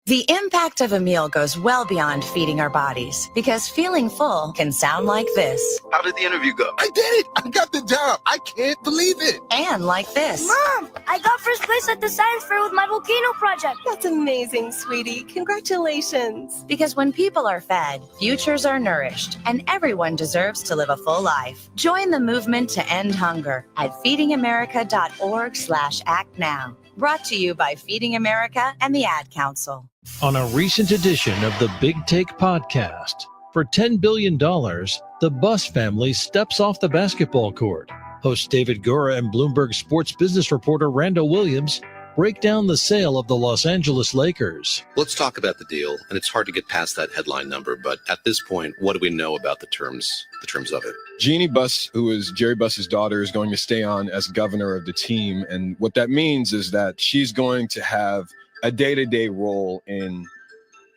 The impact of a meal goes well beyond feeding our bodies, because feeling full can sound like this. How did the interview go? I did it! I got the job! I can't believe it! And like this. Mom, I got first place at the science fair with my volcano project. That's amazing, sweetie. Congratulations. Because when people are fed, futures are nourished, and everyone deserves to live a full life. Join the movement to end hunger at feedingamerica.org/act now. Brought to you by Feeding America and the Ad Council. On a recent edition of the Big Take podcast, for $10 billion, the Bus family steps off the basketball court. Host David Gura and Bloomberg sports business reporter Randall Williams break down the sale of the Los Angeles Lakers. Let's talk about the deal, and it's hard to get past that headline number, but at this point, what do we know about the terms of it? Jeannie Buss, who is Jerry Buss's daughter, is going to stay on as governor of the team, and what that means is that she's going to have a day-to-day role in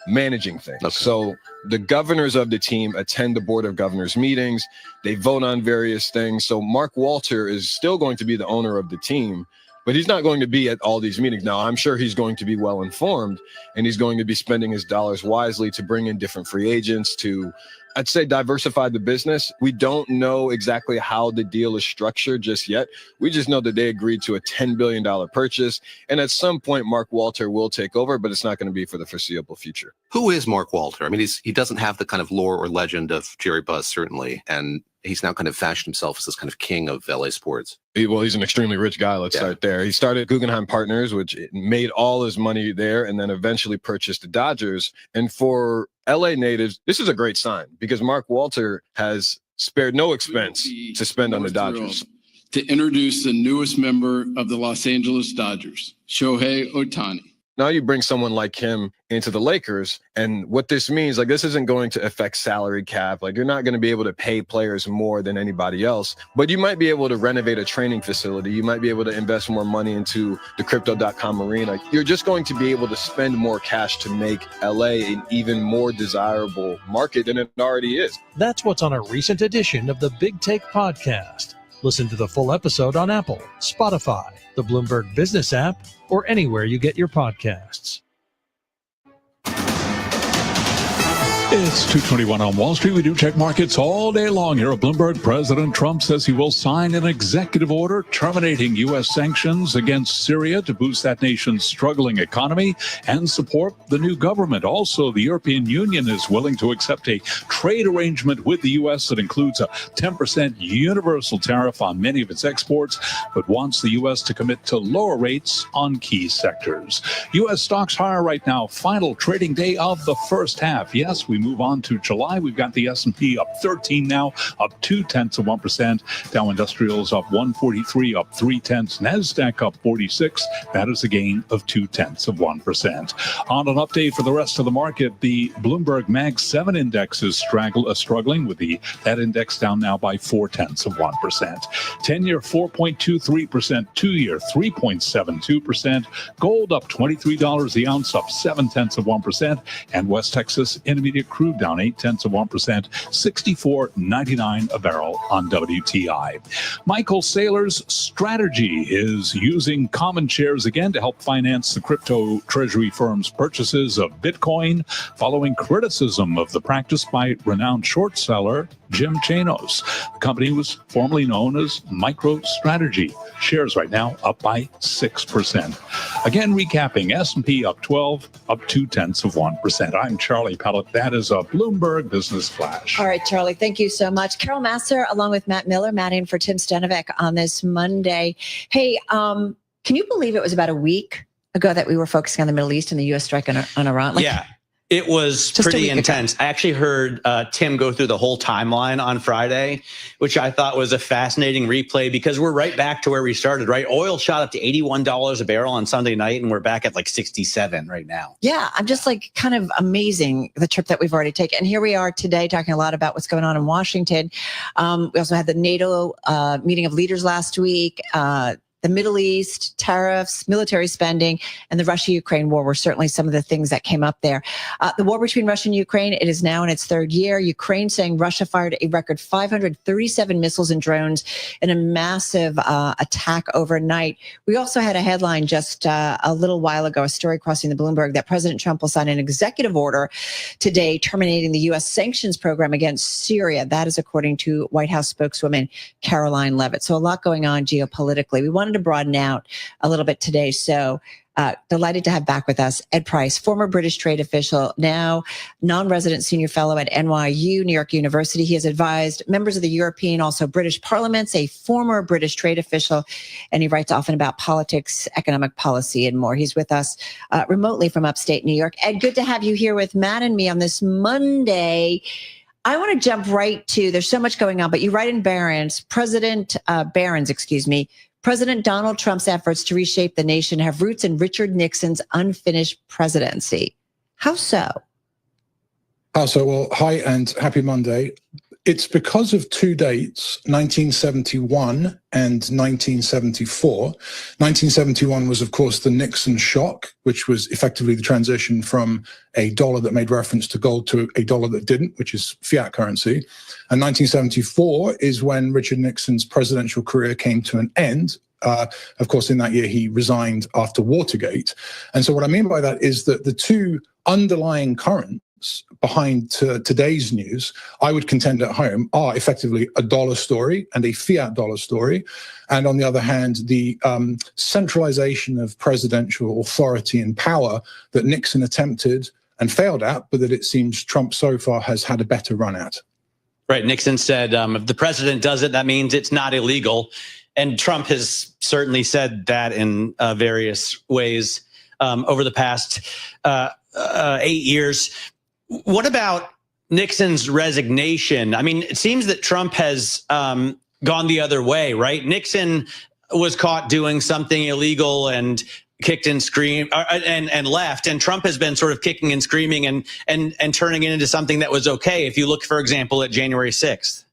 managing things. Okay. So the governors of the team attend the Board of Governors meetings. They vote on various things. So Mark Walter is still going to be the owner of the team, but he's not going to be at all these meetings. Now, I'm sure he's going to be well informed, and he's going to be spending his dollars wisely to bring in different free agents to, I'd say, diversify the business. We don't know exactly how the deal is structured just yet. We just know that they agreed to a $10 billion purchase. And at some point, Mark Walter will take over, but it's not going to be for the foreseeable future. Who is Mark Walter? I mean, he doesn't have the kind of lore or legend of Jerry Buss, certainly. And he's now kind of fashioned himself as this kind of king of LA sports. He's an extremely rich guy. Let's start there. He started Guggenheim Partners, which made all his money there, and then eventually purchased the Dodgers. And for LA natives, this is a great sign because Mark Walter has spared no expense to spend on the Dodgers. To introduce the newest member of the Los Angeles Dodgers, Shohei Ohtani. Now you bring someone like him into the Lakers, and what this means, like, this isn't going to affect salary cap. Like, you're not going to be able to pay players more than anybody else, but you might be able to renovate a training facility. You might be able to invest more money into the crypto.com arena. You're just going to be able to spend more cash to make LA an even more desirable market than it already is. That's what's on a recent edition of the Big Take Podcast. Listen to the full episode on Apple, Spotify, the Bloomberg Business app, or anywhere you get your podcasts. It's 2:21 on Wall Street. We do check markets all day long here at Bloomberg. President Trump says he will sign an executive order terminating U.S. sanctions against Syria to boost that nation's struggling economy and support the new government. Also, the European Union is willing to accept a trade arrangement with the U.S. that includes a 10% universal tariff on many of its exports, but wants the U.S. to commit to lower rates on key sectors. U.S. stocks higher right now. Final trading day of the first half. Yes, we move on to July. We've got the S&P up 13 now, up 0.2%. Dow Industrials up 143, up 0.3. NASDAQ up 46. That is a gain of 0.2%. On an update for the rest of the market, the Bloomberg Mag 7 index is struggling with that index down now by 0.4%. 10-year 4.23%, 2-year 3.72%. Gold up $23 the ounce, up 0.7%. And West Texas Intermediate crude down 0.8%, $64.99 a barrel on WTI. Michael Saylor's strategy is using common shares again to help finance the crypto treasury firm's purchases of Bitcoin, following criticism of the practice by renowned short seller Jim Chanos. The company was formerly known as MicroStrategy. Shares right now up by 6%. Again, recapping, S&P up 12, up 0.2%. I'm Charlie Pellet. That is a Bloomberg Business Flash. All right, Charlie, thank you so much. Carol Masser, along with Matt Miller, Matt in for Tim Stenovic on this Monday. Hey, can you believe it was about a week ago that we were focusing on the Middle East and the U.S. strike on Iran? Yeah. It was pretty intense. I actually heard Tim go through the whole timeline on Friday, which I thought was a fascinating replay because we're right back to where we started, right? Oil shot up to $81 a barrel on Sunday night, and we're back at like 67 right now. Yeah, I'm just like kind of amazing the trip that we've already taken. And here we are today talking a lot about what's going on in Washington. We also had the NATO meeting of leaders last week. The Middle East, tariffs, military spending, and the Russia-Ukraine war were certainly some of the things that came up there. The war between Russia and Ukraine, it is now in its third year. Ukraine saying Russia fired a record 537 missiles and drones in a massive attack overnight. We also had a headline just a little while ago, a story crossing the Bloomberg, that President Trump will sign an executive order today terminating the U.S. sanctions program against Syria. That is according to White House spokeswoman Caroline Leavitt. So a lot going on geopolitically. We wanted to broaden out a little bit today. So delighted to have back with us Ed Price, former British trade official, now non-resident senior fellow at NYU, New York University. He has advised members of the European, also British parliaments, a former British trade official, and he writes often about politics, economic policy, and more. He's with us remotely from upstate New York. Ed, good to have you here with Matt and me on this Monday. I want to jump right to, there's so much going on, but you write in President Donald Trump's efforts to reshape the nation have roots in Richard Nixon's unfinished presidency. How so? Well, hi and happy Monday. It's because of two dates, 1971 and 1974. 1971 was, of course, the Nixon shock, which was effectively the transition from a dollar that made reference to gold to a dollar that didn't, which is fiat currency. And 1974 is when Richard Nixon's presidential career came to an end. Of course, in that year, he resigned after Watergate. And so what I mean by that is that the two underlying currents behind today's news, I would contend at home, are effectively a dollar story and a fiat dollar story. And on the other hand, the centralization of presidential authority and power that Nixon attempted and failed at, but that it seems Trump so far has had a better run at. Right. Nixon said, if the president does it, that means it's not illegal. And Trump has certainly said that in various ways over the past 8 years. What about Nixon's resignation? I mean, it seems that Trump has gone the other way, right? Nixon was caught doing something illegal and kicked and screamed and left, and Trump has been sort of kicking and screaming and turning it into something that was okay. If you look, for example, at January 6th.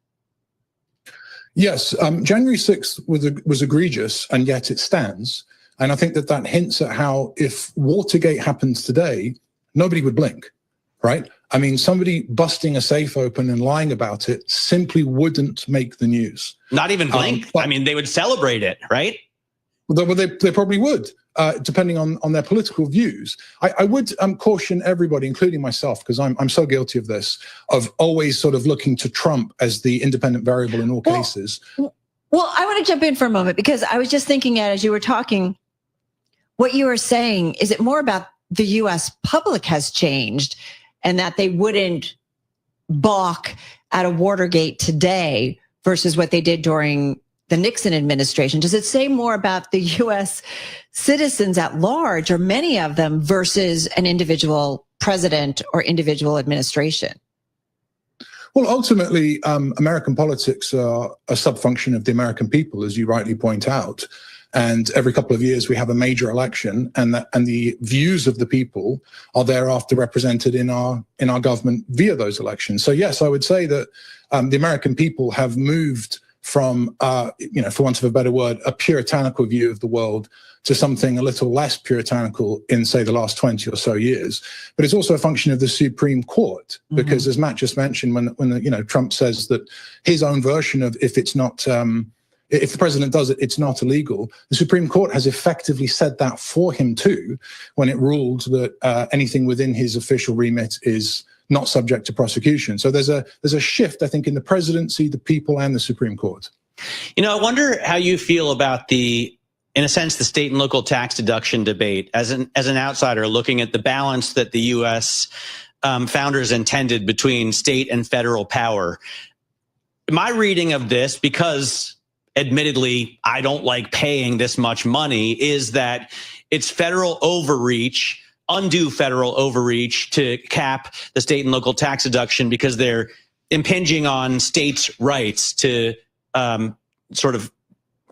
Yes, January 6th was egregious, and yet it stands. And I think that hints at how if Watergate happens today, nobody would blink, right? I mean, somebody busting a safe open and lying about it simply wouldn't make the news. Not even blink. I mean, they would celebrate it, right? Well, they probably would, depending on their political views. I would caution everybody, including myself, because I'm so guilty of this, of always sort of looking to Trump as the independent variable in all cases. Well, I want to jump in for a moment, because I was just thinking as you were talking, what you were saying, is it more about the U.S. public has changed and that they wouldn't balk at a Watergate today versus what they did during the Nixon administration? Does it say more about the U.S. citizens at large, or many of them, versus an individual president or individual administration? Well, ultimately, American politics are a subfunction of the American people, as you rightly point out. And every couple of years we have a major election, and the views of the people are thereafter represented in our government via those elections. So yes, I would say that the American people have moved from, for want of a better word, a puritanical view of the world to something a little less puritanical in, say, the last 20 or so years. But it's also a function of the Supreme Court, because as Matt just mentioned, when Trump says that his own version of if the president does it, it's not illegal, the Supreme Court has effectively said that for him too, when it ruled that anything within his official remit is not subject to prosecution. So there's a shift, I think, in the presidency, the people, and the Supreme Court. I wonder how you feel about in a sense, the state and local tax deduction debate as an outsider looking at the balance that the U.S. Founders intended between state and federal power. My reading of this, because admittedly I don't like paying this much money, is that it's federal overreach, undue federal overreach to cap the state and local tax deduction, because they're impinging on states' rights to sort of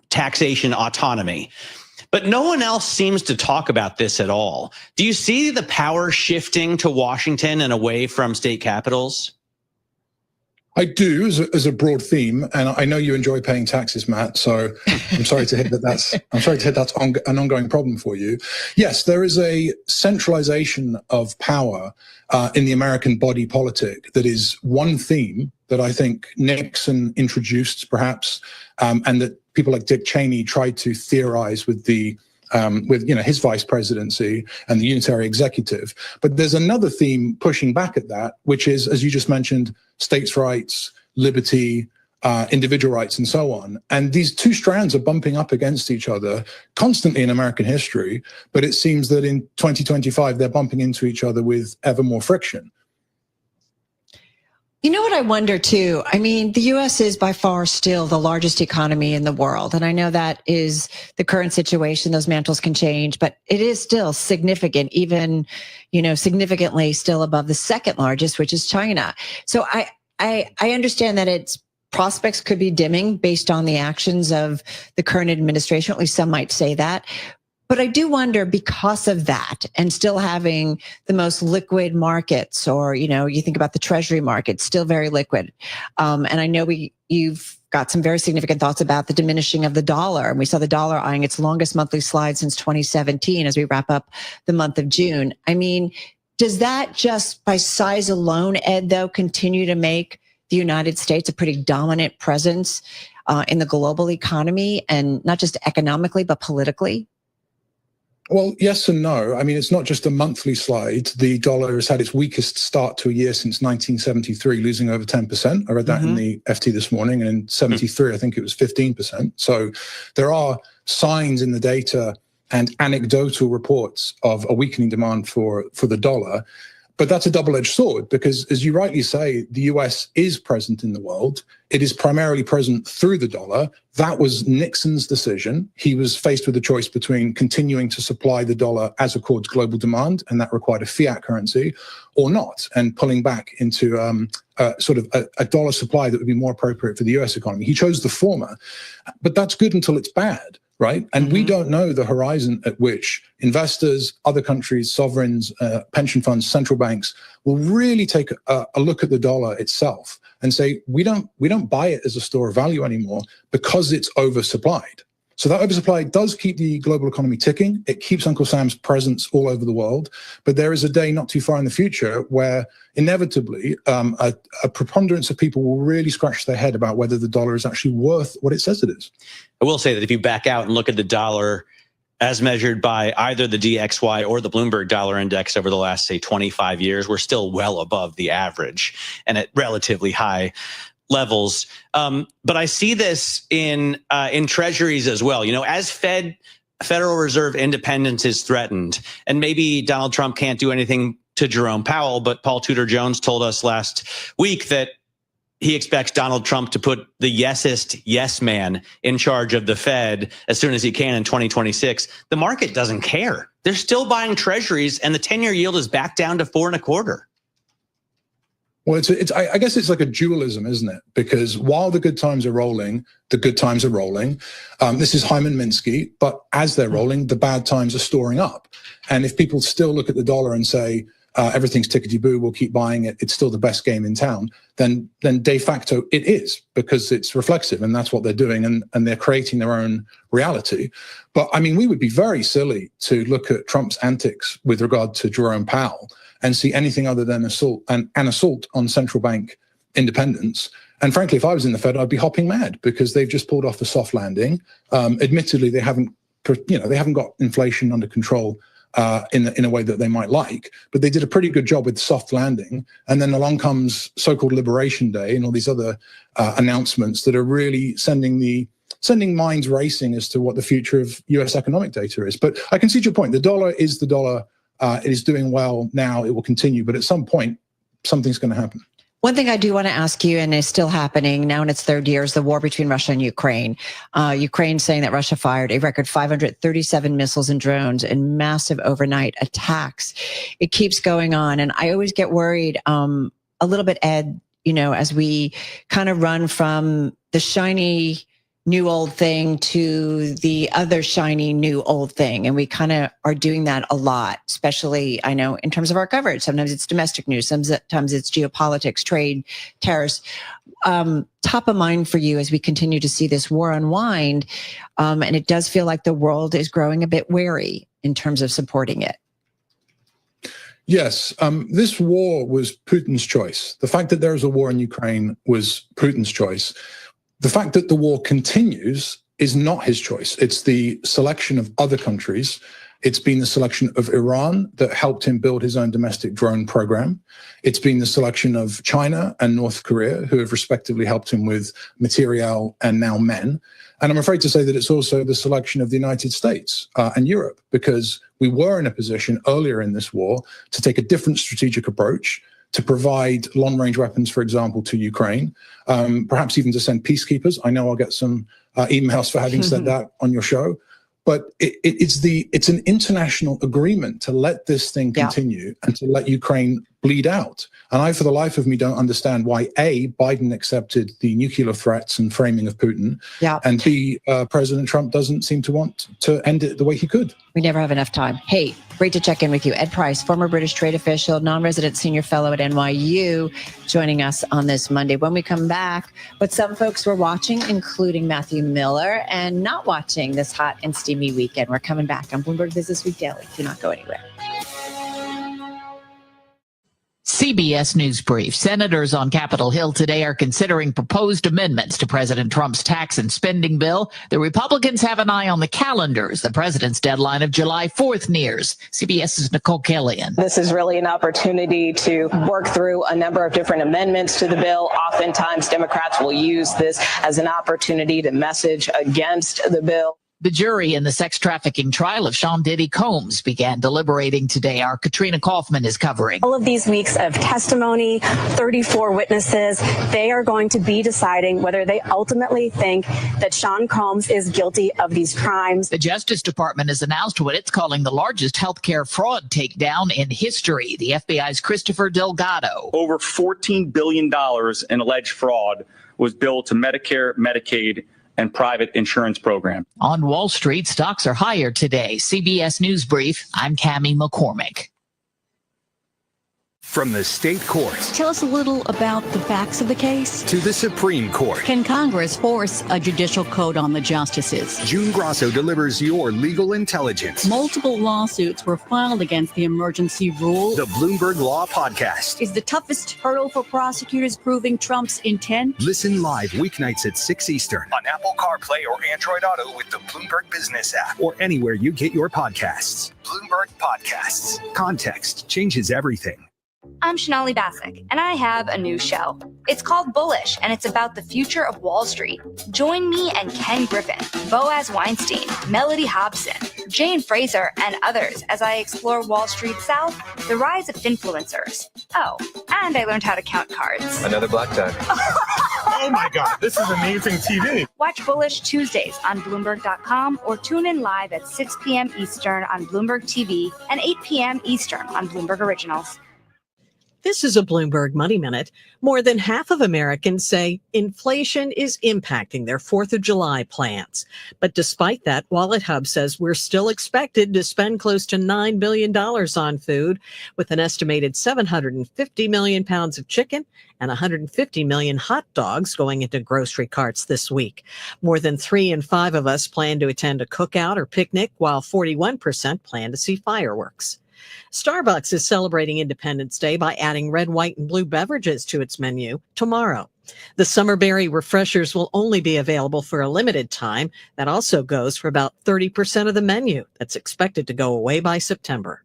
taxation autonomy. But no one else seems to talk about this at all. Do you see the power shifting to Washington and away from state capitals? I do, as a broad theme, and I know you enjoy paying taxes, Matt. So I'm sorry to hit that's an ongoing problem for you. Yes, there is a centralization of power in the American body politic that is one theme that I think Nixon introduced, perhaps, and that people like Dick Cheney tried to theorize with his vice presidency and the unitary executive. But there's another theme pushing back at that, which is, as you just mentioned, states' rights, liberty, individual rights, and so on. And these two strands are bumping up against each other constantly in American history. But it seems that in 2025, they're bumping into each other with ever more friction. You know what I wonder too? I mean, the U.S. is by far still the largest economy in the world. And I know that is the current situation. Those mantles can change, but it is still significant, even, significantly still above the second largest, which is China. So I understand that its prospects could be dimming based on the actions of the current administration. At least some might say that. But I do wonder, because of that, and still having the most liquid markets, or, you think about the treasury market, still very liquid. And I know you've got some very significant thoughts about the diminishing of the dollar. And we saw the dollar eyeing its longest monthly slide since 2017 as we wrap up the month of June. I mean, does that just by size alone, Ed, though, continue to make the United States a pretty dominant presence in the global economy, and not just economically, but politically? Well, yes and no. I mean, it's not just a monthly slide. The dollar has had its weakest start to a year since 1973, losing over 10%. I read that in the FT this morning. And in 73, I think it was 15%. So there are signs in the data and anecdotal reports of a weakening demand for the dollar. But that's a double-edged sword, because, as you rightly say, the US is present in the world. It is primarily present through the dollar. That was Nixon's decision. He was faced with a choice between continuing to supply the dollar as accords global demand, and that required a fiat currency, or not, and pulling back into a dollar supply that would be more appropriate for the US economy. He chose the former, but that's good until it's bad. right? And we don't know the horizon at which investors, other countries, sovereigns, pension funds, central banks will really take a look at the dollar itself and say, we don't buy it as a store of value anymore because it's oversupplied. So that oversupply does keep the global economy ticking. It keeps Uncle Sam's presence all over the world. But there is a day not too far in the future where inevitably a preponderance of people will really scratch their head about whether the dollar is actually worth what it says it is. I will say that if you back out and look at the dollar as measured by either the DXY or the Bloomberg Dollar Index over the last, say, 25 years, we're still well above the average and at relatively high levels. But I see this in treasuries as well. You know, as Federal Reserve independence is threatened, and maybe Donald Trump can't do anything to Jerome Powell, but Paul Tudor Jones told us last week that he expects Donald Trump to put the yesest yes man in charge of the Fed as soon as he can in 2026. The market doesn't care. They're still buying treasuries, and the 10-year yield is back down to 4.25%. Well, I guess it's like a dualism, isn't it? Because while the good times are rolling, the good times are rolling. This is Hyman Minsky, but as they're rolling, the bad times are storing up. And if people still look at the dollar and say, everything's tickety-boo, we'll keep buying it, it's still the best game in town, then de facto it is, because it's reflexive, and that's what they're doing, and they're creating their own reality. But I mean, we would be very silly to look at Trump's antics with regard to Jerome Powell and see anything other than an assault on central bank independence. And frankly, if I was in the Fed, I'd be hopping mad, because they've just pulled off a soft landing. Admittedly, they haven't got inflation under control in a way that they might like, but they did a pretty good job with soft landing. And then along comes so-called Liberation Day and all these other announcements that are really sending minds racing as to what the future of US economic data is. But I can see your point. The dollar is the dollar. It is doing well now. It will continue, but at some point, something's going to happen. One thing I do want to ask you, and it's still happening now in its third year, is the war between Russia and Ukraine. Ukraine saying that Russia fired a record 537 missiles and drones in massive overnight attacks. It keeps going on. And I always get worried a little bit, Ed, you know, as we kind of run from the shiny new old thing to the other shiny new old thing. And we kind of are doing that a lot, especially, I know, in terms of our coverage. Sometimes it's domestic news, sometimes it's geopolitics, trade, tariffs. Top of mind for you as we continue to see this war unwind. And it does feel like the world is growing a bit wary in terms of supporting it. Yes, this war was Putin's choice. The fact that there is a war in Ukraine was Putin's choice. The fact that the war continues is not his choice. It's the selection of other countries. It's been the selection of Iran that helped him build his own domestic drone program. It's been the selection of China and North Korea, who have respectively helped him with materiel and now men. And I'm afraid to say that it's also the selection of the United States and Europe, because we were in a position earlier in this war to take a different strategic approach, to provide long-range weapons, for example, to Ukraine, perhaps even to send peacekeepers. I know I'll get some emails for having said that on your show, but it's an international agreement to let this thing continue and to let Ukraine bleed out. And I, for the life of me, don't understand why A, Biden accepted the nuclear threats and framing of Putin, and B, President Trump doesn't seem to want to end it the way he could. We never have enough time. Hey, great to check in with you. Ed Price, former British trade official, non-resident senior fellow at NYU, joining us on this Monday. When we come back, what some folks were watching, including Matthew Miller, and not watching this hot and steamy weekend. We're coming back on Bloomberg Business Week Daily. Do not go anywhere. CBS News Brief. Senators on Capitol Hill today are considering proposed amendments to President Trump's tax and spending bill. The Republicans have an eye on the calendars. The president's deadline of July 4th nears. CBS's Nicole Killian. This is really an opportunity to work through a number of different amendments to the bill. Oftentimes, Democrats will use this as an opportunity to message against the bill. The jury in the sex trafficking trial of Sean Diddy Combs began deliberating today. Our Katrina Kaufman is covering. All of these weeks of testimony, 34 witnesses, they are going to be deciding whether they ultimately think that Sean Combs is guilty of these crimes. The Justice Department has announced what it's calling the largest healthcare fraud takedown in history. The FBI's Christopher Delgado. Over $14 billion in alleged fraud was billed to Medicare, Medicaid, and private insurance program. On Wall Street, stocks are higher today. CBS News Brief, I'm Cammie McCormick. From the state courts Tell us a little about the facts of the case. to the Supreme Court, Can Congress force a judicial code on the justices? June Grosso delivers your legal intelligence. Multiple lawsuits were filed against the emergency rule. The Bloomberg Law Podcast. Is the toughest hurdle for prosecutors proving Trump's intent? Listen live weeknights at 6 Eastern on Apple CarPlay or Android Auto with the Bloomberg Business app or anywhere you get your podcasts. Bloomberg Podcasts. Context changes everything. I'm Shonali Basak, and I have a new show. It's called Bullish, and it's about the future of Wall Street. Join me and Ken Griffin, Boaz Weinstein, Melody Hobson, Jane Fraser, and others as I explore Wall Street South, the rise of influencers. Oh, and I learned how to count cards. Another black tie. Oh my God, this is amazing TV. Watch Bullish Tuesdays on Bloomberg.com or tune in live at 6 p.m. Eastern on Bloomberg TV and 8 p.m. Eastern on Bloomberg Originals. This is a Bloomberg Money Minute. More than half of Americans say inflation is impacting their 4th of July plans. But despite that, Wallet Hub says we're still expected to spend close to $9 billion on food, with an estimated 750 million pounds of chicken and 150 million hot dogs going into grocery carts this week. More than 3 in 5 of us plan to attend a cookout or picnic, while 41% plan to see fireworks. Starbucks is celebrating Independence Day by adding red, white, and blue beverages to its menu tomorrow. The summer berry refreshers will only be available for a limited time. That also goes for about 30% of the menu. That's expected to go away by September.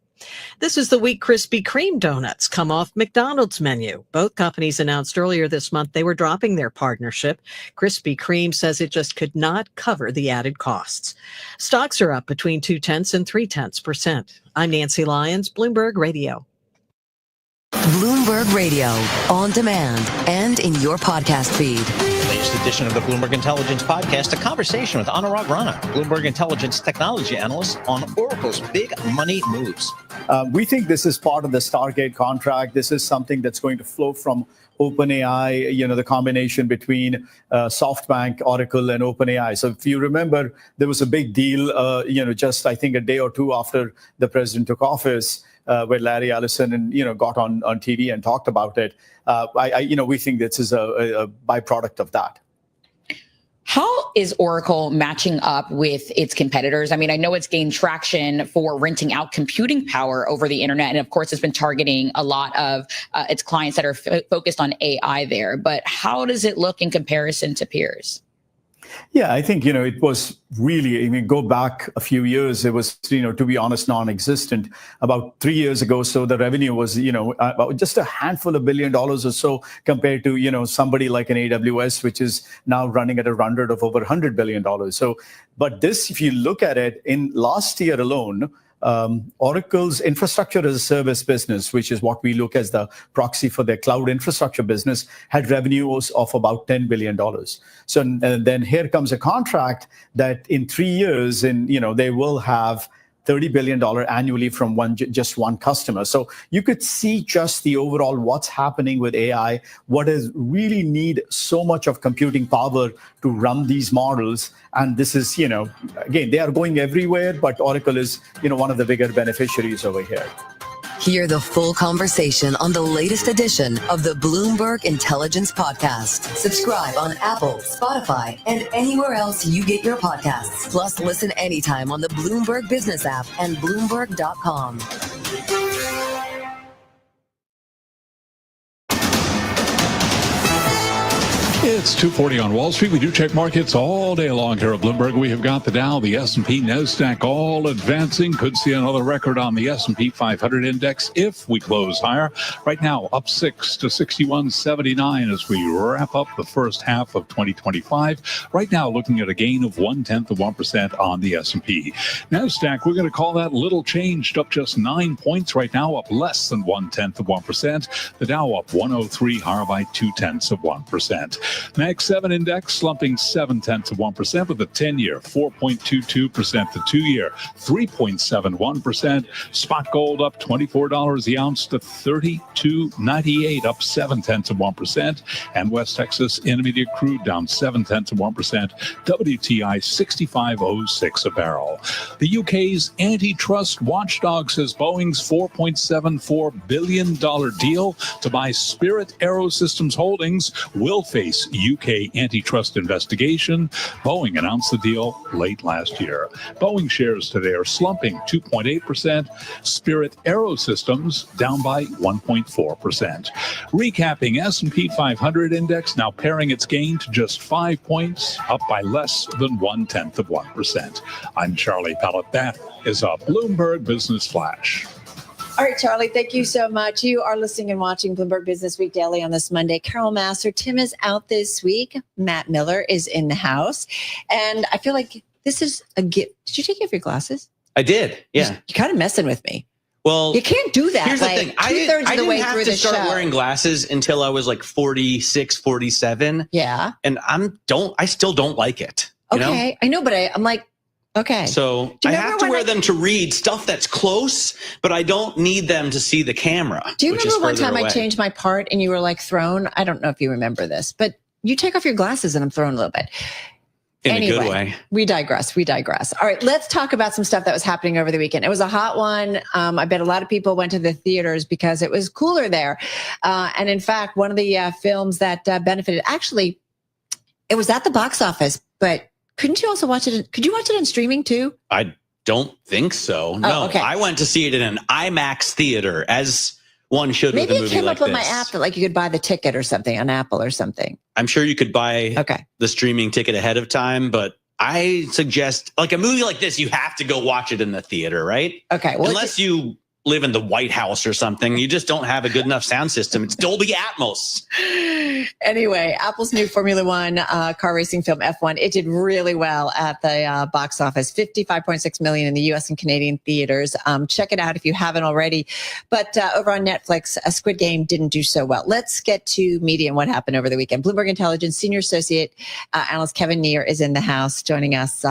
This is the week Krispy Kreme donuts come off McDonald's menu. Both companies announced earlier this month they were dropping their partnership. Krispy Kreme says it just could not cover the added costs. Stocks are up between 0.2% and 0.3%. I'm Nancy Lyons, Bloomberg Radio. Bloomberg Radio, on demand and in your podcast feed. Latest edition of the Bloomberg Intelligence Podcast, a conversation with Anurag Rana, Bloomberg Intelligence technology analyst, on Oracle's big money moves. We think this is part of the Stargate contract. This is something that's going to flow from OpenAI, the combination between SoftBank, Oracle, and OpenAI. So if you remember, there was a big deal, just I think a day or two after the president took office, where Larry Ellison got on TV and talked about it. We think this is a byproduct of that. How is Oracle matching up with its competitors? I mean, I know it's gained traction for renting out computing power over the internet. And of course, it's been targeting a lot of its clients that are focused on AI there. But how does it look in comparison to peers? Yeah, I think, it was really, go back a few years, it was, to be honest, non-existent. About 3 years ago, so the revenue was, just a handful of $1 billion or so compared to, somebody like an AWS, which is now running at a run rate of over $100 billion. So, but this, if you look at it, in last year alone, Oracle's infrastructure as a service business, which is what we look as the proxy for their cloud infrastructure business, had revenues of about $10 billion. So and then here comes a contract that in 3 years, they will have $30 billion annually from just one customer. So you could see just the overall what's happening with AI, what is really need so much of computing power to run these models. And this is, again, they are going everywhere, but Oracle is, one of the bigger beneficiaries over here. Hear the full conversation on the latest edition of the Bloomberg Intelligence Podcast. Subscribe on Apple, Spotify, and anywhere else you get your podcasts. Plus, listen anytime on the Bloomberg Business app and Bloomberg.com. It's 2:40 on Wall Street. We do check markets all day long here at Bloomberg. We have got the Dow, the S&P, NASDAQ all advancing. Could see another record on the S&P 500 index if we close higher. Right now, up 6 to 61.79 as we wrap up the first half of 2025. Right now, looking at a gain of 0.1% on the S&P. NASDAQ, we're going to call that little changed, up just 9 points right now, up less than 0.1%. The Dow up 103, higher by 0.2%. Mag 7 index slumping 0.7%, with the 10-year 4.22%, the 2-year 3.71%. Spot gold up $24 the ounce to $32.98, up 0.7%. And West Texas Intermediate crude down 0.7%. WTI 65.06 a barrel. The UK's antitrust watchdog says Boeing's $4.74 billion deal to buy Spirit AeroSystems Holdings will face UK antitrust investigation. Boeing announced the deal late last year. Boeing shares today are slumping 2.8%. Spirit AeroSystems down by 1.4%. Recapping, S&P 500 index now paring its gain to just 5 points, up by less than 0.1%. I'm Charlie Pellet. That is a Bloomberg Business Flash. All right, Charlie, thank you so much. You are listening and watching Bloomberg Business Week Daily on this Monday. Carol Massar, Tim is out this week. Matt Miller is in the house. And I feel like this is a gift. Did you take off your glasses? I did. Yeah. You're kind of messing with me. Well, you can't do that. Here's like the thing. Two-thirds of the way through the show. I didn't have to start wearing glasses until I was like 46, 47. Yeah. And I still don't like it. You know? I know, but I'm like, okay. So I have to wear them to read stuff that's close, but I don't need them to see the camera. Do you remember one time I changed my part and you were like thrown? I don't know if you remember this, but you take off your glasses and I'm thrown a little bit. In a good way. We digress. All right, let's talk about some stuff that was happening over the weekend. It was a hot one. I bet a lot of people went to the theaters because it was cooler there. And in fact, one of the films that benefited, actually, it was at the box office, but couldn't you also watch it? Could you watch it on streaming too? I don't think so. No, okay. I went to see it in an IMAX theater, as one should with a Maybe movie it came like up on this. my app that like you could buy the ticket or something on Apple or something. I'm sure you could buy the streaming ticket ahead of time, but I suggest like a movie like this, you have to go watch it in the theater, right? Okay. Well, unless you live in the White House or something, you just don't have a good enough sound system. It's Dolby Atmos. Anyway, Apple's new Formula One car racing film F1, it did really well at the box office, $55.6 million in the U.S. and Canadian theaters. Check it out if you haven't already. But over on Netflix, Squid Game didn't do so well. Let's get to media and what happened over the weekend. Bloomberg Intelligence Senior Associate Analyst Kevin Neer is in the house, joining us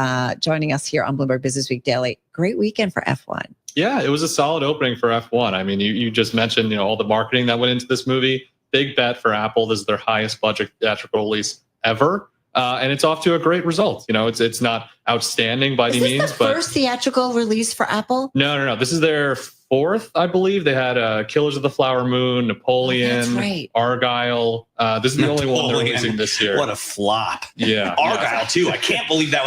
here on Bloomberg Business Week Daily. Great weekend for F1. Yeah, it was a solid opening for F1. I mean, you just mentioned, all the marketing that went into this movie. Big bet for Apple. This is their highest budget theatrical release ever. And it's off to a great result. It's not outstanding by any means. Is this the first theatrical release for Apple? No. This is their fourth, I believe. They had Killers of the Flower Moon, Napoleon, Argyle. This is the only one they're releasing this year. What a flop. Yeah. Argyle, too. I can't believe that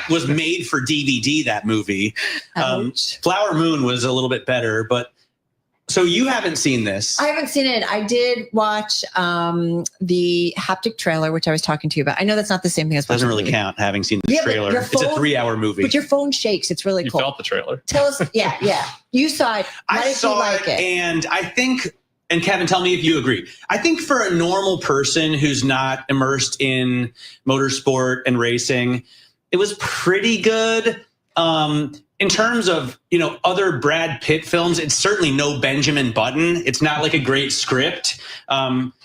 was made for DVD, that movie. Flower Moon was a little bit better, but so you haven't seen this. I haven't seen it. I did watch the haptic trailer, which I was talking to you about. I know that's not the same thing as doesn't really count having seen the trailer. It's a 3-hour movie. But your phone shakes. It's really cool. You felt the trailer. Tell us. Yeah. You saw it. Why did you like it? And I think, and Kevin, tell me if you agree. I think for a normal person who's not immersed in motorsport and racing, it was pretty good. In terms of, other Brad Pitt films, it's certainly no Benjamin Button. It's not like a great script.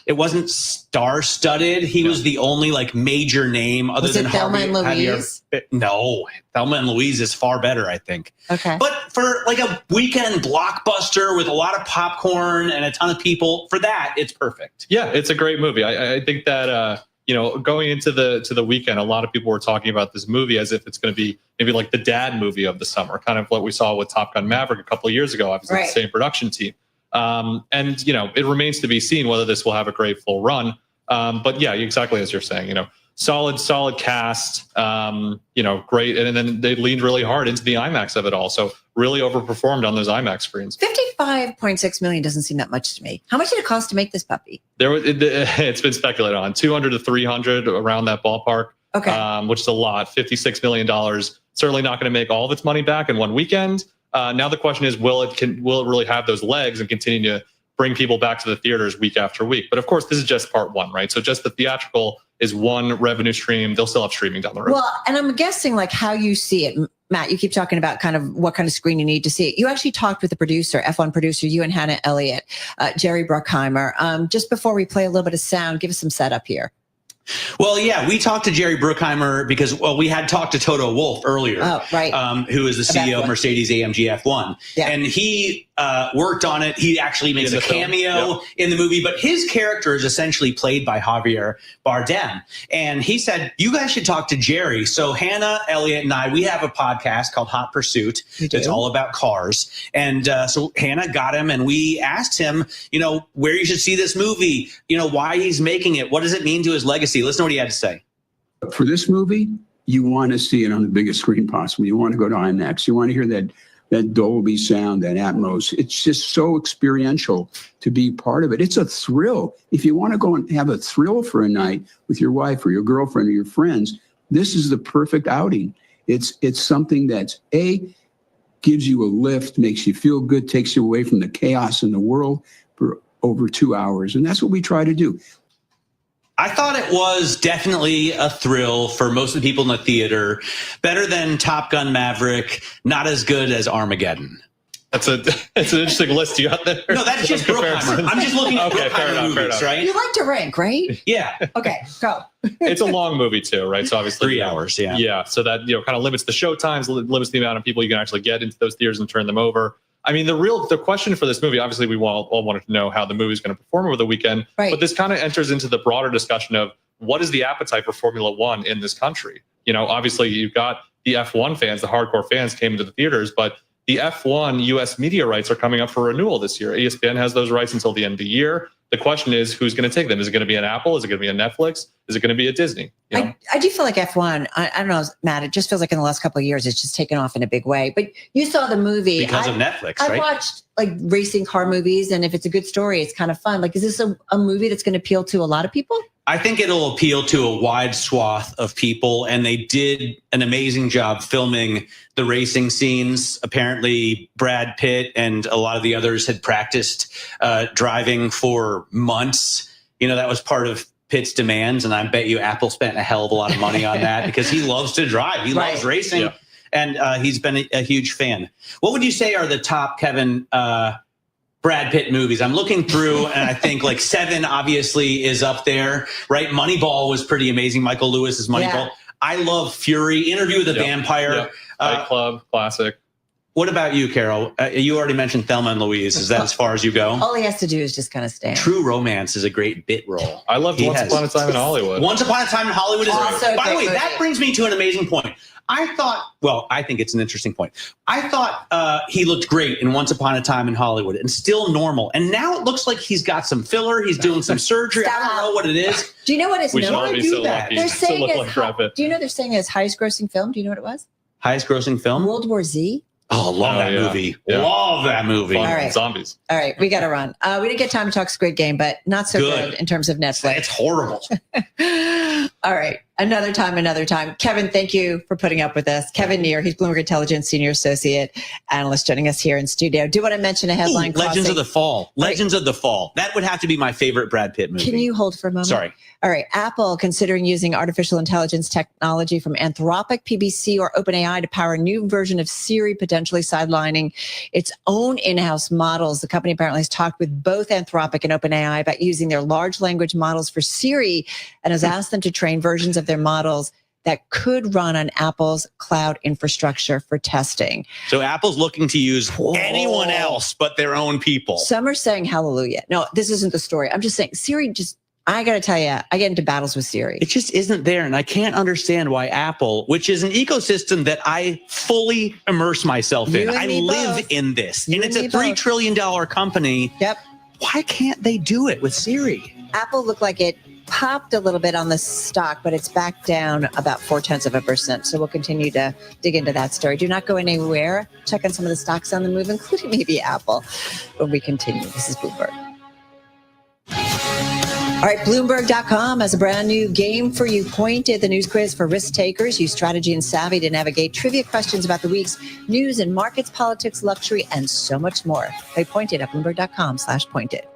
It wasn't star-studded. He was the only major name other than Thelma and Louise? No, Thelma and Louise is far better, I think. Okay. But for a weekend blockbuster with a lot of popcorn and a ton of people, for that, it's perfect. Yeah, it's a great movie. I think that going into the weekend, a lot of people were talking about this movie as if it's going to be maybe like the dad movie of the summer, kind of what we saw with Top Gun Maverick a couple of years ago. Obviously, the same production team. And it remains to be seen whether this will have a great full run. But yeah, exactly as you're saying, solid cast, great. And then they leaned really hard into the IMAX of it all. So really overperformed on those IMAX screens. $55.6 million doesn't seem that much to me. How much did it cost to make this puppy? It's been speculated on 200 to 300 around that ballpark. Okay. Which is a lot. $56 million. Certainly not going to make all of its money back in one weekend. Now the question is, will it really have those legs and continue to bring people back to the theaters week after week? But of course, this is just part one, right? So just the theatrical is one revenue stream. They'll still have streaming down the road. Well, and I'm guessing how you see it, Matt, you keep talking about kind of what kind of screen you need to see it. You actually talked with the producer, F1 producer, you and Hannah Elliott, Jerry Bruckheimer. Just before we play a little bit of sound, give us some setup here. Well, yeah, we talked to Jerry Bruckheimer because, we had talked to Toto Wolff earlier. Oh, right. Who is the CEO of Mercedes-AMG F1. Yeah. And he worked on it. He actually makes a cameo in the movie, but his character is essentially played by Javier Bardem. And he said, you guys should talk to Jerry. So Hannah, Elliott, and I, we have a podcast called Hot Pursuit. It's all about cars. And so Hannah got him, and we asked him, where you should see this movie, why he's making it, what does it mean to his legacy? Listen to what he had to say. For this movie, you want to see it on the biggest screen possible. You want to go to IMAX. You want to hear that Dolby sound, that Atmos. It's just so experiential to be part of it. It's a thrill. If you want to go and have a thrill for a night with your wife or your girlfriend or your friends, this is the perfect outing. It's something that's gives you a lift, makes you feel good, takes you away from the chaos in the world for over 2 hours. And that's what we try to do. I thought it was definitely a thrill for most of the people in the theater. Better than Top Gun Maverick, not as good as Armageddon. It's an interesting list you got there. No, that's just Bruckheimer. I'm just looking at Bruckheimer movies, right? You like to rank, right? Yeah. Okay, go. It's a long movie too, right? So obviously 3 hours, yeah. Yeah, so that kind of limits the show times, limits the amount of people you can actually get into those theaters and turn them over. I mean, the question for this movie, obviously, we all wanted to know how the movie is going to perform over the weekend. Right. But this kind of enters into the broader discussion of what is the appetite for Formula One in this country? Obviously, you've got the F1 fans, the hardcore fans came into the theaters, but the F1 US media rights are coming up for renewal this year. ESPN has those rights until the end of the year. The question is, who's going to take them? Is it going to be an Apple? Is it going to be a Netflix? Is it going to be a Disney? I do feel like F1, I don't know, Matt, it just feels like in the last couple of years, it's just taken off in a big way. But you saw the movie. Because of Netflix, right? I watched racing car movies, and if it's a good story, it's kind of fun. Is this a movie that's going to appeal to a lot of people? I think it'll appeal to a wide swath of people, and they did an amazing job filming the racing scenes. Apparently, Brad Pitt and a lot of the others had practiced driving for months. That was part of Pitt's demands, and I bet you Apple spent a hell of a lot of money on that because he loves to drive. He loves racing, and he's been a huge fan. What would you say are the top, Kevin, Brad Pitt movies? I'm looking through, and I think Seven obviously is up there, right? Moneyball was pretty amazing. Michael Lewis's Moneyball. Yeah. I love Fury. Interview with the Vampire. Fight Club, classic. What about you, Carol? You already mentioned Thelma and Louise. Is that as far as you go? All he has to do is just kind of stand. True Romance is a great bit role. I loved Once Upon a Time in Hollywood. Once Upon a Time in Hollywood is also by the way, movie. that brings me to an amazing point. I think it's an interesting point. I thought he looked great in Once Upon a Time in Hollywood and still normal. And now it looks like he's got some filler. He's doing some surgery. I don't know what it is. Do you know what it's we should known? all be so lucky. They're to saying look it's like Brad Pitt. do you know they're saying it's highest grossing film? Do you know what it was? Highest grossing film? World War Z. Oh, love that movie. Yeah. Love that movie. All right. Zombies. All right, we got to run. We didn't get time to talk Squid Game, but not so good in terms of Netflix. It's horrible. All right. Another time. Kevin, thank you for putting up with us. Kevin Neer, he's Bloomberg Intelligence Senior Associate Analyst, joining us here in studio. Do want to mention a headline? Legends of the Fall. Legends of the Fall. That would have to be my favorite Brad Pitt movie. Can you hold for a moment? Sorry. All right. Apple considering using artificial intelligence technology from Anthropic, PBC, or OpenAI to power a new version of Siri, potentially sidelining its own in-house models. The company apparently has talked with both Anthropic and OpenAI about using their large language models for Siri and has asked them to train versions of their models that could run on Apple's cloud infrastructure for testing. So Apple's looking to use anyone else but their own people. Some are saying hallelujah. No, this isn't the story. I'm just saying Siri I got to tell you, I get into battles with Siri. It just isn't there. And I can't understand why Apple, which is an ecosystem that I fully immerse myself in. I live in this. And it's a $3 trillion company. Yep. Why can't they do it with Siri? Apple looked like it popped a little bit on the stock, but it's back down about 0.4%. So we'll continue to dig into that story. Do not go anywhere. Check on some of the stocks on the move, including maybe Apple, when we continue. This is Bloomberg. All right, Bloomberg.com has a brand new game for you. Pointed, the news quiz for risk takers. Use strategy and savvy to navigate trivia questions about the week's news and markets, politics, luxury, and so much more. Play Pointed at Bloomberg.com/pointed.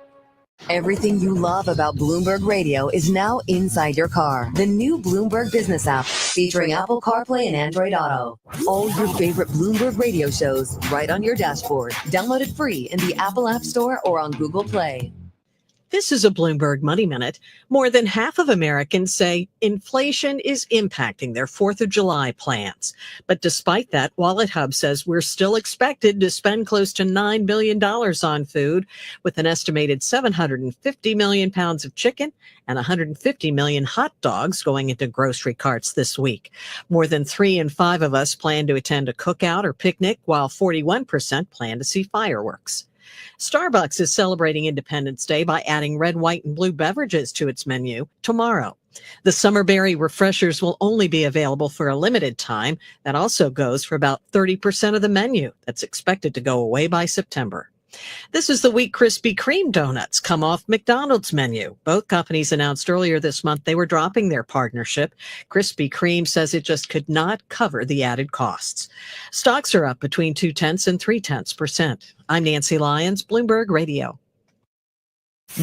Everything you love about Bloomberg Radio is now inside your car. The new Bloomberg Business app featuring Apple CarPlay and Android Auto. All your favorite Bloomberg radio shows right on your dashboard. Download it free in the Apple App Store or on Google Play. This is a Bloomberg Money Minute. More than half of Americans say inflation is impacting their 4th of July plans. But despite that, Wallet Hub says we're still expected to spend close to $9 billion on food, with an estimated 750 million pounds of chicken and 150 million hot dogs going into grocery carts this week. More than 3 in 5 of us plan to attend a cookout or picnic, while 41% plan to see fireworks. Starbucks is celebrating Independence Day by adding red, white, and blue beverages to its menu tomorrow. The summer berry refreshers will only be available for a limited time. That also goes for about 30% of the menu. That's expected to go away by September. This is the week Krispy Kreme donuts come off McDonald's menu. Both companies announced earlier this month they were dropping their partnership. Krispy Kreme says it just could not cover the added costs. Stocks are up between 0.2% and 0.3%. I'm Nancy Lyons, Bloomberg Radio.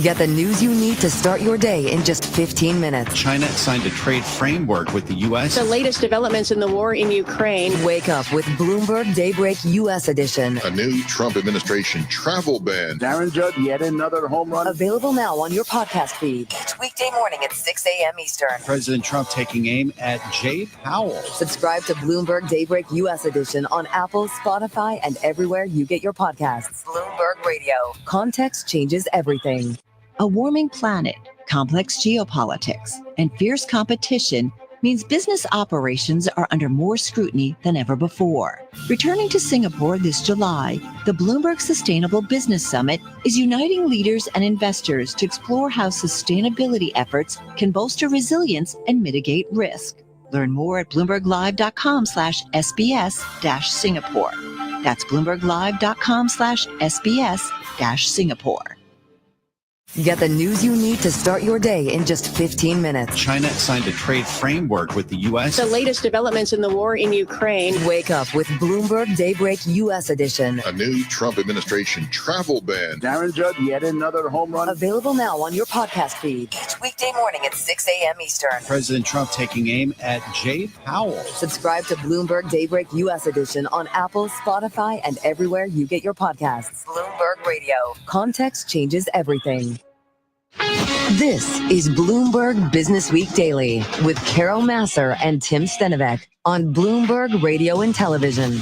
Get the news you need to start your day in just 15 minutes. China signed a trade framework with the U.S. The latest developments in the war in Ukraine. Wake up with Bloomberg Daybreak U.S. edition. A new Trump administration travel ban. Darren Judd, yet another home run. Available now on your podcast feed. Each weekday morning at 6 a.m. Eastern. President Trump taking aim at Jay Powell. Subscribe to Bloomberg Daybreak U.S. edition on Apple, Spotify, and everywhere you get your podcasts. Bloomberg Radio. Context changes everything. A warming planet, complex geopolitics, and fierce competition means business operations are under more scrutiny than ever before. Returning to Singapore this July, the Bloomberg Sustainable Business Summit is uniting leaders and investors to explore how sustainability efforts can bolster resilience and mitigate risk. Learn more at bloomberglive.com/SBS-Singapore. That's bloomberglive.com/SBS-Singapore. Get the news you need to start your day in just 15 minutes. China signed a trade framework with the U.S. The latest developments in the war in Ukraine. Wake up with Bloomberg Daybreak U.S. edition. A new Trump administration travel ban. Darren Judd, yet another home run. Available now on your podcast feed. Each weekday morning at 6 a.m. Eastern. President Trump taking aim at Jay Powell. Subscribe to Bloomberg Daybreak U.S. edition on Apple, Spotify, and everywhere you get your podcasts. Bloomberg Radio. Context changes everything. This is Bloomberg Business Week Daily with Carol Masser and Tim Stenivek on Bloomberg Radio and Television.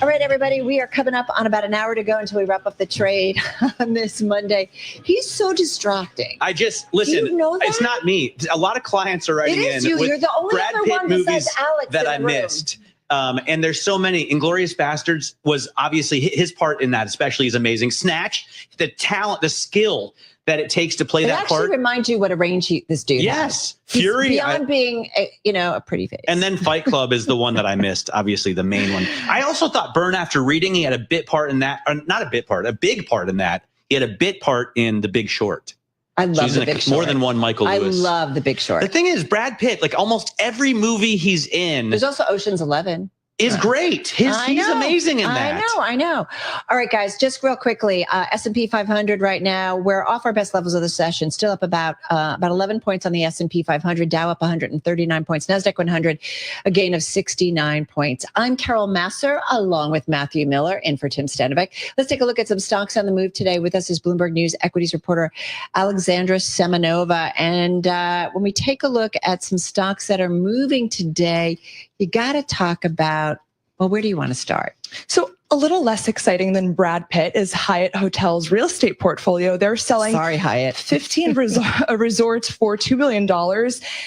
All right, everybody, we are coming up on about an hour to go until we wrap up the trade on this Monday. He's so distracting. I just, listen, you know it's not me. A lot of clients are writing in you. with You're the only Brad other Pitt one movies besides Alex that in I the room. missed. And there's so many. Inglourious Bastards was obviously his part in that, especially, is amazing. Snatch, the talent, the skill that it takes to play that part. It actually reminds you what a range this dude has. Yes. He's Fury. beyond being, a pretty face. And then Fight Club is the one that I missed, obviously the main one. I also thought Burn After Reading, he had a bit part in that, or not a bit part, a big part in that. He had a bit part in The Big Short. I love The Big Short. More than one Michael Lewis. I love The Big Short. The thing is, Brad Pitt, like almost every movie he's in. There's also Ocean's 11. Is great. He's amazing in that. I know. All right, guys, just real quickly, S&P 500 right now, we're off our best levels of the session, still up about 11 points on the S&P 500, Dow up 139 points, NASDAQ 100, a gain of 69 points. I'm Carol Masser, along with Matthew Miller, in for Tim Stenivek. Let's take a look at some stocks on the move today. With us is Bloomberg News equities reporter Alexandra Semenova. And when we take a look at some stocks that are moving today, you got to talk about, well, where do you want to start? So a little less exciting than Brad Pitt is Hyatt Hotels' real estate portfolio. They're selling 15 resorts for $2 billion.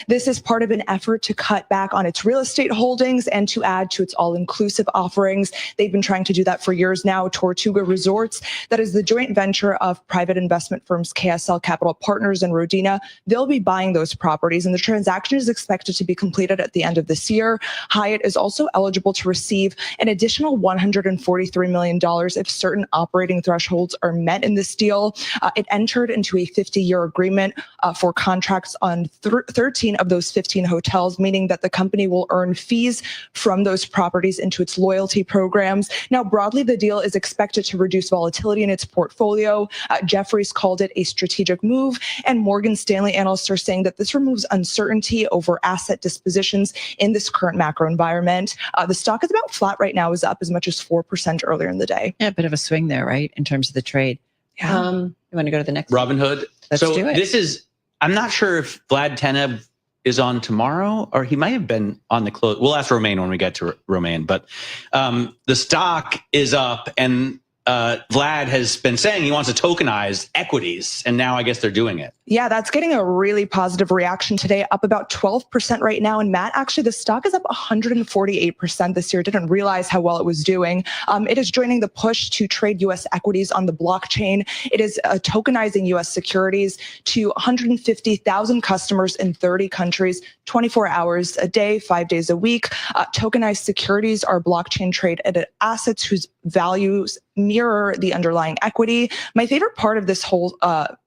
This is part of an effort to cut back on its real estate holdings and to add to its all-inclusive offerings. They've been trying to do that for years now. Tortuga Resorts, that is the joint venture of private investment firms KSL Capital Partners and Rodina. They'll be buying those properties, and the transaction is expected to be completed at the end of this year. Hyatt is also eligible to receive an additional $143 million if certain operating thresholds are met in this deal. It entered into a 50-year agreement for contracts on 13 of those 15 hotels, meaning that the company will earn fees from those properties into its loyalty programs. Now, broadly, the deal is expected to reduce volatility in its portfolio. Jefferies called it a strategic move, and Morgan Stanley analysts are saying that this removes uncertainty over asset dispositions in this current macro environment. The stock is about flat right now, is up as much as 4% earlier in the day. Yeah, a bit of a swing there, right, in terms of the trade. Yeah. You want to go to the next Robinhood. Let's so do it. This is, I'm not sure if Vlad Tenev is on tomorrow, or he might have been on the close. We'll ask Romaine when we get to Romaine, but the stock is up, and Vlad has been saying he wants to tokenize equities, and now I guess they're doing it. Yeah, that's getting a really positive reaction today, up about 12% right now. And Matt, actually, the stock is up 148% this year. Didn't realize how well it was doing. It is joining the push to trade U.S. equities on the blockchain. It is tokenizing U.S. securities to 150,000 customers in 30 countries, 24 hours a day, 5 days a week. Tokenized securities are blockchain traded assets whose values mirror the underlying equity. My favorite part of this whole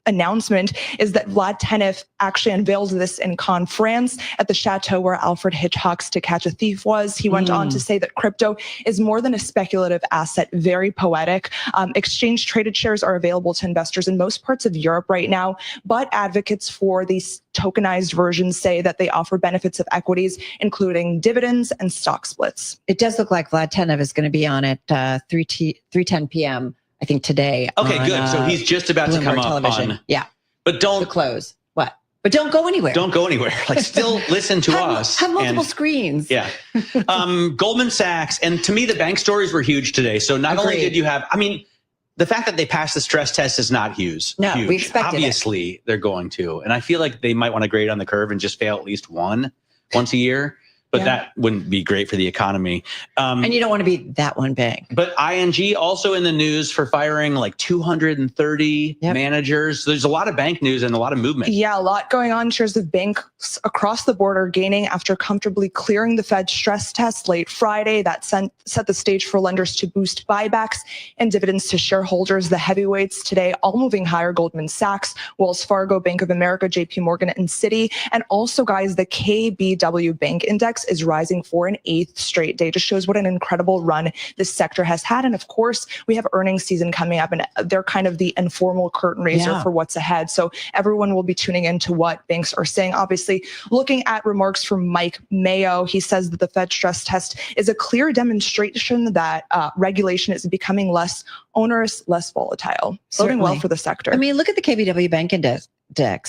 announcement is that Vlad Tenev actually unveiled this in Cannes, France, at the chateau where Alfred Hitchcock's To Catch a Thief was. He went on to say that crypto is more than a speculative asset, very poetic. Exchange traded shares are available to investors in most parts of Europe right now, but advocates for these tokenized versions say that they offer benefits of equities, including dividends and stock splits. It does look like Vlad Tenev is going to be on at 3:10 p.m. I think today. Okay, on, good. So he's just about to come up television. on. Yeah. But don't close. What? But don't go anywhere. Don't go anywhere. Like, still listen to us. Have multiple screens. Yeah. Goldman Sachs, and to me, the bank stories were huge today. So not only did you have, I mean, the fact that they passed the stress test is not huge. No, huge. we expected Obviously, they're going to. And I feel like they might want to grade on the curve and just fail at least once a year. But that wouldn't be great for the economy. And you don't want to be that one bank. But ING also in the news for firing like 230 managers. There's a lot of bank news and a lot of movement. Yeah, a lot going on. Shares of banks across the board are gaining after comfortably clearing the Fed stress test late Friday. That set the stage for lenders to boost buybacks and dividends to shareholders. The heavyweights today all moving higher. Goldman Sachs, Wells Fargo, Bank of America, JP Morgan, and Citi. And also, guys, the KBW Bank Index is rising for an 8th straight day. Just shows what an incredible run this sector has had. And of course, we have earnings season coming up, and they're kind of the informal curtain raiser for what's ahead. So everyone will be tuning into what banks are saying. Obviously, looking at remarks from Mike Mayo, he says that the Fed stress test is a clear demonstration that regulation is becoming less onerous, less volatile. Boding well for the sector. I mean, look at the KBW Bank Index.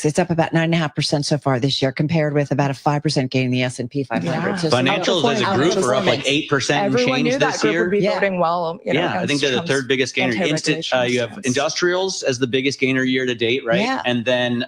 It's up about 9.5% so far this year, compared with about a 5% gain in the S&P 500. Yeah. So Financials as a group are up like 8% and Everyone change knew that this group year. would be voting well. I think they're the third biggest gainer. You have industrials as the biggest gainer year to date, right? Yeah. And then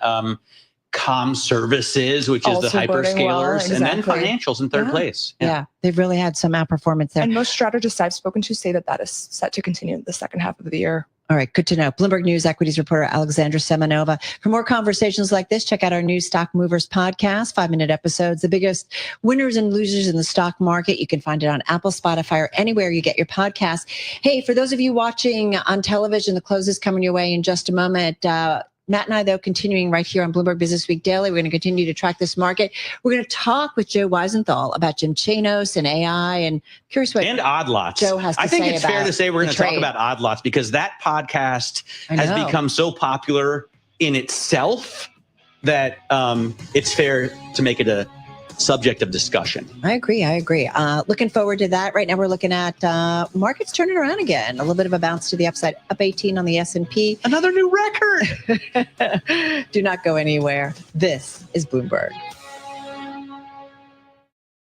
comm services, which is the hyperscalers, and then financials in third place. Yeah, they've really had some outperformance there. And most strategists I've spoken to say that that is set to continue in the second half of the year. All right, good to know. Bloomberg News equities reporter Alexandra Semenova. For more conversations like this, check out our new Stock Movers podcast, 5-minute episodes, the biggest winners and losers in the stock market. You can find it on Apple, Spotify, or anywhere you get your podcasts. Hey, for those of you watching on television, the close is coming your way in just a moment. Matt and I, though, continuing right here on Bloomberg Business Week Daily. We're going to continue to track this market. We're going to talk with Joe Weisenthal about Jim Chanos and AI, and curious what odd lots. Joe has to say. I think it's fair to say we're going to talk trade. about odd lots, because that podcast has become so popular in itself that it's fair to make it a subject of discussion. I agree. Looking forward to that. Right now we're looking at markets turning around again. A little bit of a bounce to the upside, up 18 on the S&P. Another new record. Do not go anywhere. This is Bloomberg.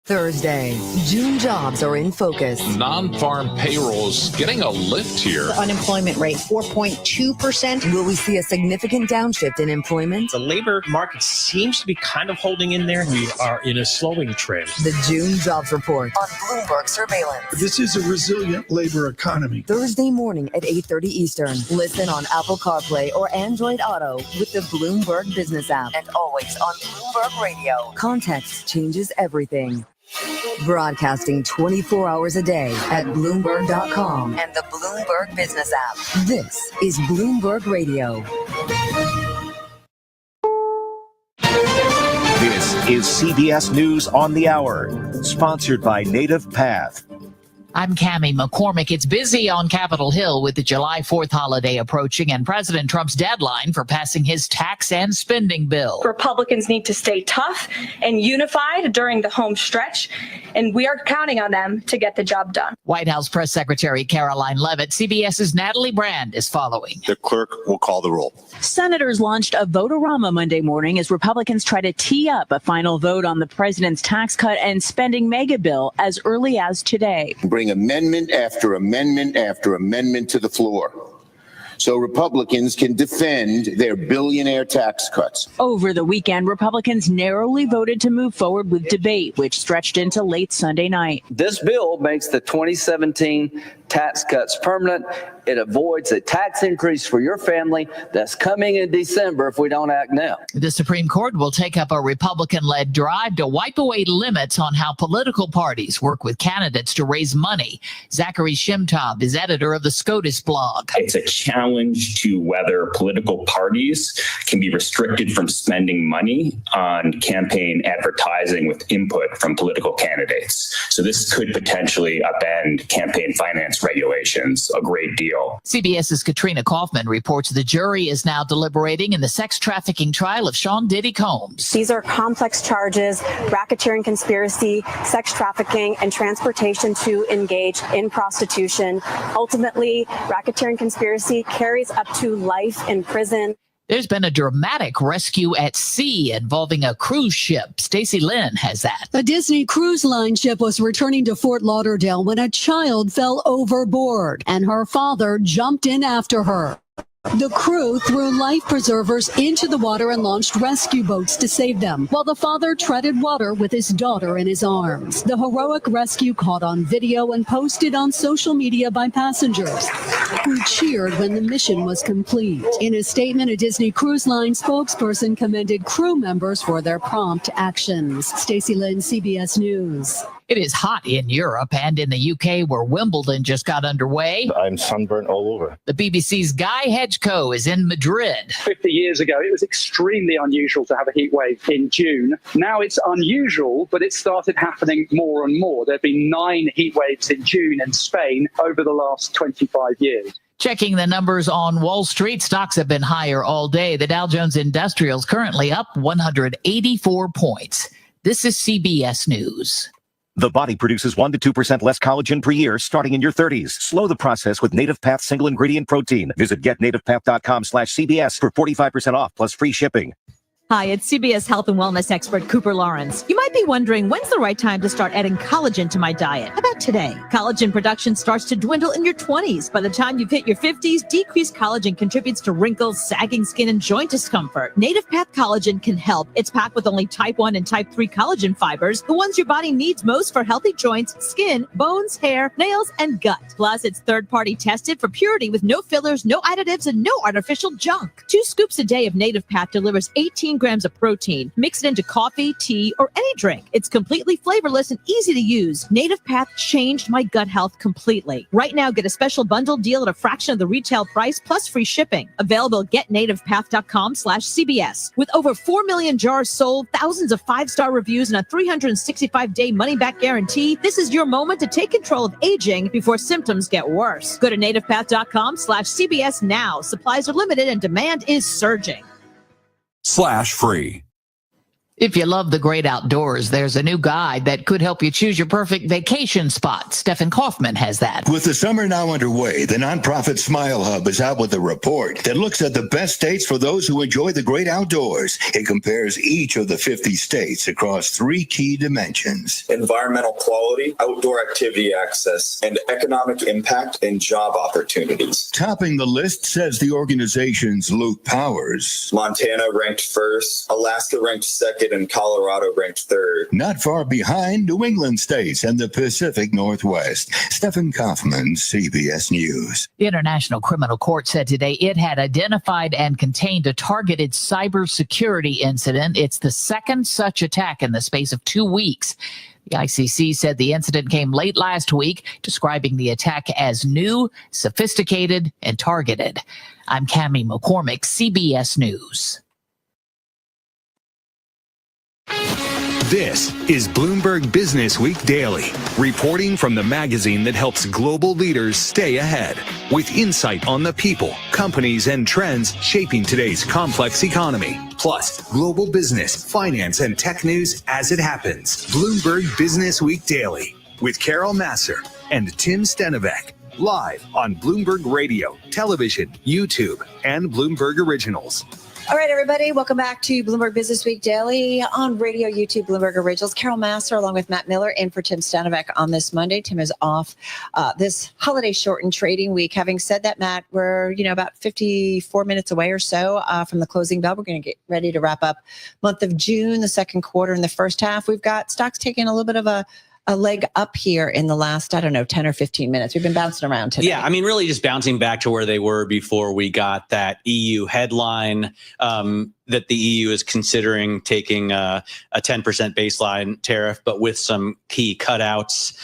Thursday, June jobs are in focus. Non-farm payrolls getting a lift here. The unemployment rate, 4.2%. Will we see a significant downshift in employment? The labor market seems to be kind of holding in there. We are in a slowing trend. The June jobs report on Bloomberg Surveillance. This is a resilient labor economy. Thursday morning at 8:30 Eastern. Listen on Apple CarPlay or Android Auto with the Bloomberg Business app. And always on Bloomberg Radio. Context changes everything. Broadcasting 24 hours a day at Bloomberg.com and the Bloomberg Business app. This is Bloomberg Radio. This is CBS News on the Hour, sponsored by Native Path. I'm Cammie McCormick. It's busy on Capitol Hill with the July 4th holiday approaching and President Trump's deadline for passing his tax and spending bill. Republicans need to stay tough and unified during the home stretch, and we are counting on them to get the job done. White House Press Secretary Caroline Leavitt, CBS's Natalie Brand is following. The clerk will call the roll. Senators launched a vote-a-rama Monday morning as Republicans try to tee up a final vote on the president's tax cut and spending mega bill as early as today. Bring amendment after amendment after amendment to the floor, so Republicans can defend their billionaire tax cuts. Over the weekend, Republicans narrowly voted to move forward with debate, which stretched into late Sunday night. This bill makes the 2017 tax cuts permanent. It avoids a tax increase for your family that's coming in December if we don't act now. The Supreme Court will take up a Republican-led drive to wipe away limits on how political parties work with candidates to raise money. Zachary Shimtab is editor of the SCOTUS blog. It's a challenge to whether political parties can be restricted from spending money on campaign advertising with input from political candidates. So this could potentially upend campaign finance regulations a great deal. CBS's Katrina Kaufman reports the jury is now deliberating in the sex trafficking trial of Sean Diddy Combs. These are complex charges: racketeering, conspiracy, sex trafficking, and transportation to engage in prostitution. Ultimately, racketeering conspiracy carries up to life in prison. There's been a dramatic rescue at sea involving a cruise ship. Stacey Lynn has that. A Disney Cruise Line ship was returning to Fort Lauderdale when a child fell overboard and her father jumped in after her. The crew threw life preservers into the water and launched rescue boats to save them, while the father treaded water with his daughter in his arms. The heroic rescue caught on video and posted on social media by passengers, who cheered when the mission was complete. In a statement, a Disney Cruise Line spokesperson commended crew members for their prompt actions. Stacey Lynn, CBS News. It is hot in Europe and in the UK, where Wimbledon just got underway. I'm sunburnt all over. The BBC's Guy Hedgecoe is in Madrid. 50 years ago, it was extremely unusual to have a heat wave in June. Now it's unusual, but it started happening more and more. There have been 9 heat waves in June in Spain over the last 25 years. Checking the numbers on Wall Street, stocks have been higher all day. The Dow Jones Industrial is currently up 184 points. This is CBS News. The body produces 1 to 2% less collagen per year starting in your 30s. Slow the process with Native Path single ingredient protein. Visit getnativepath.com/CBS for 45% off plus free shipping. Hi, it's CBS health and wellness expert Cooper Lawrence. You might be wondering, when's the right time to start adding collagen to my diet? How about today? Collagen production starts to dwindle in your 20s. By the time you've hit your 50s, decreased collagen contributes to wrinkles, sagging skin, and joint discomfort. Native Path collagen can help. It's packed with only type 1 and type 3 collagen fibers, the ones your body needs most for healthy joints, skin, bones, hair, nails, and gut. Plus, it's third-party tested for purity with no fillers, no additives, and no artificial junk. 2 scoops a day of Native Path delivers 18 grams of protein. Mix it into coffee, tea, or any drink. It's completely flavorless and easy to use. Native Path changed my gut health completely. Right now, get a special bundle deal at a fraction of the retail price plus free shipping. Available at getnativepath.com/CBS. With over 4 million jars sold, thousands of 5-star reviews, and a 365-day money-back guarantee, this is your moment to take control of aging before symptoms get worse. Go to nativepath.com/CBS now. Supplies are limited and demand is surging. /free. If you love the great outdoors, there's a new guide that could help you choose your perfect vacation spot. Stephen Kaufman has that. With the summer now underway, the nonprofit Smile Hub is out with a report that looks at the best states for those who enjoy the great outdoors. It compares each of the 50 states across 3 key dimensions: environmental quality, outdoor activity access, and economic impact and job opportunities. Topping the list, says the organization's Luke Powers, Montana ranked first, Alaska ranked second, and Colorado ranked third. Not far behind New England states and the Pacific Northwest. Stephen Kaufman, CBS News. The International Criminal Court said today it had identified and contained a targeted cybersecurity incident. It's the second such attack in the space of 2 weeks. The ICC said the incident came late last week, describing the attack as new, sophisticated, and targeted. I'm Cammie McCormick, CBS News. This is Bloomberg Business Week Daily, reporting from the magazine that helps global leaders stay ahead, with insight on the people, companies, and trends shaping today's complex economy. Plus, global business, finance, and tech news as it happens. Bloomberg Business Week Daily with Carol Masser and Tim Stenovec. Live on Bloomberg Radio, television, YouTube, and Bloomberg Originals. All right, everybody, welcome back to Bloomberg Business Week Daily on radio, YouTube, Bloomberg Originals. Carol Masser along with Matt Miller in for Tim Stenovec on this Monday. Tim is off this holiday shortened trading week. Having said that, Matt, we're about 54 minutes away or so from the closing bell. We're going to get ready to wrap up month of June, the second quarter, and the first half. We've got stocks taking a little bit of a leg up here in the last, 10 or 15 minutes. We've been bouncing around today. Yeah, I mean, really just bouncing back to where they were before we got that EU headline that the EU is considering taking a 10% baseline tariff, but with some key cutouts.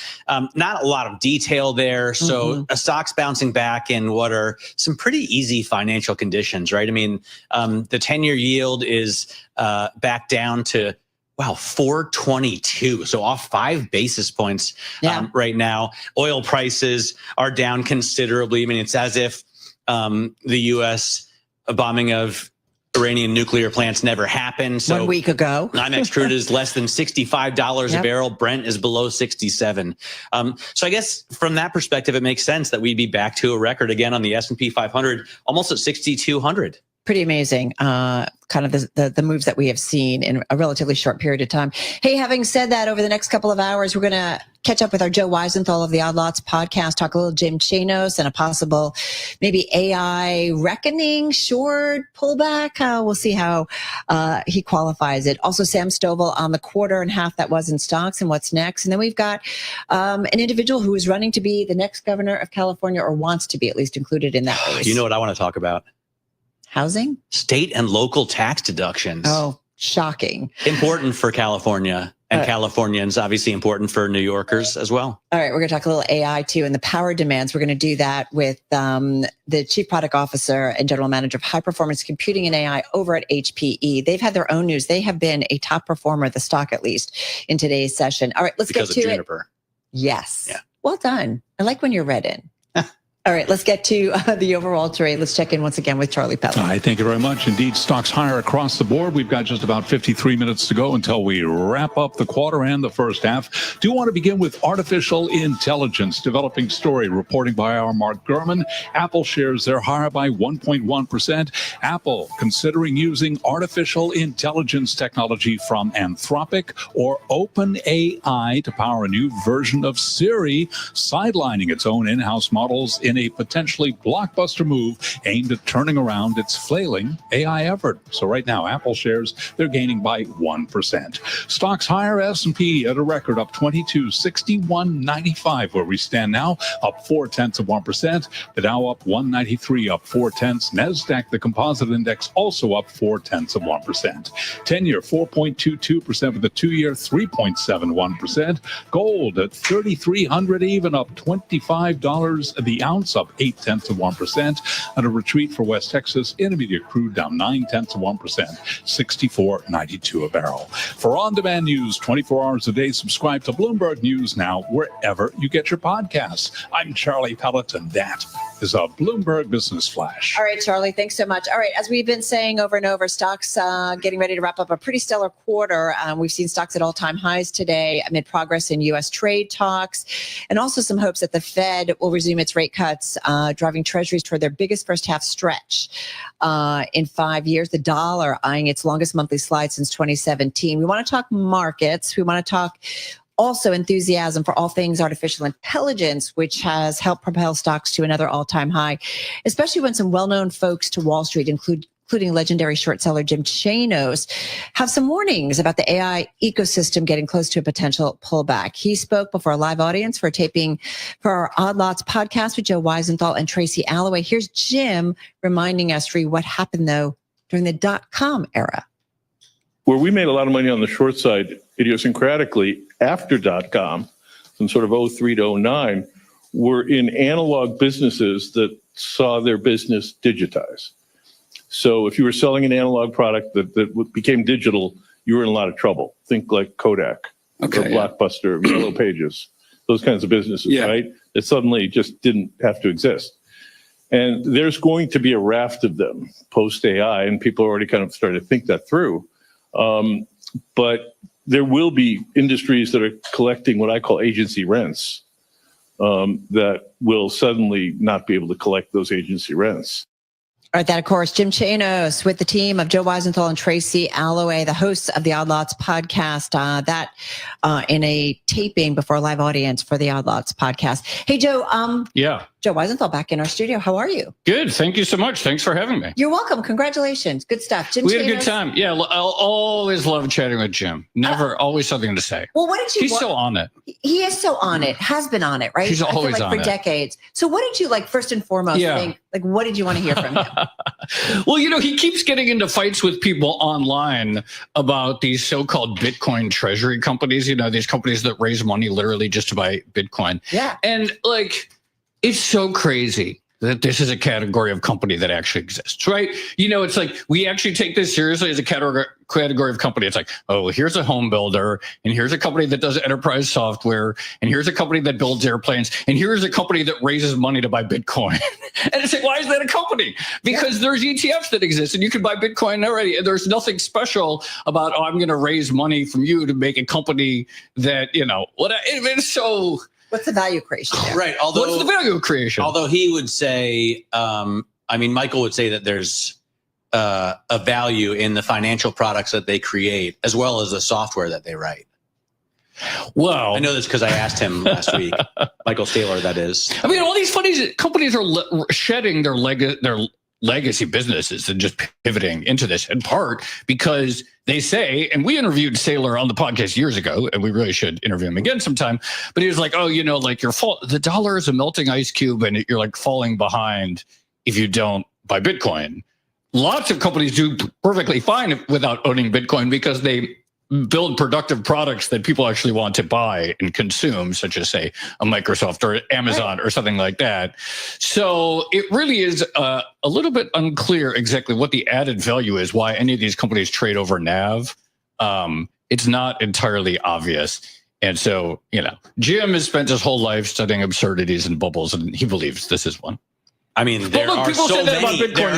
Not a lot of detail there. So a stock's bouncing back in what are some pretty easy financial conditions, right? I mean, the 10-year yield is back down to 422. So off 5 basis points right now. Oil prices are down considerably. I mean, it's as if the U.S. bombing of Iranian nuclear plants never happened. So 1 week ago, NYMEX crude is less than $65 a barrel. Brent is below 67. So I guess from that perspective, it makes sense that we'd be back to a record again on the S&P 500, almost at 6,200. Pretty amazing, kind of the moves that we have seen in a relatively short period of time. Hey, having said that, over the next couple of hours, we're going to catch up with our Joe Weisenthal of the Odd Lots podcast, talk a little Jim Chanos and a possible maybe AI reckoning, short pullback. We'll see how he qualifies it. Also, Sam Stovall on the quarter and half that was in stocks and what's next. And then we've got an individual who is running to be the next governor of California, or wants to be at least included in that race. You know what I want to talk about? Housing? State and local tax deductions. Oh, shocking. Important for California and Californians, obviously important for New Yorkers as well. All right, we're going to talk a little AI too and the power demands. We're going to do that with the Chief Product Officer and General Manager of High Performance Computing and AI over at HPE. They've had their own news. They have been a top performer, the stock at least, in today's session. All right, let's get to Juniper. Yes. Yeah. Well done. I like when you're read in. All right, let's get to the overall trade. Let's check in once again with Charlie Pelley. All right, thank you very much. Indeed, stocks higher across the board. We've got just about 53 minutes to go until we wrap up the quarter and the first half. Do want to begin with artificial intelligence. Developing story reporting by our Mark Gurman. Apple shares they're higher by 1.1%. Apple considering using artificial intelligence technology from Anthropic or OpenAI to power a new version of Siri, sidelining its own in-house models in a potentially blockbuster move aimed at turning around its flailing AI effort. So right now, Apple shares, they're gaining by 1%. Stocks higher, S&P at a record up 2261.95 where we stand now, up 0.4%. The Dow up 193, up 0.4. NASDAQ, the composite index, also up 0.4%. 10-year 4.22% with the 2-year 3.71%. Gold at 3,300 even, up $25 the ounce, up 0.8%, and a retreat for West Texas Intermediate crude down 0.9%, 64.92 a barrel. For on-demand news 24 hours a day, subscribe to Bloomberg News Now wherever you get your podcasts. I'm Charlie Pelleton. That is a Bloomberg Business Flash. All right, Charlie, thanks so much. All right, as we've been saying over and over, stocks getting ready to wrap up a pretty stellar quarter. We've seen stocks at all-time highs today amid progress in U.S. trade talks and also some hopes that the Fed will resume its rate cuts, driving treasuries toward their biggest first half stretch in 5 years. The dollar eyeing its longest monthly slide since 2017. We want to talk markets. We want to talk also enthusiasm for all things artificial intelligence, which has helped propel stocks to another all-time high, especially when some well-known folks to Wall Street, including legendary short seller Jim Chanos, have some warnings about the AI ecosystem getting close to a potential pullback. He spoke before a live audience for taping for our Odd Lots podcast with Joe Weisenthal and Tracy Alloway. Here's Jim reminding us, what happened, though, during the dot-com era. Where we made a lot of money on the short side, idiosyncratically, after dot-com, from sort of 03 to 09, were in analog businesses that saw their business digitize. So if you were selling an analog product that became digital, you were in a lot of trouble. Think like Kodak, or Blockbuster, Yellow Pages, those kinds of businesses, right? That suddenly just didn't have to exist. And there's going to be a raft of them post AI, and people already kind of started to think that through. But there will be industries that are collecting what I call agency rents that will suddenly not be able to collect those agency rents. All right, that, of course, Jim Chanos with the team of Joe Weisenthal and Tracy Alloway, the hosts of the Odd Lots podcast, in a taping before a live audience for the Odd Lots podcast. Hey, Joe. Joe Weisenthal back in our studio. How are you? Good. Thank you so much. Thanks for having me. You're welcome. Congratulations. Good stuff. Jim We had a Chanos. good time. Yeah, I'll always love chatting with Jim. Always something to say. Well, what did you? He's so on it. He is so on it. Has been on it, right? He's always I feel like on for it. decades. So, what did you like first and foremost think? Like, what did you want to hear from him? Well, he keeps getting into fights with people online about these so-called Bitcoin treasury companies. These companies that raise money literally just to buy Bitcoin. Yeah. And it's so crazy that this is a category of company that actually exists, right? It's like we actually take this seriously as a category of company. It's like, oh, here's a home builder, and here's a company that does enterprise software, and here's a company that builds airplanes, and here's a company that raises money to buy Bitcoin. And it's like, why is that a company? Because there's ETFs that exist, and you can buy Bitcoin already. And there's nothing special about, I'm going to raise money from you to make a company that, it's so... What's the value creation there? Right. What's the value creation? Although he would say, Michael would say that there's a value in the financial products that they create, as well as the software that they write. Well, I know this because I asked him last week. Michael Saylor, that is. All these funny companies are shedding their legacy businesses and just pivoting into this, in part because they say, and we interviewed Saylor on the podcast years ago, and we really should interview him again sometime, but he was like, oh, the dollar is a melting ice cube, and you're falling behind if you don't buy Bitcoin. Lots of companies do perfectly fine without owning Bitcoin because they build productive products that people actually want to buy and consume, such as, say, a Microsoft or Amazon or something like that. So it really is a little bit unclear exactly what the added value is, why any of these companies trade over NAV. It's not entirely obvious. And so, Jim has spent his whole life studying absurdities and bubbles, and he believes this is one. There are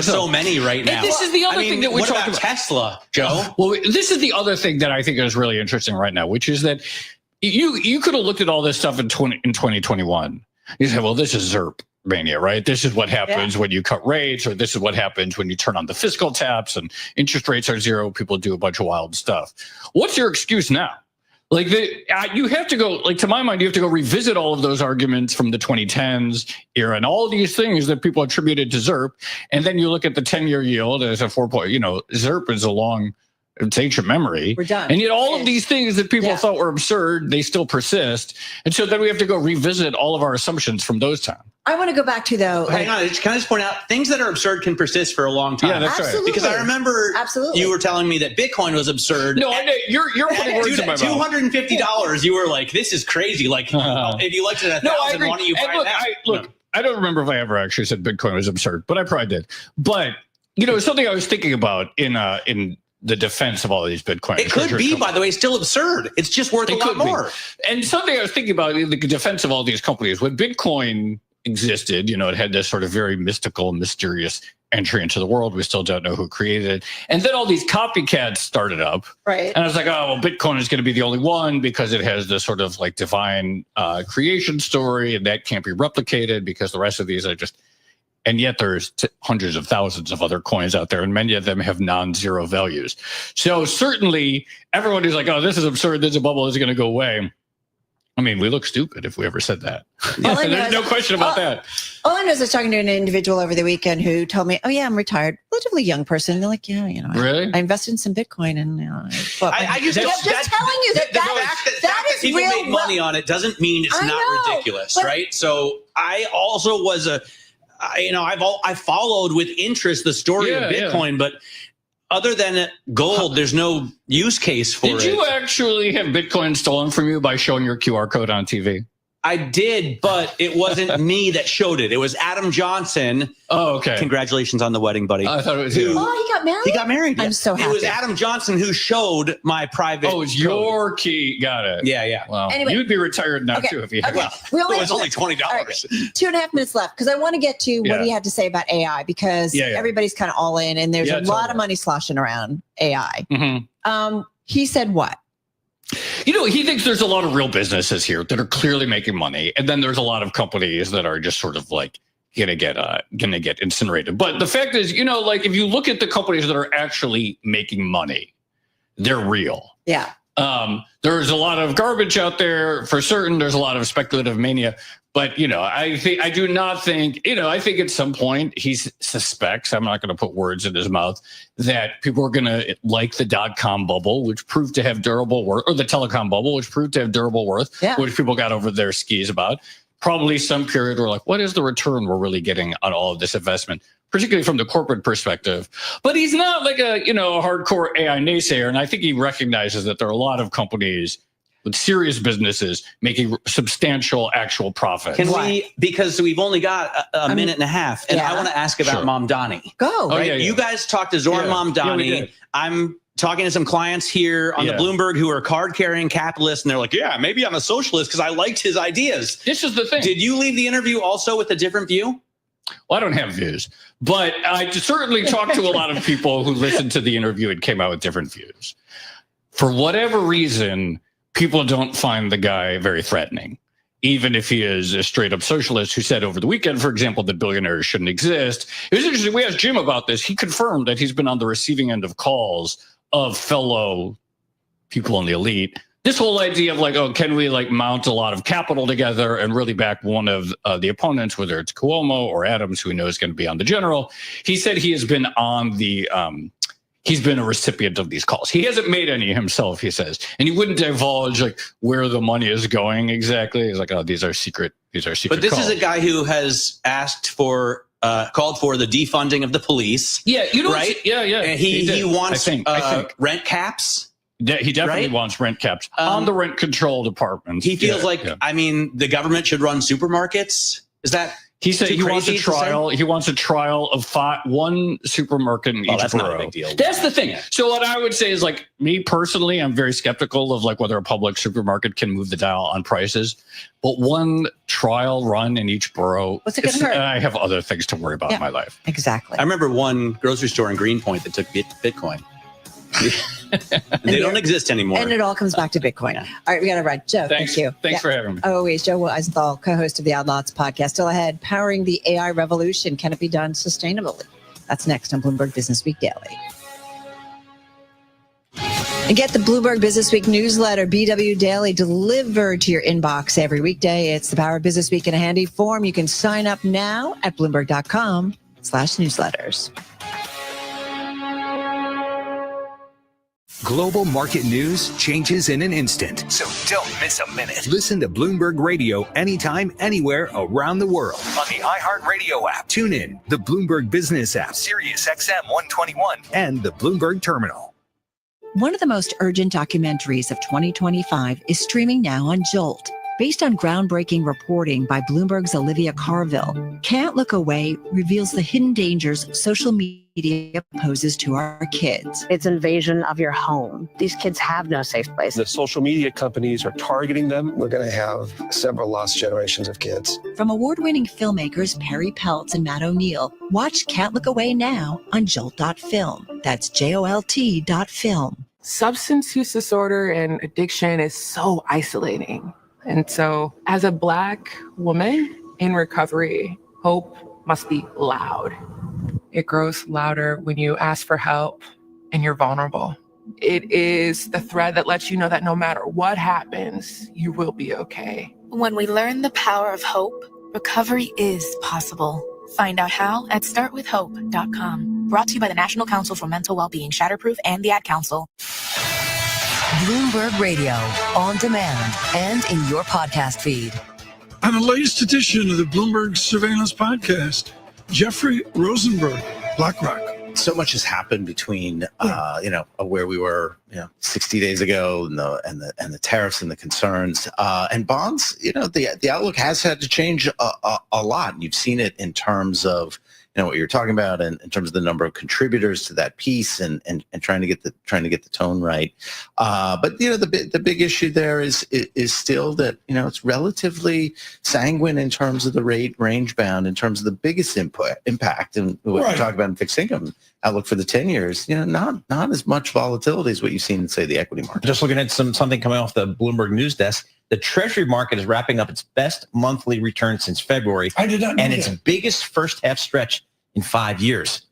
so many right now. And this is the other thing that we talk about. Tesla, Joe? Well, this is the other thing that I think is really interesting right now, which is that you could have looked at all this stuff in 2021. You say, well, this is ZERP mania, right? This is what happens when you cut rates, or this is what happens when you turn on the fiscal taps and interest rates are zero. People do a bunch of wild stuff. What's your excuse now? You have to go, to my mind, you have to go revisit all of those arguments from the 2010s era and all these things that people attributed to ZERP. And then you look at the 10-year yield as a 4 point, ZERP is it's ancient memory. We're done. And yet all of these things that people thought were absurd, they still persist. And so then we have to go revisit all of our assumptions from those times. I want to go back to, though. Hang on, can I just point out, things that are absurd can persist for a long time. Yeah, that's right. Because I remember you were telling me that Bitcoin was absurd. No, you're putting words in my mouth. $250, you were like, this is crazy. If you liked it at 1,000, why don't you buy it now? I don't remember if I ever actually said Bitcoin was absurd, but I probably did. But, something I was thinking about in the defense of all of these Bitcoin. It could be, by the way, still absurd. It's just worth a lot more. And something I was thinking about in the defense of all these companies, when Bitcoin existed, it had this sort of very mystical, mysterious entry into the world. We still don't know who created it. And then all these copycats started up. Right. And I was like, oh, well, Bitcoin is going to be the only one because it has this sort of divine creation story, and that can't be replicated because the rest of these are just... And yet there's hundreds of thousands of other coins out there, and many of them have non-zero values. So certainly everyone who's like, oh, this is absurd, this is a bubble, this is going to go away. We look stupid if we ever said that. There's no question about that. All I know is I was talking to an individual over the weekend who told me, oh, yeah, I'm retired. Relatively young person. They're like, yeah, really? I invested in some Bitcoin. And I'm just telling you that is people real make money on it doesn't mean it's not ridiculous, right? So I also was I followed with interest the story of Bitcoin, but other than gold, there's no use case for it. Did you actually have Bitcoin stolen from you by showing your QR code on TV? I did, but it wasn't me that showed it. It was Adam Johnson. Oh, okay. Congratulations on the wedding, buddy. I thought it was you. Oh, he got married? He got married. I'm so happy. It was Adam Johnson who showed my private. Oh, it's your key. Got it. Yeah. Well, Anyway. you'd be retired now, too, if you had. Well, We it was only $20. All right, 2.5 minutes left because I want to get to what he had to say about AI because everybody's kind of all in and there's a lot of money sloshing around AI. Mm-hmm. He said what? He thinks there's a lot of real businesses here that are clearly making money, and then there's a lot of companies that are just sort of like gonna get incinerated. But the fact is, if you look at the companies that are actually making money, they're real. Yeah. There's a lot of garbage out there for certain. There's a lot of speculative mania. But, I think at some point he suspects, I'm not going to put words in his mouth, that people are going to like the .com bubble, which proved to have durable worth, or the telecom bubble, which proved to have durable worth, which people got over their skis about. Probably some period where like, what is the return we're really getting on all of this investment, particularly from the corporate perspective? But he's not like a hardcore AI naysayer. And I think he recognizes that there are a lot of companies with serious businesses making substantial actual profit. Can we, because we've only got a minute and a half, and I want to ask about Mamdani. Go. Right? You guys talked to Zoran Mamdani. I'm talking to some clients here on the Bloomberg who are card-carrying capitalists, and they're like, yeah, maybe I'm a socialist because I liked his ideas. This is the thing. Did you leave the interview also with a different view? Well, I don't have views, but I certainly talked to a lot of people who listened to the interview and came out with different views. For whatever reason, people don't find the guy very threatening, even if he is a straight up socialist who said over the weekend, for example, that billionaires shouldn't exist. It was interesting. We asked Jim about this. He confirmed that he's been on the receiving end of calls of fellow people in the elite. This whole idea of like, oh, can we like mount a lot of capital together and really back one of the opponents, whether it's Cuomo or Adams, who we know is going to be on the general. He said he has been on the he's been a recipient of these calls. He hasn't made any himself, he says. And he wouldn't divulge like where the money is going exactly. He's like, oh, these are secret But this calls. is a guy who has asked for, called for the defunding of the police. Yeah, right? Yeah. And he wants I think rent caps. He definitely wants rent caps on the rent control departments. He feels I mean, the government should run supermarkets. Is that... He said he wants a trial. He wants a trial of one supermarket in each borough. That's not a big deal. That's the thing. So what I would say is, like, me personally, I'm very skeptical of like whether a public supermarket can move the dial on prices. But one trial run in each borough, what's it going to hurt? I have other things to worry about in my life. Exactly. I remember one grocery store in Greenpoint that took Bitcoin. They don't exist anymore. And it all comes back to Bitcoin. All right, we got to run. Joe, thank you. Thanks for having me. Always, Joe Weisenthal, co-host of the Odd Lots podcast. Still ahead, powering the AI revolution. Can it be done sustainably? That's next on Bloomberg Business Week Daily. And get the Bloomberg Business Week newsletter, BW Daily, delivered to your inbox every weekday. It's the Power of Business Week in a handy form. You can sign up now at Bloomberg.com/newsletters. Global market news changes in an instant. So don't miss a minute. Listen to Bloomberg Radio anytime, anywhere around the world on the iHeartRadio app. Tune in, the Bloomberg Business app, Sirius XM 121, and the Bloomberg Terminal. One of the most urgent documentaries of 2025 is streaming now on Jolt. Based on groundbreaking reporting by Bloomberg's Olivia Carville, Can't Look Away reveals the hidden dangers social media poses to our kids. It's invasion of your home. These kids have no safe place. The social media companies are targeting them. We're going to have several lost generations of kids. From award-winning filmmakers Perry Peltz and Matt O'Neill, watch Can't Look Away now on Jolt.film. That's JOLT.film. Substance use disorder and addiction is so isolating. And so as a Black woman in recovery, hope must be loud. It grows louder when you ask for help and you're vulnerable. It is the thread that lets you know that no matter what happens, you will be okay. When we learn the power of hope, recovery is possible. Find out how at startwithhope.com. Brought to you by the National Council for Mental Wellbeing, Shatterproof, and the Ad Council. Bloomberg Radio, on demand and in your podcast feed. On the latest edition of the Bloomberg Surveillance Podcast, Jeffrey Rosenberg, BlackRock, so much has happened between where we were 60 days ago and the tariffs and the concerns and bonds. The outlook has had to change a lot. And you've seen it in terms of what you're talking about, and in terms of the number of contributors to that piece, and trying to get the tone right. But the big issue there is still that it's relatively sanguine in terms of the rate range bound, in terms of the biggest impact, and what we talk about in fixed income outlook for the 10 years. Not as much volatility as what you've seen in, say, the equity market. Just looking at something coming off the Bloomberg news desk. The Treasury market is wrapping up its best monthly return since February. I did not know its biggest first half stretch in 5 years.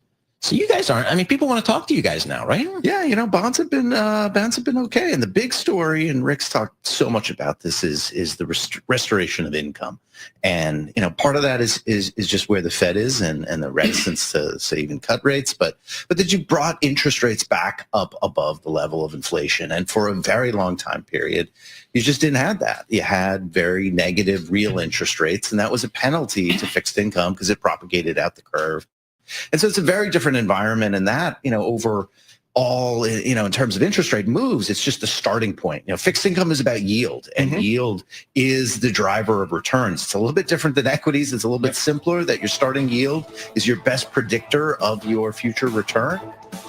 So you guys aren't. People want to talk to you guys now, right? Yeah, bonds have been okay. And the big story, and Rick's talked so much about this, is the restoration of income. And part of that is just where the Fed is and the reticence to say even cut rates, but that you brought interest rates back up above the level of inflation. And for a very long time period, you just didn't have that. You had very negative real interest rates, and that was a penalty to fixed income because it propagated out the curve. And so it's a very different environment, and that, overall, in terms of interest rate moves, it's just the starting point. Fixed income is about yield, and yield is the driver of returns. It's a little bit different than equities. It's a little bit simpler, that your starting yield is your best predictor of your future return.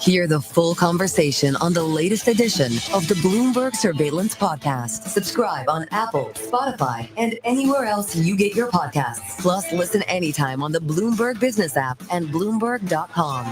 Hear the full conversation on the latest edition of the Bloomberg Surveillance Podcast. Subscribe on Apple, Spotify, and anywhere else you get your podcasts. Plus, listen anytime on the Bloomberg Business app and Bloomberg.com.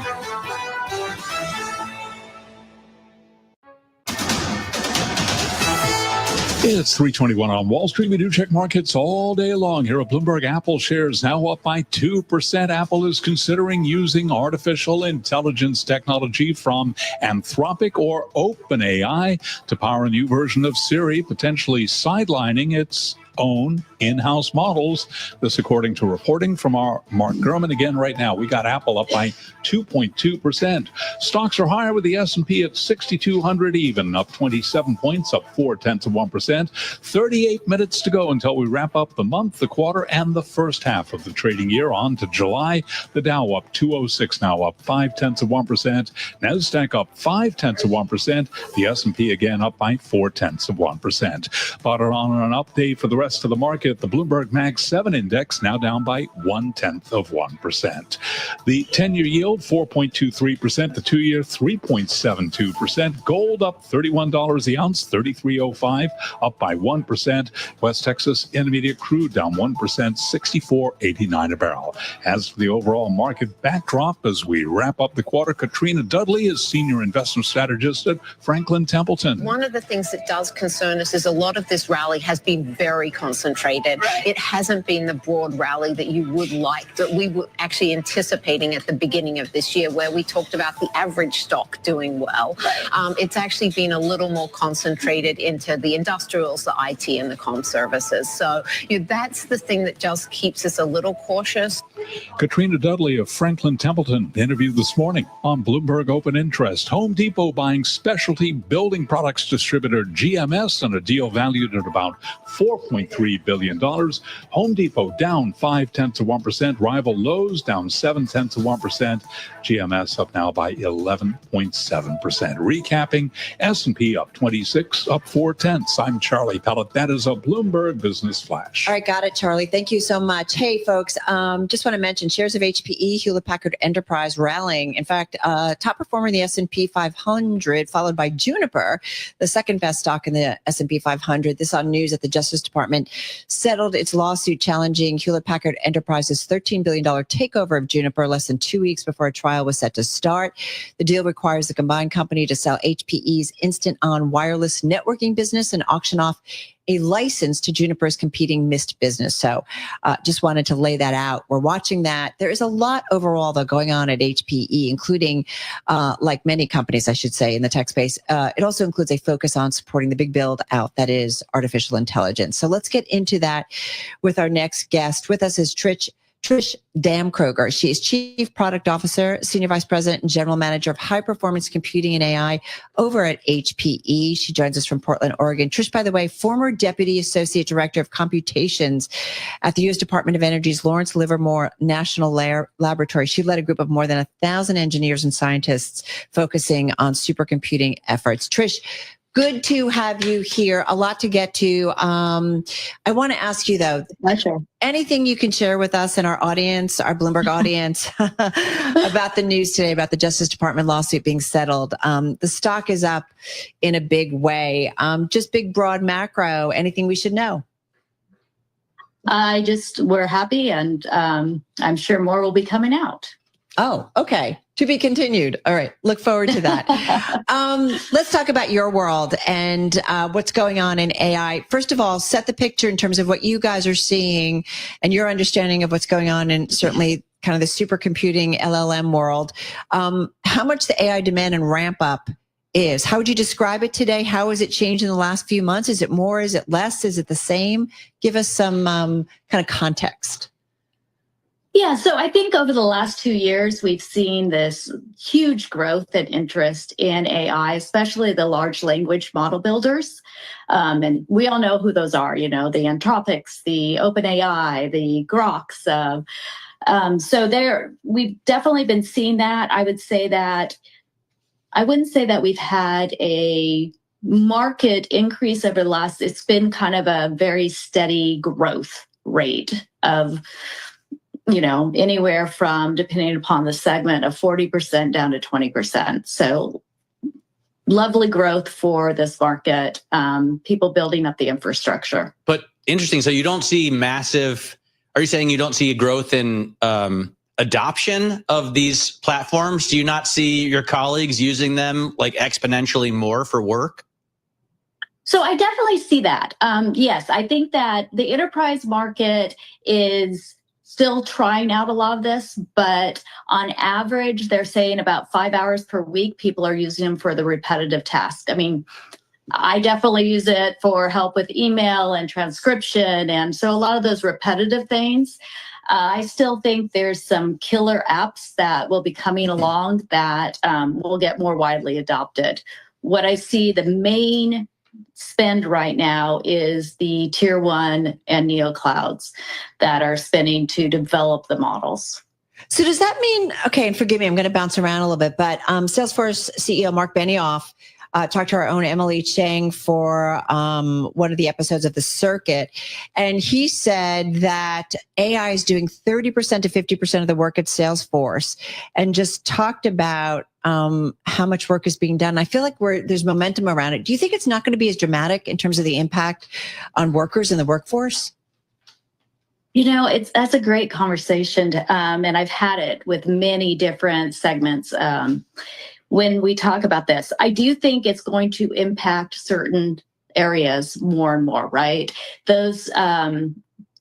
It's 3:21 on Wall Street. We do check markets all day long here at Bloomberg. Apple shares now up by 2%. Apple is considering using artificial intelligence technology from Anthropic or OpenAI to power a new version of Siri, potentially sidelining its own in-house models. This according to reporting from our Mark Gurman. Again, right now, we got Apple up by 2.2%. Stocks are higher with the S&P at 6,200 even, up 27 points, up 0.4%. 38 minutes to go until we wrap up the month, the quarter, and the first half of the trading year. On to July. The Dow up 206 now, up 0.5%. NASDAQ up 0.5%. The S&P again up by 0.4%. But on an update for the rest of the market, the Bloomberg Mag 7 index now down by 0.1%. The 10-year yield 4.23%, the 2-year 3.72%. Gold up $31 the ounce, $33.05, up by 1%. West Texas Intermediate crude down 1%, $64.89 a barrel. As for the overall market backdrop, as we wrap up the quarter, Katrina Dudley is senior investment strategist at Franklin Templeton. One of the things that does concern us is a lot of this rally has been very concentrated. It hasn't been the broad rally that you would like, that we were actually anticipating at the beginning of this year, where we talked about the average stock doing well. It's actually been a little more concentrated into the industrials, the IT, and the comm services. So that's the thing that just keeps us a little cautious. Katrina Dudley of Franklin Templeton interviewed this morning on Bloomberg Open Interest. Home Depot buying specialty building products distributor GMS on a deal valued at about $4.3 billion. Home Depot down 0.5%. Rival Lowe's down 0.7%. GMS up now by 11.7%. Recapping, S&P up 26, up 0.4. I'm Charlie Pellet. That is a Bloomberg Business Flash. All right, got it, Charlie. Thank you so much. Hey, folks, just want to mention shares of HPE, Hewlett-Packard Enterprise rallying. In fact, top performer in the S&P 500, followed by Juniper, the second best stock in the S&P 500. This on news at the Justice Department settled its lawsuit challenging Hewlett-Packard Enterprise's $13 billion takeover of Juniper less than 2 weeks before a trial was set to start. The deal requires the combined company to sell HPE's instant-on wireless networking business and auction off a license to Juniper's competing Mist business. So just wanted to lay that out. We're watching that. There is a lot overall, though, going on at HPE, including, like many companies, I should say, in the tech space. It also includes a focus on supporting the big build out that is artificial intelligence. So let's get into that with our next guest. With us is Trish Damkroger. She is Chief Product Officer, Senior Vice President, and General Manager of High Performance Computing and AI over at HPE. She joins us from Portland, Oregon. Trish, by the way, former Deputy Associate Director of Computations at the U.S. Department of Energy's Lawrence Livermore National Laboratory. She led a group of more than 1,000 engineers and scientists focusing on supercomputing efforts. Trish, good to have you here. A lot to get to. I want to ask you, though, anything you can share with us and our audience, our Bloomberg audience, about the news today about the Justice Department lawsuit being settled. The stock is up in a big way. Just big, broad macro. Anything we should know? We're happy, and I'm sure more will be coming out. Oh, okay. To be continued. All right. Look forward to that. Let's talk about your world and what's going on in AI. First of all, set the picture in terms of what you guys are seeing and your understanding of what's going on in certainly kind of the supercomputing LLM world. How much the AI demand and ramp up is. How would you describe it today? How has it changed in the last few months? Is it more? Is it less? Is it the same? Give us some kind of context. Yeah, so I think over the last 2 years, we've seen this huge growth and interest in AI, especially the large language model builders. And we all know who those are, the Anthropics, the OpenAI, the Groks. So we've definitely been seeing that. I wouldn't say that we've had a market increase over the last, it's been kind of a very steady growth rate of anywhere from, depending upon the segment, of 40% down to 20%. So lovely growth for this market, people building up the infrastructure. But interesting. So you don't see are you saying you don't see a growth in adoption of these platforms? Do you not see your colleagues using them like exponentially more for work? So I definitely see that. Yes, I think that the enterprise market is still trying out a lot of this, but on average, they're saying about 5 hours per week, people are using them for the repetitive task. I mean, I definitely use it for help with email and transcription. And so a lot of those repetitive things, I still think there's some killer apps that will be coming along that will get more widely adopted. What I see the main spend right now is the tier 1 and neo clouds that are spending to develop the models. So does that mean, okay, and forgive me, I'm going to bounce around a little bit, but Salesforce CEO Mark Benioff talked to our own Emily Chang for one of the episodes of The Circuit. And he said that AI is doing 30% to 50% of the work at Salesforce, and just talked about how much work is being done. I feel like there's momentum around it. Do you think it's not going to be as dramatic in terms of the impact on workers in the workforce? That's a great conversation. And I've had it with many different segments. When we talk about this, I do think it's going to impact certain areas more and more, right? Those,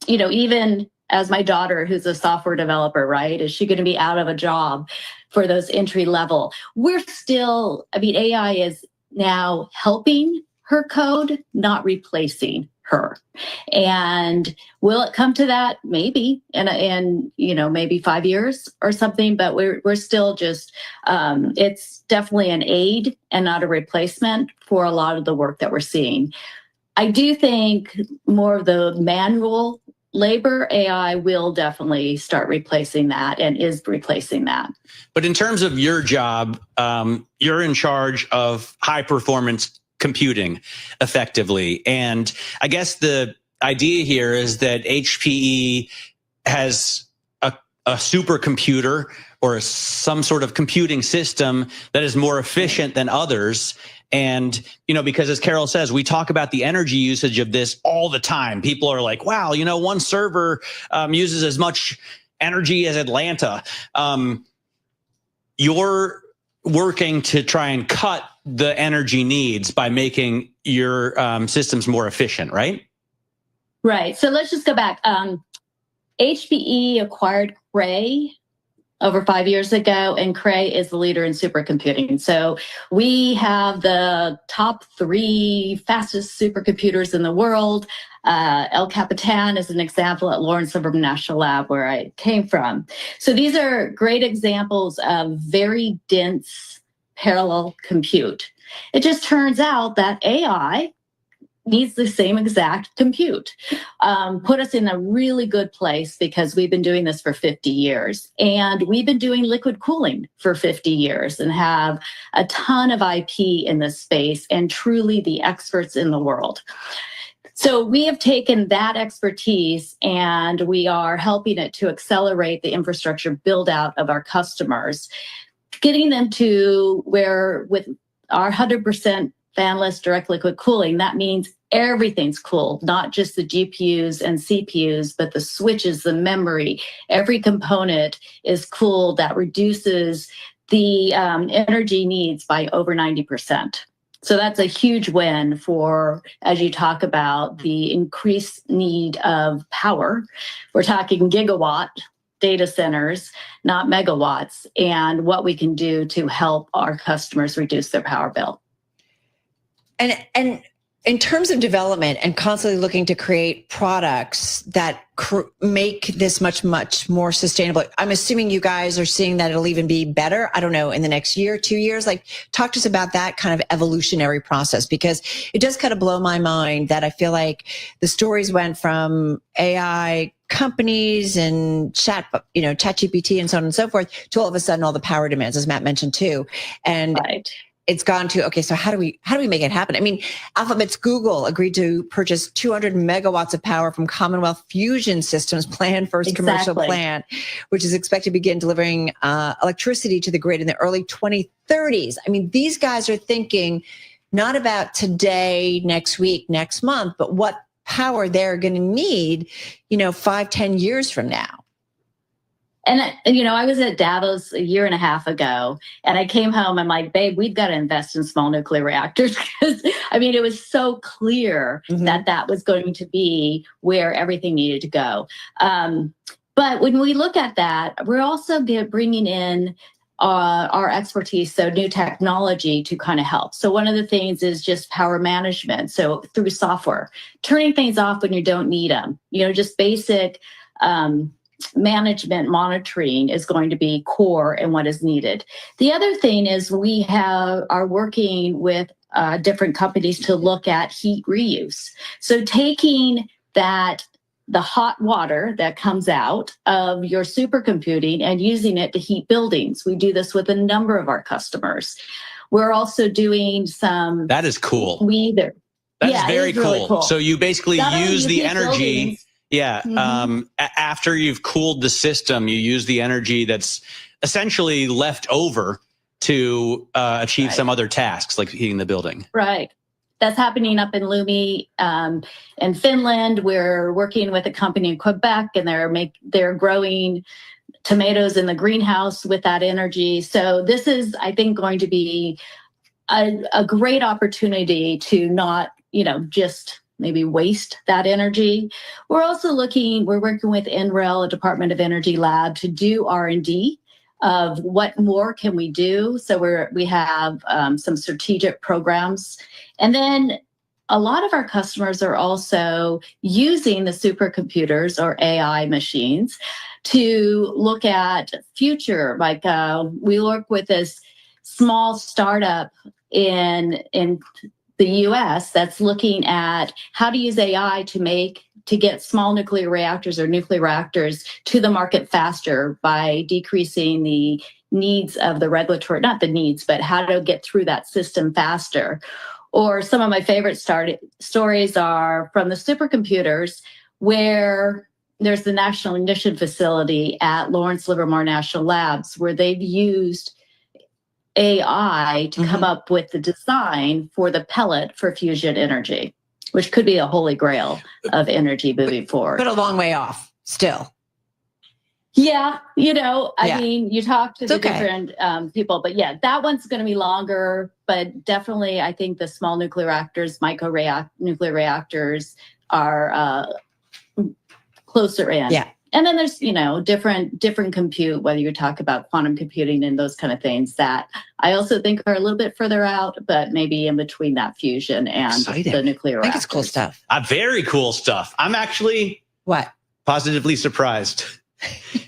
even as my daughter, who's a software developer, right? Is she going to be out of a job for those entry level? AI is now helping her code, not replacing her. And will it come to that? Maybe, and maybe 5 years or something, but we're still just, it's definitely an aid and not a replacement for a lot of the work that we're seeing. I do think more of the manual labor, AI will definitely start replacing that and is replacing that. But in terms of your job, you're in charge of high performance computing effectively. And I guess the idea here is that HPE has a supercomputer or some sort of computing system that is more efficient than others. And, because as Carol says, we talk about the energy usage of this all the time. People are like, wow, one server uses as much energy as Atlanta. You're working to try and cut the energy needs by making your systems more efficient, right? Right. So let's just go back. HPE acquired Cray over 5 years ago, and Cray is the leader in supercomputing. So we have the top 3 fastest supercomputers in the world. El Capitan is an example at Lawrence Livermore National Lab, where I came from. So these are great examples of very dense parallel compute. It just turns out that AI needs the same exact compute. Put us in a really good place because we've been doing this for 50 years. And we've been doing liquid cooling for 50 years and have a ton of IP in this space and truly the experts in the world. So we have taken that expertise and we are helping it to accelerate the infrastructure build out of our customers, getting them to where with our 100% fanless direct liquid cooling, that means everything's cooled, not just the GPUs and CPUs, but the switches, the memory, every component is cooled. That reduces the energy needs by over 90%. So that's a huge win for, as you talk about the increased need of power. We're talking gigawatt data centers, not megawatts, and what we can do to help our customers reduce their power bill. And in terms of development and constantly looking to create products that make this much more sustainable, I'm assuming you guys are seeing that it'll even be better, I don't know, in the next year, 2 years. Like, talk to us about that kind of evolutionary process, because it does kind of blow my mind that I feel like the stories went from AI companies and ChatGPT and so on and so forth to all of a sudden all the power demands, as Matt mentioned too. And it's gone to, okay, so how do we make it happen? I mean, Alphabet's Google agreed to purchase 200 megawatts of power from Commonwealth Fusion Systems' planned first commercial plant, which is expected to begin delivering electricity to the grid in the early 2030s. I mean, these guys are thinking not about today, next week, next month, but what power they're going to need, 5-10 years from now. And, I was at Davos a year and a half ago, and I came home, I'm like, babe, we've got to invest in small nuclear reactors, because, it was so clear that that was going to be where everything needed to go. But when we look at that, we're also bringing in our expertise, so new technology to kind of help. So one of the things is just power management. So through software, turning things off when you don't need them, just basic management monitoring is going to be core and what is needed. The other thing is we are working with different companies to look at heat reuse. So taking the hot water that comes out of your supercomputing and using it to heat buildings. We do this with a number of our customers. We're also doing some. That is cool. That's very cool. Really cool. So you basically use the energy. Buildings. Yeah. After you've cooled the system, you use the energy that's essentially left over to achieve some other tasks, like heating the building. Right. That's happening up in Lumi in Finland. We're working with a company in Quebec, and they're growing tomatoes in the greenhouse with that energy. So this is, I think, going to be a great opportunity to not, just maybe waste that energy. We're working with NREL, a Department of Energy lab, to do R&D of what more can we do. So we have some strategic programs. And then a lot of our customers are also using the supercomputers or AI machines to look at future. Like we work with this small startup in the US that's looking at how to use AI to get small nuclear reactors or nuclear reactors to the market faster by decreasing the needs of the regulatory, not the needs, but how to get through that system faster. Or some of my favorite stories are from the supercomputers, where there's the National Ignition Facility at Lawrence Livermore National Labs, where they've used AI to come up with the design for the pellet for fusion energy, which could be a holy grail of energy moving forward. But a long way off still. Yeah, I mean, you talk to different people, but yeah, that one's going to be longer. But definitely, I think the small nuclear reactors, nuclear reactors are closer in. Yeah. And then there's, different compute, whether you talk about quantum computing and those kind of things that I also think are a little bit further out, but maybe in between that fusion and the nuclear reactors. I think it's cool stuff. Very cool stuff. I'm actually positively surprised.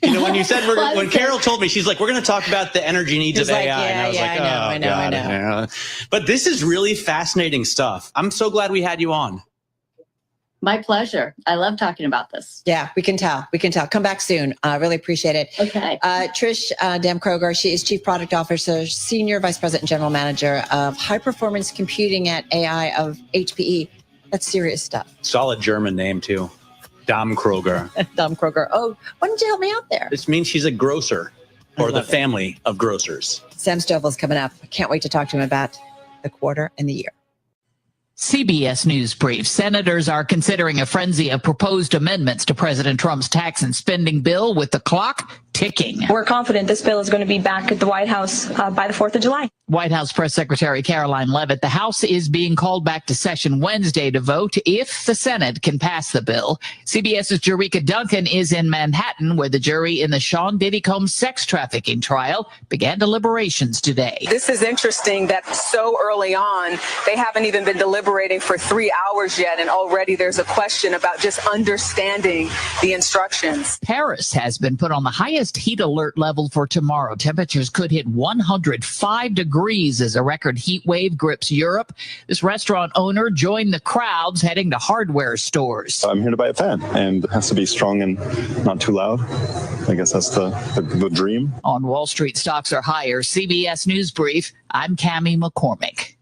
When you said when Carol told me, she's like, we're going to talk about the energy needs of AI. And I was I know. But this is really fascinating stuff. I'm so glad we had you on. My pleasure. I love talking about this. Yeah, we can tell. Come back soon. I really appreciate it. Okay. Trish Damkroger, she is Chief Product Officer, Senior Vice President and General Manager of High Performance Computing at AI of HPE. That's serious stuff. Solid German name, too. Damkroger. Damkroger. Oh, why didn't you help me out there? This means she's a grocer or the family of grocers. Sam Stovall's coming up. I can't wait to talk to him about the quarter and the year. CBS News Brief. Senators are considering a frenzy of proposed amendments to President Trump's tax and spending bill with the clock ticking. We're confident this bill is going to be back at the White House by the 4th of July. White House Press Secretary Caroline Leavitt. The House is being called back to session Wednesday to vote if the Senate can pass the bill. CBS's Jerika Duncan is in Manhattan, where the jury in the Sean Diddy Combs sex trafficking trial began deliberations today. This is interesting that so early on, they haven't even been deliberating for 3 hours yet, and already there's a question about just understanding the instructions. Paris has been put on the highest heat alert level for tomorrow. Temperatures could hit 105 degrees as a record heat wave grips Europe. This restaurant owner joined the crowds heading to hardware stores. I'm here to buy a fan, and it has to be strong and not too loud. I guess that's the dream. On Wall Street, stocks are higher. CBS News Brief, I'm Cammie McCormick.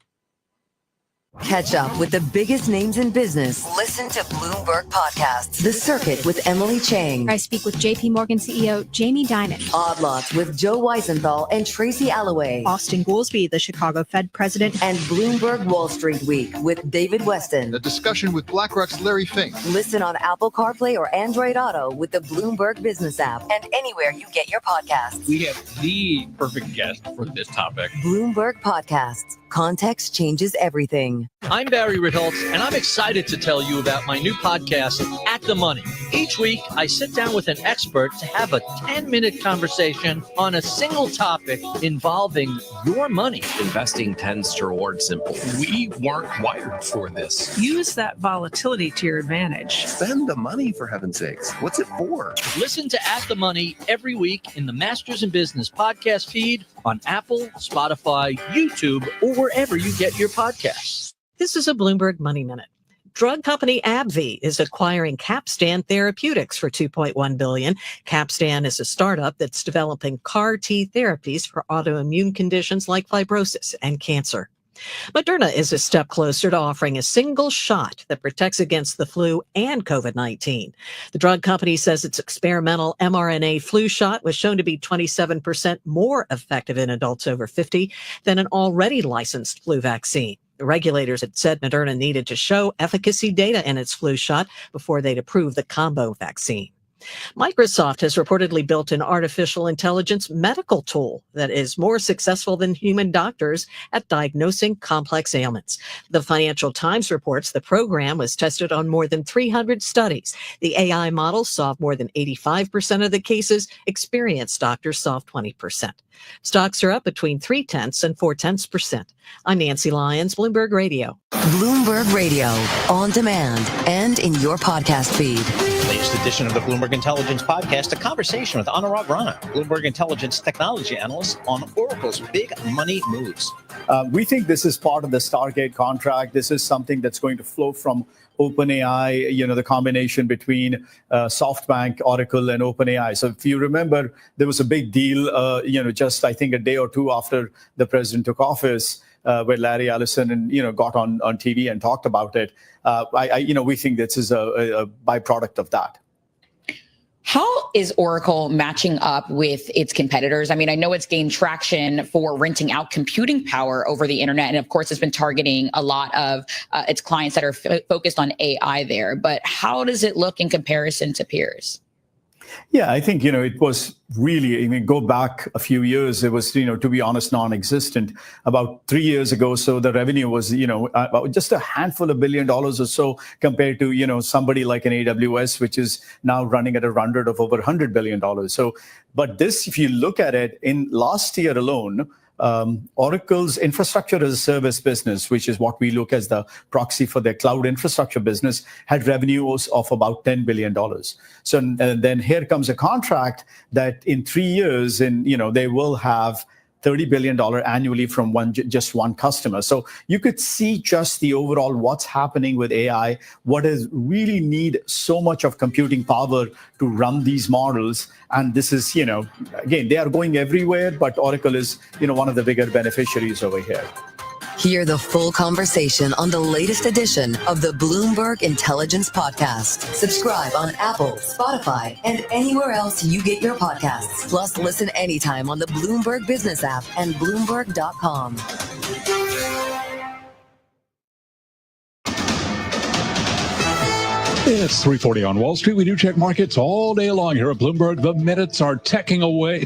Catch up with the biggest names in business. Listen to Bloomberg Podcasts. The Circuit with Emily Chang. I speak with JP Morgan CEO Jamie Dimon. Odd Lots with Joe Weisenthal and Tracy Alloway. Austin Goolsbee, the Chicago Fed president. And Bloomberg Wall Street Week with David Weston. A discussion with BlackRock's Larry Fink. Listen on Apple CarPlay or Android Auto with the Bloomberg Business app and anywhere you get your podcasts. We have the perfect guest for this topic. Bloomberg Podcasts. Context changes everything. I'm Barry Ritholtz, and I'm excited to tell you about my new podcast, At the Money. Each week, I sit down with an expert to have a 10-minute conversation on a single topic involving your money. Investing tends to reward simple. We weren't wired for this. Use that volatility to your advantage. Spend the money, for heaven's sakes. What's it for? Listen to At the Money every week in the Masters in Business podcast feed on Apple, Spotify, YouTube, or wherever you get your podcasts. This is a Bloomberg Money Minute. Drug company AbbVie is acquiring Capstan Therapeutics for $2.1 billion. Capstan is a startup that's developing CAR T therapies for autoimmune conditions like fibrosis and cancer. Moderna is a step closer to offering a single shot that protects against the flu and COVID-19. The drug company says its experimental mRNA flu shot was shown to be 27% more effective in adults over 50 than an already licensed flu vaccine. The regulators had said Moderna needed to show efficacy data in its flu shot before they'd approve the combo vaccine. Microsoft has reportedly built an artificial intelligence medical tool that is more successful than human doctors at diagnosing complex ailments. The Financial Times reports the program was tested on more than 300 studies. The AI model solved more than 85% of the cases. Experienced doctors solved 20%. Stocks are up between 0.3% and 0.4%. I'm Nancy Lyons, Bloomberg Radio. Bloomberg Radio, on demand and in your podcast feed. Latest edition of the Bloomberg Intelligence Podcast, a conversation with Anurag Rana, Bloomberg Intelligence technology analyst, on Oracle's big money moves. We think this is part of the Stargate contract. This is something that's going to flow from OpenAI, the combination between SoftBank, Oracle, and OpenAI. So if you remember, there was a big deal, just I think a day or two after the president took office, where Larry Ellison got on TV and talked about it. We think this is a byproduct of that. How is Oracle matching up with its competitors? I mean, I know it's gained traction for renting out computing power over the internet. And of course, it's been targeting a lot of its clients that are focused on AI there. But how does it look in comparison to peers? Yeah, I think, it was really, go back a few years, it was, to be honest, non-existent. About 3 years ago, so the revenue was, just a handful of $1 billion or so compared to, somebody like an AWS, which is now running at a run rate of over $100 billion. So, but this, if you look at it, in last year alone, Oracle's infrastructure as a service business, which is what we look as the proxy for their cloud infrastructure business, had revenues of about $10 billion. So then here comes a contract that in 3 years, they will have $30 billion annually from just one customer. So you could see just the overall what's happening with AI, what is really need so much of computing power to run these models. And this is, again, they are going everywhere, but Oracle is, one of the bigger beneficiaries over here. Hear the full conversation on the latest edition of the Bloomberg Intelligence Podcast. Subscribe on Apple, Spotify, and anywhere else you get your podcasts. Plus, listen anytime on the Bloomberg Business app and Bloomberg.com. It's 3:40 on Wall Street. We do check markets all day long here at Bloomberg. The minutes are ticking away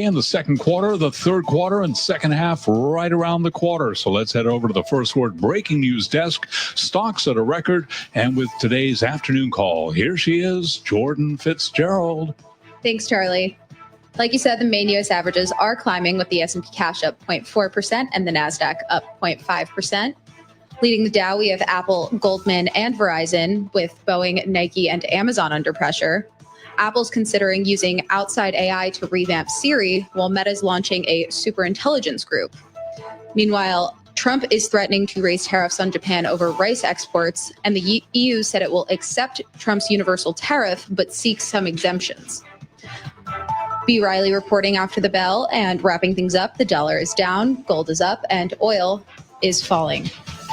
in the second quarter, the third quarter, and second half right around the quarter. So let's head over to the First Word breaking news desk. Stocks at a record, and with today's afternoon call, here she is, Jordan Fitzgerald. Thanks, Charlie. Like you said, the main U.S. averages are climbing, with the S&P cash up 0.4% and the NASDAQ up 0.5%. Leading the Dow, we have Apple, Goldman, and Verizon, with Boeing, Nike, and Amazon under pressure. Apple's considering using outside AI to revamp Siri, while Meta's launching a superintelligence group. Meanwhile, Trump is threatening to raise tariffs on Japan over rice exports, and the EU said it will accept Trump's universal tariff, but seek some exemptions. B. Riley reporting after the bell, and wrapping things up, the dollar is down, gold is up, and oil is falling.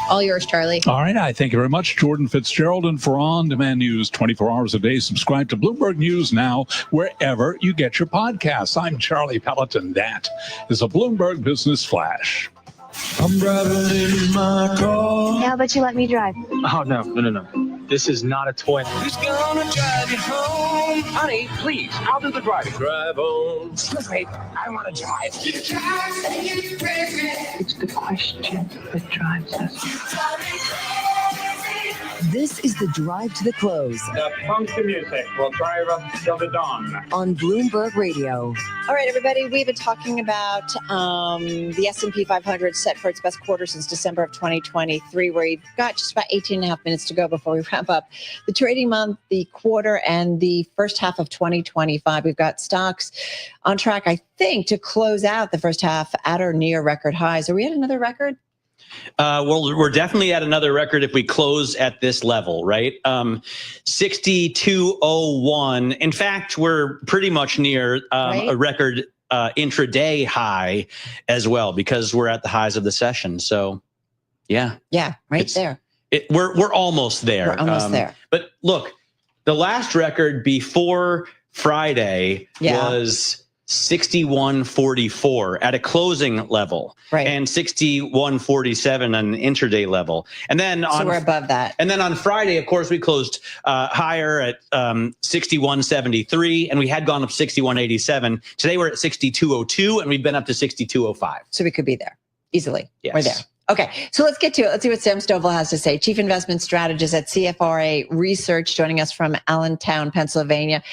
All yours, Charlie. All right. I thank you very much, Jordan Fitzgerald. And for on-demand news 24 hours a day, subscribe to Bloomberg News Now, wherever you get your podcasts. I'm Charlie Pelleton. That is a Bloomberg Business Flash. I'm driving in my car. How about you let me drive? Oh, no. This is not a toy. Who's gonna drive you home? Honey, please, I'll do the driving. Drive on. Excuse me, I want to drive. It's the question that drives us. This is the drive to the close. The funky music will drive us till the dawn. On Bloomberg Radio. All right, everybody, we've been talking about the S&P 500 set for its best quarter since December of 2023, where we've got just about 18 and a half minutes to go before we wrap up the trading month, the quarter, and the first half of 2025. We've got stocks on track, I think, to close out the first half at or near record highs. Are we at another record? Well, we're definitely at another record if we close at this level, right? 62.01. In fact, we're pretty much near a record intraday high as well, because we're at the highs of the session. So, yeah. Yeah, there. We're almost there. We're almost there. But look, the last record before Friday was 61.44 at a closing level, and 61.47 on an intraday level, and then so we're above that. And then on Friday, of course, we closed higher at 61.73, and we had gone up 61.87. Today we're at 62.02, and we've been up to 62.05. So we could be there easily. Yes. We're there. Okay, so let's get to it. Let's see what Sam Stovall has to say. Chief Investment Strategist at CFRA Research, joining us from Allentown, Pennsylvania.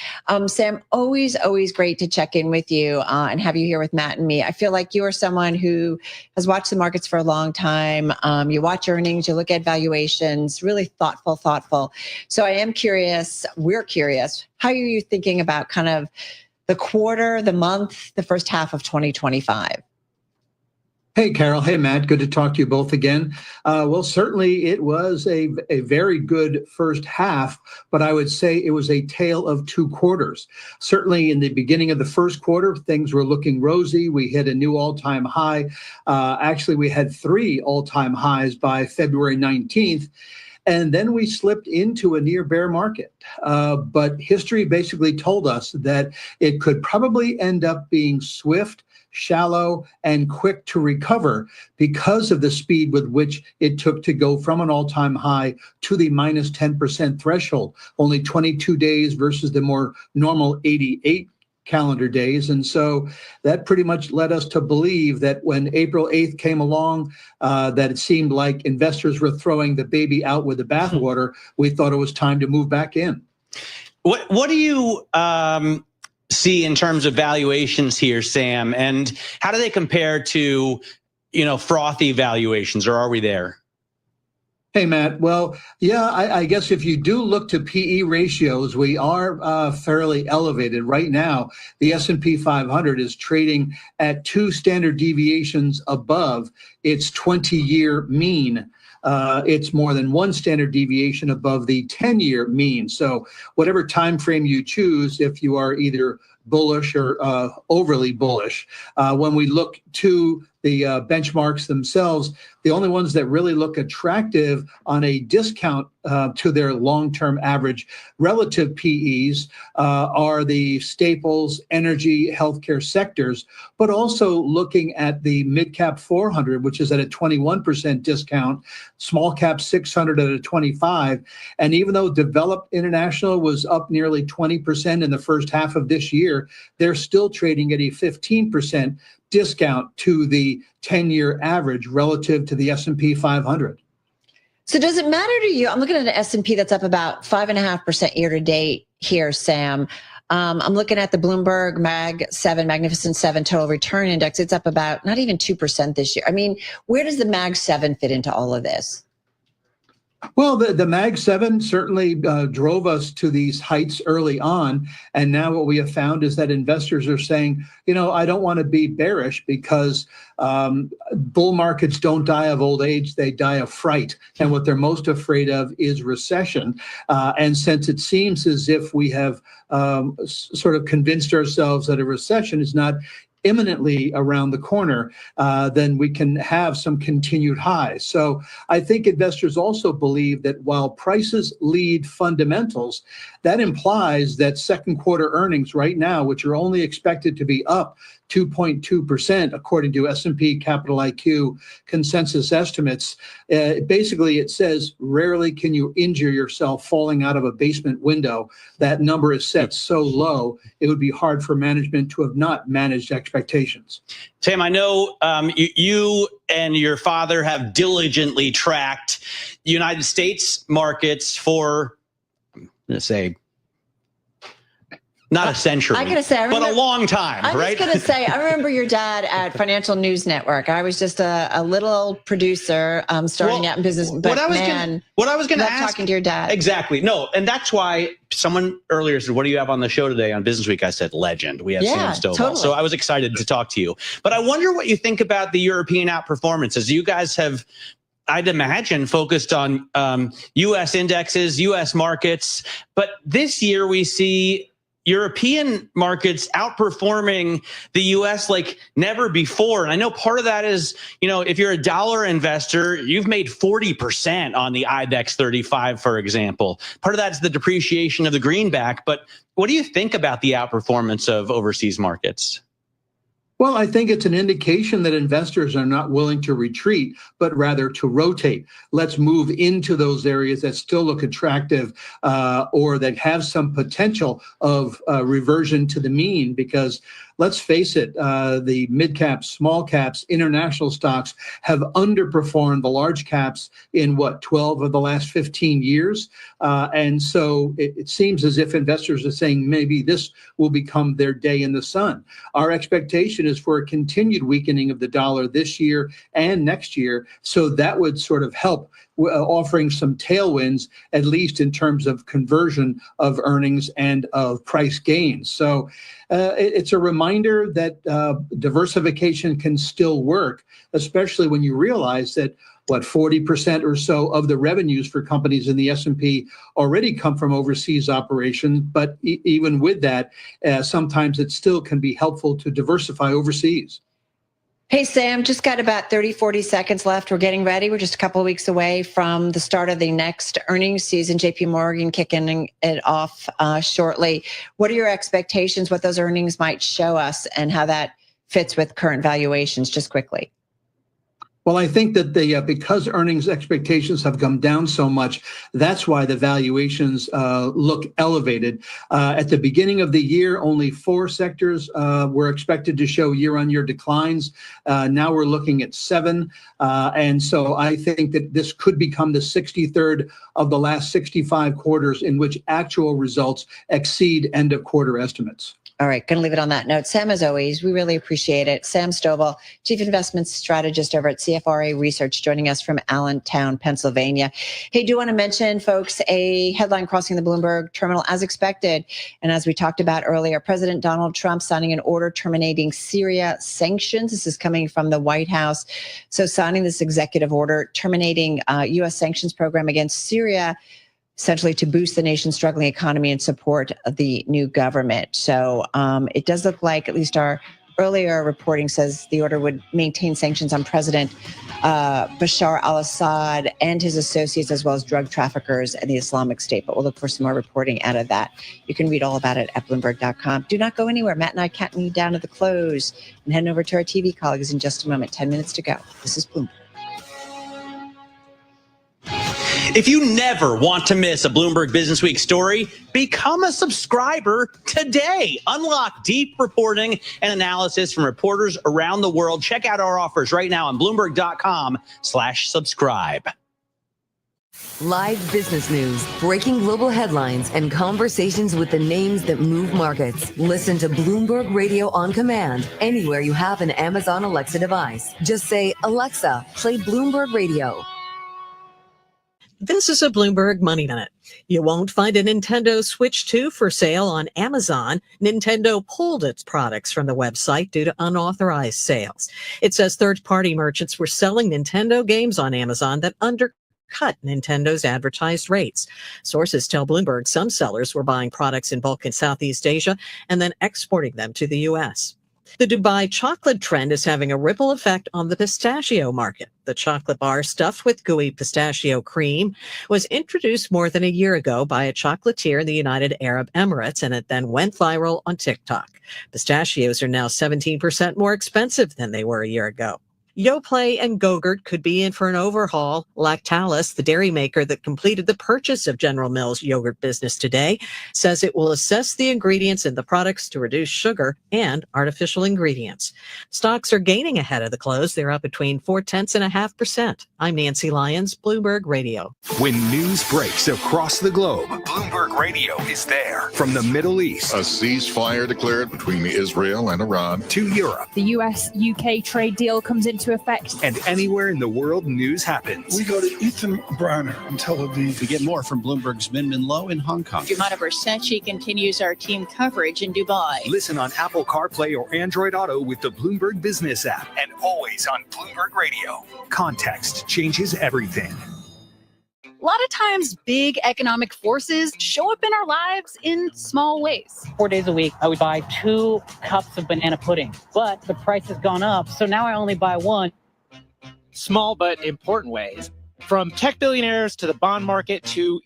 Sam, always great to check in with you and have you here with Matt and me. I feel like you are someone who has watched the markets for a long time. You watch earnings, you look at valuations, really thoughtful. So I am curious, we're curious, how are you thinking about kind of the quarter, the month, the first half of 2025? Hey, Carol. Hey, Matt. Good to talk to you both again. Well, certainly it was a very good first half, but I would say it was a tale of two quarters. Certainly in the beginning of the first quarter, things were looking rosy. We hit a new all-time high. Actually, we had 3 all-time highs by February 19th. And then we slipped into a near bear market. But history basically told us that it could probably end up being swift, shallow, and quick to recover because of the speed with which it took to go from an all-time high to the minus 10% threshold, only 22 days versus the more normal 88 calendar days. And so that pretty much led us to believe that when April 8th came along, that it seemed like investors were throwing the baby out with the bathwater. We thought it was time to move back in. What do you see in terms of valuations here, Sam? And how do they compare to, frothy valuations, or are we there? Hey, Matt. Well, yeah, I guess if you do look to PE ratios, we are fairly elevated. Right now, the S&P 500 is trading at 2 standard deviations above its 20-year mean. It's more than 1 standard deviation above the 10-year mean. So whatever time frame you choose, if you are either bullish or overly bullish, when we look to the benchmarks themselves, the only ones that really look attractive on a discount to their long-term average relative PEs are the staples, energy, healthcare sectors, but also looking at the mid-cap 400, which is at a 21% discount, small cap 600 at a 25. And even though developed international was up nearly 20% in the first half of this year, they're still trading at a 15% discount to the 10-year average relative to the S&P 500. So does it matter to you? I'm looking at an S&P that's up about 5.5% year to date here, Sam. I'm looking at the Bloomberg Magnificent 7 Total Return Index. It's up about not even 2% this year. I mean, where does the Mag 7 fit into all of this? Well, the Mag 7 certainly drove us to these heights early on. And now what we have found is that investors are saying, I don't want to be bearish because bull markets don't die of old age, they die of fright. And what they're most afraid of is recession. And since it seems as if we have sort of convinced ourselves that a recession is not imminently around the corner, then we can have some continued highs. So I think investors also believe that while prices lead fundamentals, that implies that second quarter earnings right now, which are only expected to be up 2.2%, according to S&P Capital IQ consensus estimates. Basically, it says, rarely can you injure yourself falling out of a basement window. That number is set so low, it would be hard for management to have not managed expectations. Sam, I know you and your father have diligently tracked United States markets for, I'm going to say, not a century, but a long time, I'm right? just going to say, I remember your dad at Financial News Network. I was just a little producer starting out in business. But what I was going to ask, talking to your dad. Exactly. No, and that's why someone earlier said, what do you have on the show today on Business Week? I said, legend. We have Sam Stovall. Totally. So I was excited to talk to you. But I wonder what you think about the European outperformance, as you guys have, I'd imagine, focused on U.S. indexes, U.S. markets. But this year we see European markets outperforming the U.S. like never before. And I know part of that is, if you're a dollar investor, you've made 40% on the IBEX 35, for example. Part of that's the depreciation of the greenback. But what do you think about the outperformance of overseas markets? Well, I think it's an indication that investors are not willing to retreat, but rather to rotate. Let's move into those areas that still look attractive or that have some potential of reversion to the mean, because let's face it, the mid caps, small caps, international stocks have underperformed the large caps in 12 of the last 15 years. And so it seems as if investors are saying maybe this will become their day in the sun. Our expectation is for a continued weakening of the dollar this year and next year. So that would sort of help offering some tailwinds, at least in terms of conversion of earnings and of price gains. So it's a reminder that diversification can still work, especially when you realize that 40% or so of the revenues for companies in the S&P already come from overseas operations. But even with that, sometimes it still can be helpful to diversify overseas. Hey, Sam, just got about 30, 40 seconds left. We're getting ready. We're just a couple of weeks away from the start of the next earnings season. JP Morgan kicking it off shortly. What are your expectations, what those earnings might show us, and how that fits with current valuations, just quickly? Well, I think that because earnings expectations have come down so much, that's why the valuations look elevated. At the beginning of the year, only 4 sectors were expected to show year-on-year declines. Now we're looking at 7. And so I think that this could become the 63rd of the last 65 quarters in which actual results exceed end-of-quarter estimates. All right, going to leave it on that note. Sam, as always, we really appreciate it. Sam Stovall, Chief Investment Strategist over at CFRA Research, joining us from Allentown, Pennsylvania. Hey, do want to mention, folks, a headline crossing the Bloomberg terminal as expected. And as we talked about earlier, President Donald Trump signing an order terminating Syria sanctions. This is coming from the White House. So signing this executive order terminating U.S. sanctions program against Syria, essentially to boost the nation's struggling economy and support the new government. So it does look like, at least our earlier reporting says, the order would maintain sanctions on President Bashar al-Assad and his associates, as well as drug traffickers and the Islamic State. But we'll look for some more reporting out of that. You can read all about it at Bloomberg.com. Do not go anywhere. Matt and I counting you down to the close and heading over to our TV colleagues in just a moment. 10 minutes to go. This is Bloomberg. If you never want to miss a Bloomberg Business Week story, become a subscriber today. Unlock deep reporting and analysis from reporters around the world. Check out our offers right now on Bloomberg.com/subscribe. Live business news, breaking global headlines, and conversations with the names that move markets. Listen to Bloomberg Radio on command anywhere you have an Amazon Alexa device. Just say, Alexa, play Bloomberg Radio. This is a Bloomberg Money Minute. You won't find a Nintendo Switch 2 for sale on Amazon. Nintendo pulled its products from the website due to unauthorized sales. It says third-party merchants were selling Nintendo games on Amazon that undercut Nintendo's advertised rates. Sources tell Bloomberg some sellers were buying products in bulk in Southeast Asia and then exporting them to the U.S. The Dubai chocolate trend is having a ripple effect on the pistachio market. The chocolate bar stuffed with gooey pistachio cream was introduced more than a year ago by a chocolatier in the United Arab Emirates, and it then went viral on TikTok. Pistachios are now 17% more expensive than they were a year ago. Yoplait and Go-Gurt could be in for an overhaul. Lactalis, the dairy maker that completed the purchase of General Mills' yogurt business today, says it will assess the ingredients in the products to reduce sugar and artificial ingredients. Stocks are gaining ahead of the close. They're up between 0.4%. I'm Nancy Lyons, Bloomberg Radio. When news breaks across the globe, Bloomberg Radio is there. From the Middle East, a ceasefire declared between Israel and Iran, to Europe. The US-UK trade deal comes into effect. And anywhere in the world news happens. We go to Ethan Browner in Tel Aviv. We get more from Bloomberg's Min Lo in Hong Kong. Jumana Versace continues our team coverage in Dubai. Listen on Apple CarPlay or Android Auto with the Bloomberg Business app. And always on Bloomberg Radio. Context changes everything. A lot of times, big economic forces show up in our lives in small ways. 4 days a week, I would buy 2 cups of banana pudding, but the price has gone up, so now I only buy 1. Small but important ways. From tech billionaires to the bond market to,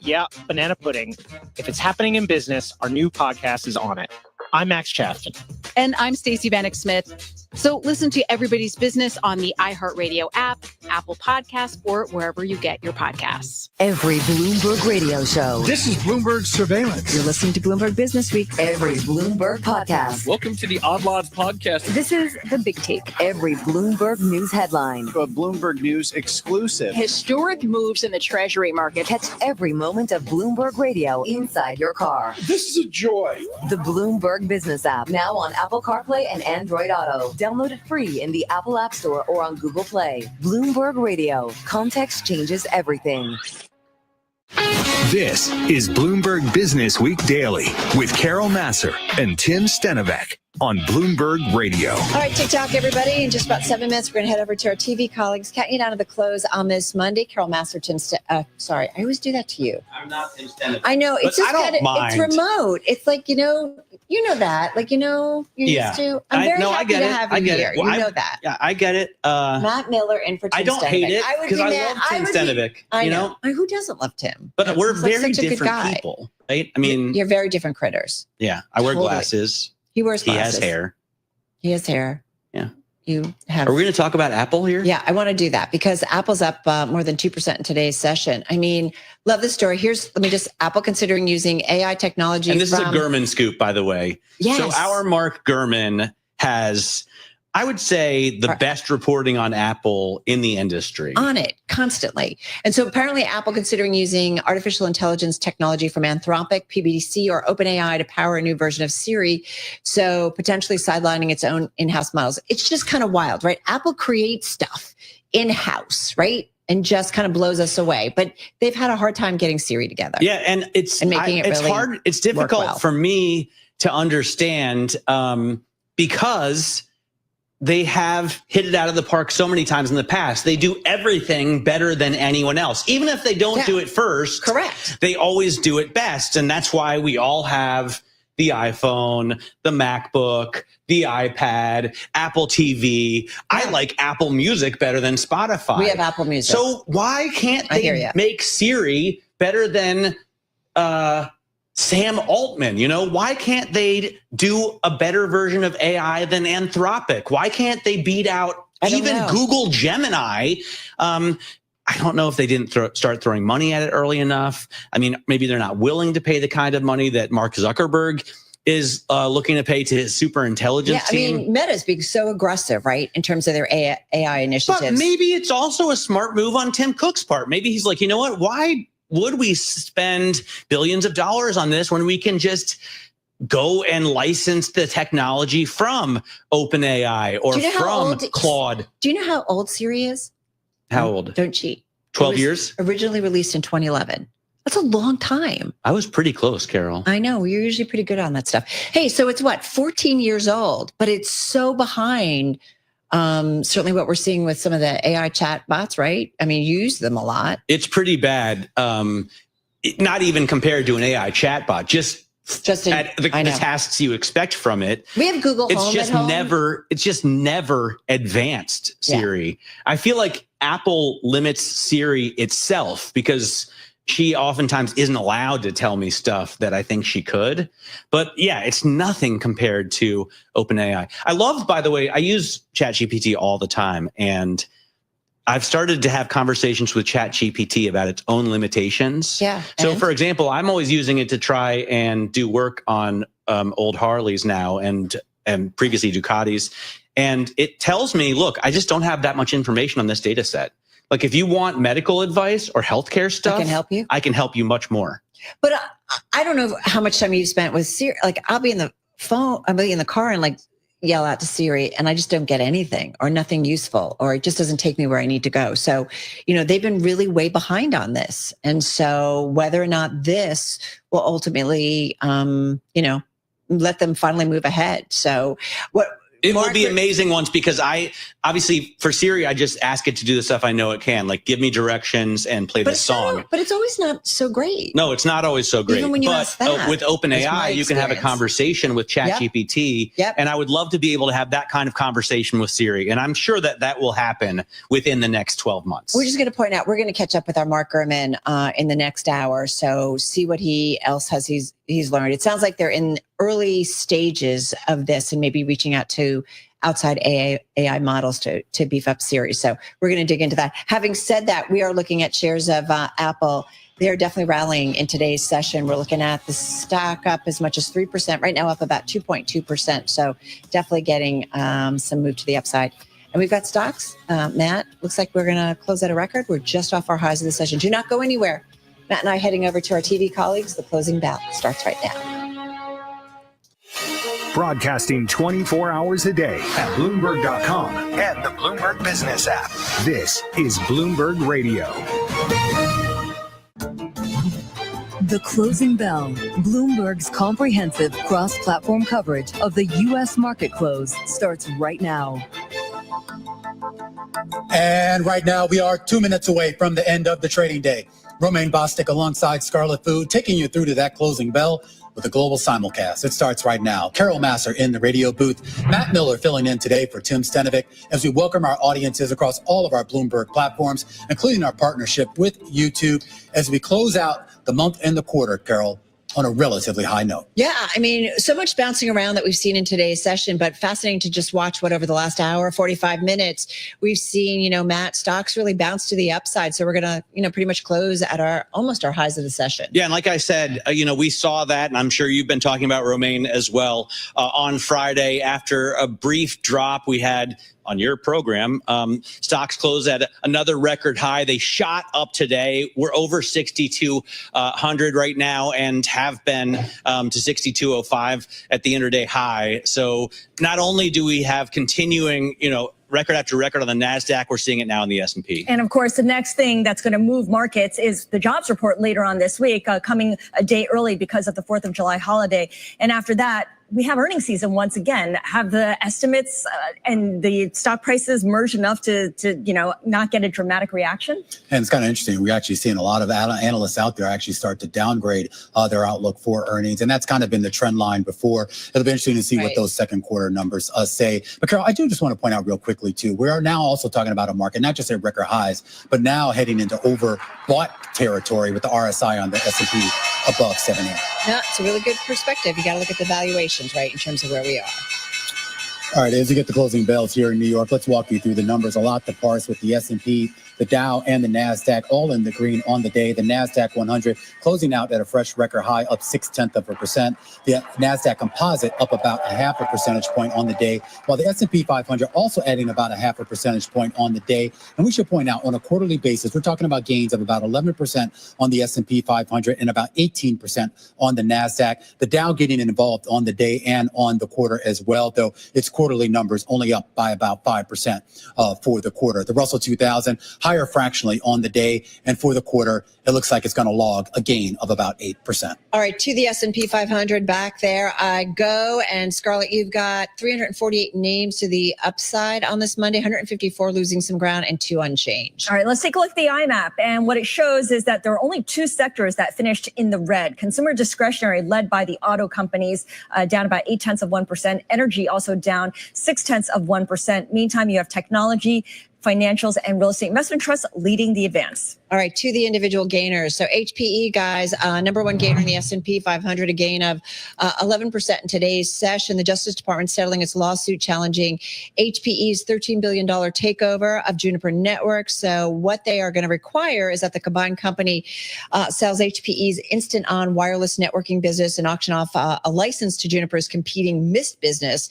banana pudding. If it's happening in business, our new podcast is on it. I'm Max Chafton. And I'm Stacey Vanek Smith. So listen to Everybody's Business on the iHeartRadio app, Apple Podcasts, or wherever you get your podcasts. Every Bloomberg Radio show. This is Bloomberg Surveillance. You're listening to Bloomberg Business Week. Every Bloomberg podcast. Welcome to the Odd Lots podcast. This is The Big Take. Every Bloomberg News headline. A Bloomberg News exclusive. Historic moves in the Treasury market. Catch every moment of Bloomberg Radio inside your car. This is a joy. The Bloomberg Business app, now on Apple CarPlay and Android Auto. Download it free in the Apple App Store or on Google Play. Bloomberg Radio. Context changes everything. This is Bloomberg Business Week Daily with Carol Massar and Tim Stenovec on Bloomberg Radio. All right, TikTok, everybody. In just about 7 minutes, we're going to head over to our TV colleagues, counting you down to the close on this Monday. Carol Massar, sorry, I always do that to you. I'm not Tim Stenovec. I know. It's just mind. It's remote. It's like, you know that. Like, you're used to. I'm very happy to have you here. Well, you know that. Yeah, I get it. Matt Miller in for Tim I don't Stenovec. hate it because I love Tim Stenovec. I know. Who doesn't love Tim? But we're very such a good different guy. people, right? I mean, you're very different critters. Yeah, I wear Totally. glasses. He wears glasses. He has hair. He has hair. Yeah. you have. Are we going to talk about Apple here? Yeah, I want to do that because Apple's up more than 2% in today's session. I mean, love the story. Apple considering using AI technology. And this is a Gurman scoop, by the way. Yes. So our Mark Gurman has, I would say, the best reporting on Apple in the industry. On it constantly. And so apparently Apple considering using artificial intelligence technology from Anthropic, PBC, or OpenAI to power a new version of Siri. So potentially sidelining its own in-house models. It's just kind of wild, right? Apple creates stuff in-house, right? And just kind of blows us away. But they've had a hard time getting Siri together. Yeah, and it's really hard. It's difficult for me to understand because they have hit it out of the park so many times in the past. They do everything better than anyone else. Even if they don't do it first, correct, they always do it best. And that's why we all have the iPhone, the MacBook, the iPad, Apple TV. I like Apple Music better than Spotify. We have Apple Music. So why can't they make Siri better than Sam Altman? You know, why can't they do a better version of AI than Anthropic? Why can't they beat out even Google Gemini? I don't know if they didn't start throwing money at it early enough. I mean, maybe they're not willing to pay the kind of money that Mark Zuckerberg is looking to pay to his super intelligence team. I mean, Meta's being so aggressive, right, in terms of their AI initiatives. But maybe it's also a smart move on Tim Cook's part. Maybe he's like, you know what? Why would we spend billions of dollars on this when we can just go and license the technology from OpenAI or from Claude? Do you know how old Siri is? How old? Don't cheat. 12 years? Originally released in 2011. That's a long time. I was pretty close, Carol. I know. You're usually pretty good on that stuff. Hey, so it's 14 years old, but it's so behind certainly what we're seeing with some of the AI chat bots, right? I mean, you use them a lot. It's pretty bad. Not even compared to an AI chatbot, just at the tasks you expect from it. We have Google Home at home. It's just never advanced Siri. Yeah. I feel like Apple limits Siri itself because she oftentimes isn't allowed to tell me stuff that I think she could. But yeah, it's nothing compared to OpenAI. I love, by the way, I use ChatGPT all the time, and I've started to have conversations with ChatGPT about its own limitations. Yeah. So, for example, I'm always using it to try and do work on old Harleys now and previously Ducatis. And it tells me, look, I just don't have that much information on this data set. Like if you want medical advice or healthcare stuff, I can help you much more. But I don't know how much time you've spent with Siri. Like I'll be in the car and like yell out to Siri and I just don't get anything or nothing useful, or it just doesn't take me where I need to go. So, they've been really way behind on this. And so whether or not this will ultimately, let them finally move ahead. So it will be amazing once, because obviously for Siri, I just ask it to do the stuff I know it can, like give me directions and play this song. But it's always not so great. No, it's not always so great. Even when you ask that, with OpenAI, you can have a conversation with ChatGPT. Yep. And I would love to be able to have that kind of conversation with Siri. And I'm sure that will happen within the next 12 months. We're just going to point out, we're going to catch up with our Mark Gurman in the next hour. So see what else has he's learned. It sounds like they're in early stages of this and maybe reaching out to outside AI models to beef up Siri. So we're going to dig into that. Having said that, we are looking at shares of Apple. They're definitely rallying in today's session. We're looking at the stock up as much as 3%, right now up about 2.2%. So definitely getting some move to the upside. And we've got stocks. Matt, looks like we're going to close at a record. We're just off our highs of the session. Do not go anywhere. Matt and I heading over to our TV colleagues. The closing bell starts right now. Broadcasting 24 hours a day at Bloomberg.com and the Bloomberg Business app. This is Bloomberg Radio. The Closing Bell, Bloomberg's comprehensive cross-platform coverage of the U.S. market close, starts right now. And right now, we are 2 minutes away from the end of the trading day. Romaine Bostic alongside Scarlet Food, taking you through to that closing bell with a global simulcast. It starts right now. Carol Masser in the radio booth. Matt Miller filling in today for Tim Stenovic as we welcome our audiences across all of our Bloomberg platforms, including our partnership with YouTube as we close out the month and the quarter, Carol. on a relatively high note. Yeah, I mean, so much bouncing around that we've seen in today's session, but fascinating to just watch what over the last hour, 45 minutes, we've seen, Matt, stocks really bounce to the upside. So we're going to, pretty much close at almost our highs of the session. Yeah, and like I said, we saw that, and I'm sure you've been talking about Romaine as well. On Friday, after a brief drop, we had on your program, stocks closed at another record high. They shot up today. We're over 6,200 right now and have been to 6,205 at the intraday high. So not only do we have continuing, record after record on the NASDAQ, we're seeing it now in the S&P. And of course, the next thing that's going to move markets is the jobs report later on this week, coming a day early because of the 4th of July holiday. And after that, we have earnings season once again. Have the estimates and the stock prices merged enough to not get a dramatic reaction? And it's kind of interesting. We're actually seeing a lot of analysts out there actually start to downgrade their outlook for earnings. And that's kind of been the trend line before. It'll be interesting to see what those second quarter numbers say. But Carol, I do just want to point out real quickly, too, we are now also talking about a market, not just at record highs, but now heading into overbought territory with the RSI on the S&P above 70. No, it's a really good perspective. You got to look at the valuations, right, in terms of where we are. All right, as we get the closing bells here in New York, let's walk you through the numbers. A lot to parse with the S&P, the Dow, and the NASDAQ all in the green on the day. The NASDAQ 100 closing out at a fresh record high, up 0.6%. The NASDAQ composite up about 0.5 percentage point on the day, while the S&P 500 also adding about 0.5 percentage point on the day. And we should point out on a quarterly basis, we're talking about gains of about 11% on the S&P 500 and about 18% on the NASDAQ. The Dow getting involved on the day and on the quarter as well, though its quarterly numbers only up by about 5% for the quarter. The Russell 2000 higher fractionally on the day, and for the quarter, it looks like it's going to log a gain of about 8%. All right, to the S&P 500 back there I go. And Scarlett, you've got 348 names to the upside on this Monday, 154 losing some ground and 2 unchanged. All right, let's take a look at the IMAP. And what it shows is that there are only 2 sectors that finished in the red. Consumer discretionary led by the auto companies, down about 0.8%. Energy also down 0.6%. Meantime, you have technology, financials, and real estate investment trusts leading the advance. All right, to the individual gainers. So HPE, guys, number one gainer in the S&P 500, a gain of 11% in today's session. The Justice Department settling its lawsuit challenging HPE's $13 billion takeover of Juniper Networks. So what they are going to require is that the combined company sells HPE's instant-on wireless networking business and auction off a license to Juniper's competing Mist business.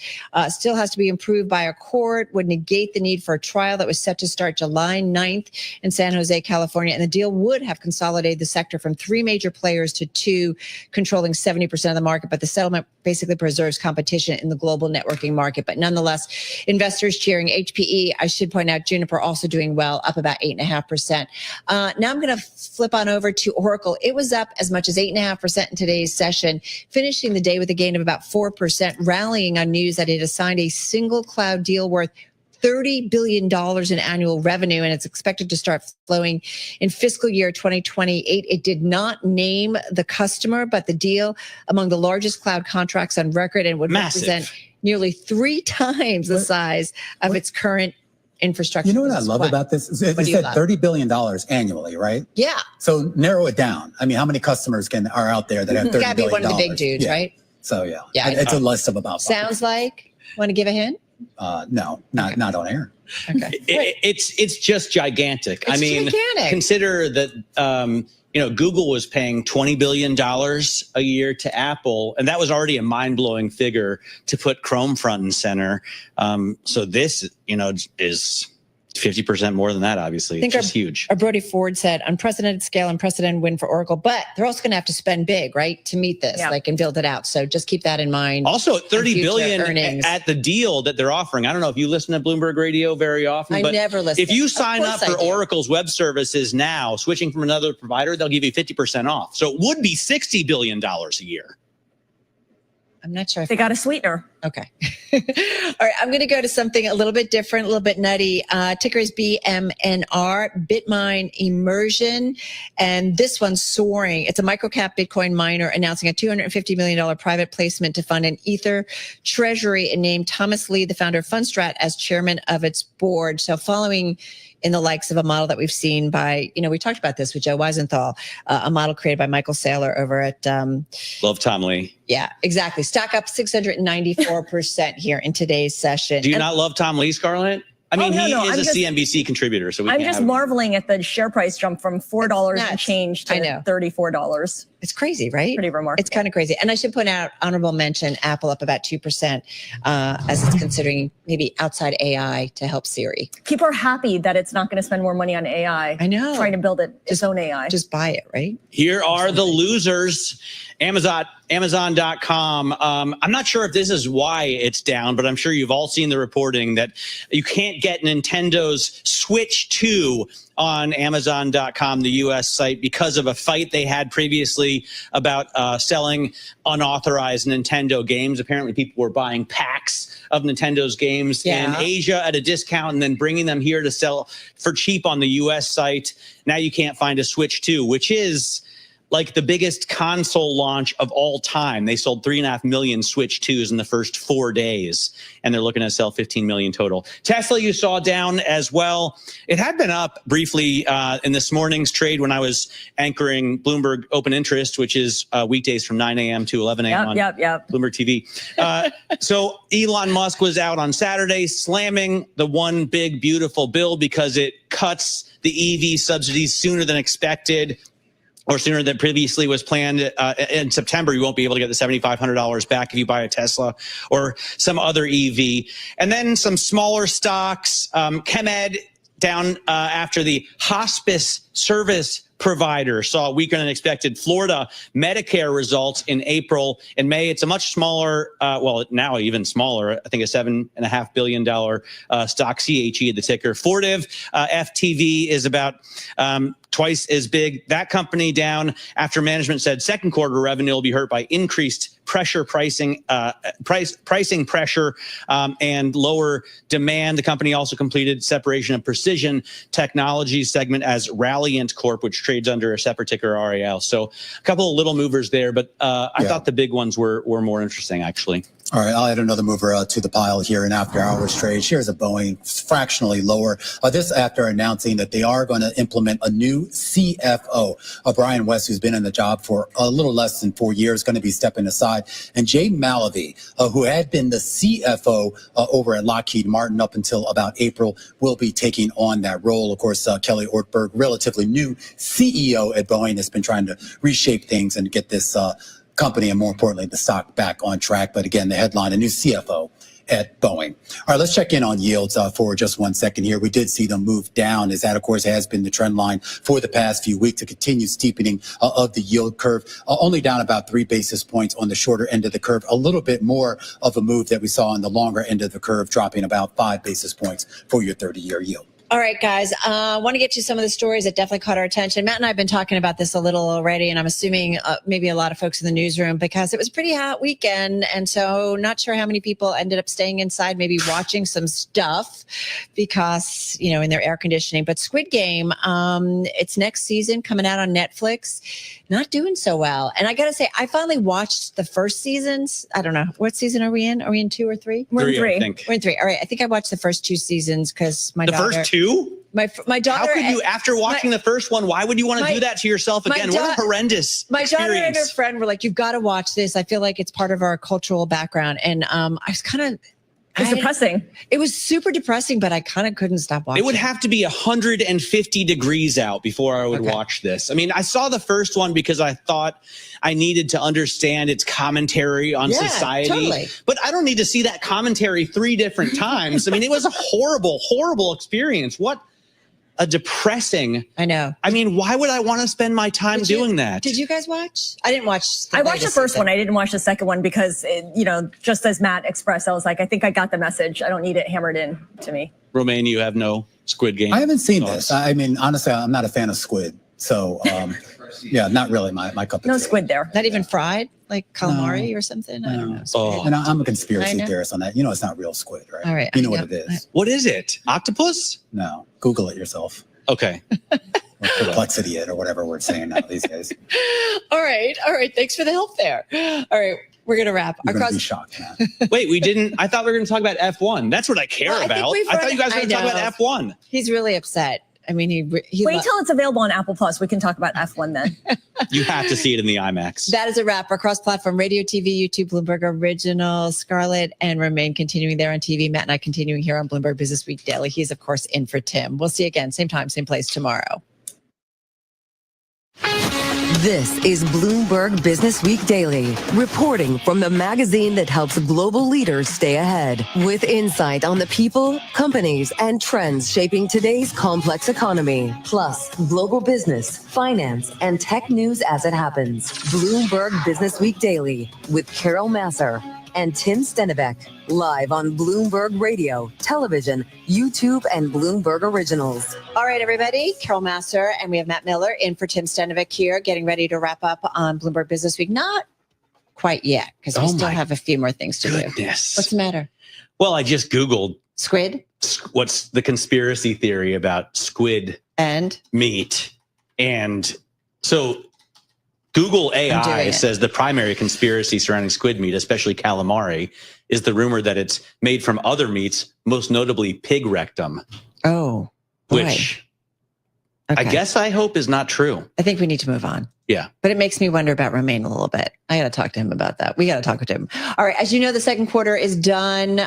Still has to be approved by a court, would negate the need for a trial that was set to start July 9th in San Jose, California. And the deal would have consolidated the sector from 3 major players to 2, controlling 70% of the market. But the settlement basically preserves competition in the global networking market. But nonetheless, investors cheering HPE. I should point out Juniper also doing well, up about 8.5%. Now I'm going to flip on over to Oracle. It was up as much as 8.5% in today's session, finishing the day with a gain of about 4%, rallying on news that it has signed a single cloud deal worth $30 billion in annual revenue, and it's expected to start flowing in fiscal year 2028. It did not name the customer, but the deal among the largest cloud contracts on record and would represent nearly 3 times the size of its current infrastructure. You know what I love about this? It said $30 billion annually, right? Yeah. So narrow it down. I mean, how many customers are out there that have $30 billion? Gotta be one of the big dudes, right? So yeah, it's a list of about 5. Sounds like, want to give a hint? No, not on air. Okay. It's just gigantic. I mean, consider that Google was paying $20 billion a year to Apple, and that was already a mind-blowing figure to put Chrome front and center. So this, is 50% more than that, obviously. It's just huge. Our Brody Ford said, unprecedented scale, unprecedented win for Oracle, but they're also going to have to spend big, right, to meet this, and build it out. So just keep that in mind. Also, $30 billion at the deal that they're offering. I don't know if you listen to Bloomberg Radio very often, but never listen. If you sign up for Oracle's web services now, switching from another provider, they'll give you 50% off. So it would be $60 billion a year. I'm not sure. They got a sweetener. Okay. All right. I'm going to go to something a little bit different, a little bit nutty. Ticker is BMNR, Bitmine Immersion. And this one's soaring. It's a microcap Bitcoin miner announcing a $250 million private placement to fund an Ether treasury and named Thomas Lee, the founder of Fundstrat, as chairman of its board. So following in the likes of a model that we've seen by, we talked about this with Joe Weisenthal, a model created by Michael Saylor over at Love Tom Lee. Yeah, exactly. Stock up 694% here in today's session. Do you not love Tom Lee, Scarlett? I mean, he is a CNBC contributor, so I'm just marveling at the share price jump from $4 and change to $34. It's crazy, right? Pretty remarkable. It's kind of crazy. And I should point out, honorable mention, Apple up about 2% as it's considering maybe outside AI to help Siri. People are happy that it's not going to spend more money on AI. I know. Trying to build its own AI. Just buy it, right? Here are the losers. Amazon.com. I'm not sure if this is why it's down, but I'm sure you've all seen the reporting that you can't get Nintendo's Switch 2 on Amazon.com, the U.S. site, because of a fight they had previously about selling unauthorized Nintendo games. Apparently, people were buying packs of Nintendo's games in Asia at a discount and then bringing them here to sell for cheap on the U.S. site. Now you can't find a Switch 2, which is like the biggest console launch of all time. They sold 3.5 million Switch 2s in the first 4 days, and they're looking to sell 15 million total. Tesla, you saw down as well. It had been up briefly in this morning's trade when I was anchoring Bloomberg Open Interest, which is weekdays from 9 a.m. to 11 a.m. on Bloomberg TV. So Elon Musk was out on Saturday slamming the one big, beautiful bill because it cuts the EV subsidies sooner than expected, or sooner than previously was planned. In September, you won't be able to get the $7,500 back if you buy a Tesla or some other EV. And then some smaller stocks, ChemEd down after the hospice service provider saw weaker than expected Florida Medicare results in April and May. It's a much smaller, now even smaller, I think a $7.5 billion stock, CHE, the ticker. Fortive, FTV is about twice as big. That company down after management said second quarter revenue will be hurt by increased pricing pressure and lower demand. The company also completed separation of precision technologies segment as Ralliant Corp, which trades under a separate ticker, RAL. So a couple of little movers there, but I thought the big ones were more interesting, actually. All right, I'll add another mover to the pile here in after hours trade. Shares of Boeing fractionally lower. This after announcing that they are going to implement a new CFO. Brian West, who's been in the job for a little less than 4 years, going to be stepping aside. And Jay Malavy, who had been the CFO over at Lockheed Martin up until about April, will be taking on that role. Of course, Kelly Ortberg, relatively new CEO at Boeing, has been trying to reshape things and get this company and, more importantly, the stock back on track. But again, the headline, a new CFO at Boeing. All right, let's check in on yields for just 1 second here. We did see them move down, as that, of course, has been the trend line for the past few weeks, a continued steepening of the yield curve, only down about 3 basis points on the shorter end of the curve, a little bit more of a move that we saw on the longer end of the curve, dropping about 5 basis points for your 30-year yield. All right, guys, I want to get to some of the stories that definitely caught our attention. Matt and I have been talking about this a little already, and I'm assuming maybe a lot of folks in the newsroom, because it was a pretty hot weekend. And so not sure how many people ended up staying inside, maybe watching some stuff because, in their air conditioning. But Squid Game, it's next season coming out on Netflix, not doing so well. And I got to say, I finally watched the first seasons. I don't know. What season are we in? Are we in 2 or 3? We're in 3. I think. We're in 3. All right. I think I watched the first 2 seasons because my daughter. The first 2? My daughter. How could you, after watching the first one, why would you want to do that to yourself again? What a horrendous My experience. daughter and her friend were like, "You've got to watch this. I feel like it's part of our cultural background." And I was kind of. It was depressing. It was super depressing, but I kind of couldn't stop watching. It would have to be 150 degrees out before I would watch this. I mean, I saw the first one because I thought I needed to understand its commentary on society. Totally. But I don't need to see that commentary 3 different times. I mean, it was a horrible, horrible experience. What a depressing. I know. I mean, why would I want to spend my time doing that? Did you guys watch? I didn't watch. I watched the first one. I didn't watch the second one because, just as Matt expressed, I was like, I think I got the message. I don't need it hammered in to me. Romaine, you have no Squid Game? I haven't seen this. I mean, honestly, I'm not a fan of squid. So, yeah, not really my cup of tea. No squid there. Not even fried, like calamari or something? I don't know. And I'm a conspiracy theorist on that. It's not real squid, right? All right. You know what it is. What is it? Octopus? No. Google it yourself. Okay. Or perplexity it or whatever we're saying now these days. All right. Thanks for the help there. All right. We're going to wrap. You're going to be shocked, man. Wait, we didn't. I thought we were going to talk about F1. That's what I care about. I thought you guys were going to talk about F1. He's really upset. I mean, he wait till it's available on Apple Plus. We can talk about F1 then. You have to see it in the IMAX. That is a wrap. Our cross-platform radio, TV, YouTube, Bloomberg Original, Scarlett, and Romaine continuing there on TV. Matt and I continuing here on Bloomberg Business Week Daily. He's, of course, in for Tim. We'll see you again, same time, same place tomorrow. This is Bloomberg Business Week Daily, reporting from the magazine that helps global leaders stay ahead, with insight on the people, companies, and trends shaping today's complex economy, plus global business, finance, and tech news as it happens. Bloomberg Business Week Daily with Carol Masser and Tim Stennebeck, live on Bloomberg Radio, television, YouTube, and Bloomberg Originals. All right, everybody. Carol Masser, and we have Matt Miller in for Tim Stennebeck here, getting ready to wrap up on Bloomberg Business Week. Not quite yet, because we still have a few more things to do. What's the matter? Well, I just Googled squid. What's the conspiracy theory about squid and meat? And so Google AI says the primary conspiracy surrounding squid meat, especially calamari, is the rumor that it's made from other meats, most notably pig rectum. Oh, boy. Which I guess I hope is not true. I think we need to move on. Yeah. But it makes me wonder about Romaine a little bit. I got to talk to him about that. We got to talk with him. All right. As you know, the second quarter is done.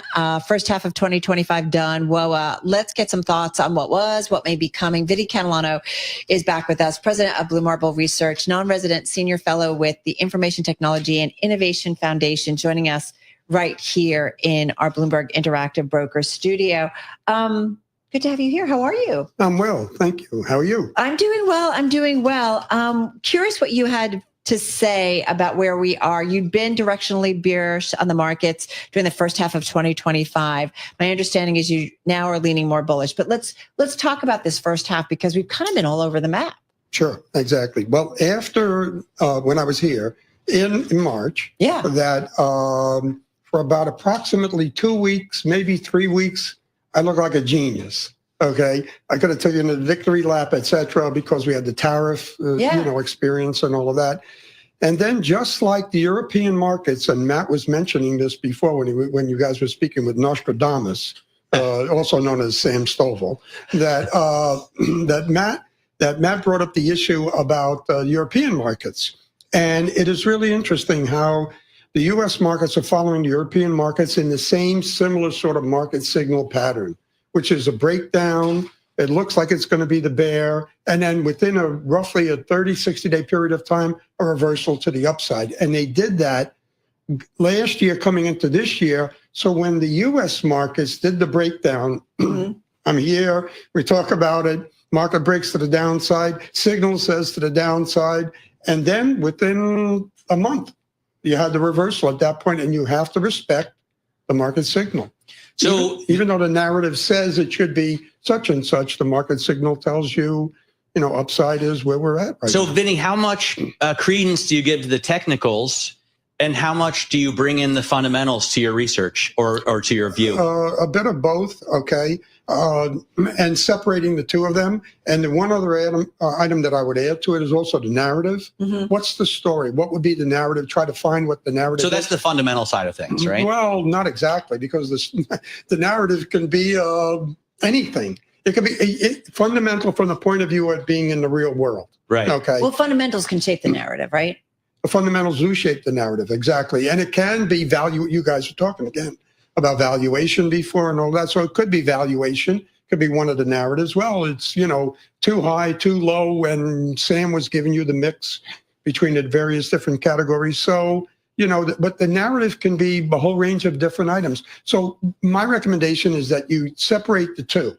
First half of 2025 done. Well, let's get some thoughts on what was, what may be coming. Vinny Catalano is back with us, president of Blue Marble Research, non-resident senior fellow with the Information Technology and Innovation Foundation, joining us right here in our Bloomberg Interactive Broker studio. Good to have you here. How are you? I'm well, thank you. How are you? I'm doing well. Curious what you had to say about where we are. You've been directionally bearish on the markets during the first half of 2025. My understanding is you now are leaning more bullish. But let's talk about this first half, because we've kind of been all over the map. Sure, exactly. Well, after when I was here in March, that for about approximately 2 weeks, maybe 3 weeks, I look like a genius. Okay, I got to tell you in the victory lap, etc., because we had the tariff, experience and all of that. And then, just like the European markets, and Matt was mentioning this before when you guys were speaking with Nostradamus, also known as Sam Stovall, that Matt brought up the issue about European markets, and it is really interesting how the U.S. markets are following the European markets in the same similar sort of market signal pattern, which is a breakdown. It looks like it's going to be the bear. And then within roughly a 30, 60-day period of time, a reversal to the upside. And they did that last year coming into this year. So when the U.S. markets did the breakdown, I'm here, we talk about it, market breaks to the downside, signal says to the downside, and then within a month, you had the reversal at that point, and you have to respect the market signal. So even though the narrative says it should be such and such, the market signal tells you, upside is where we're at right now. Vinny, how much credence do you give to the technicals, and how much do you bring in the fundamentals to your research or to your view? A bit of both, okay, and separating the two of them. And the one other item that I would add to it is also the narrative. What's the story? What would be the narrative? Try to find what the narrative is. So that's the fundamental side of things, right? Well, not exactly, because the narrative can be anything. It can be fundamental from the point of view of being in the real world. Right. Okay. Well, fundamentals can shape the narrative, right? The fundamentals do shape the narrative, exactly. And it can be value. You guys are talking again about valuation before and all that. So it could be valuation, could be one of the narratives. Well, it's, too high, too low, and Sam was giving you the mix between the various different categories. So, but the narrative can be a whole range of different items. So my recommendation is that you separate the two.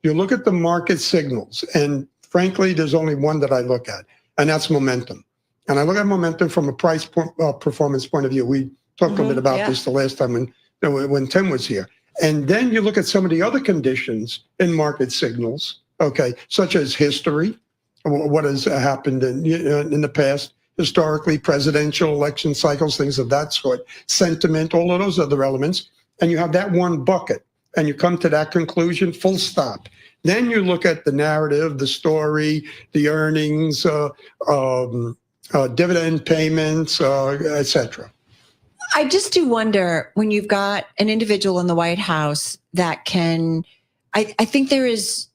You look at the market signals, and frankly, there's only one that I look at, and that's momentum. And I look at momentum from a price performance point of view. We talked a bit about this the last time when Tim was here. And then you look at some of the other conditions in market signals, okay, such as history, what has happened in the past, historically, presidential election cycles, things of that sort, sentiment, all of those other elements. And you have that one bucket, and you come to that conclusion, full stop. Then you look at the narrative, the story, the earnings, dividend payments, etc. I just do wonder when you've got an individual in the White House that can, I think there is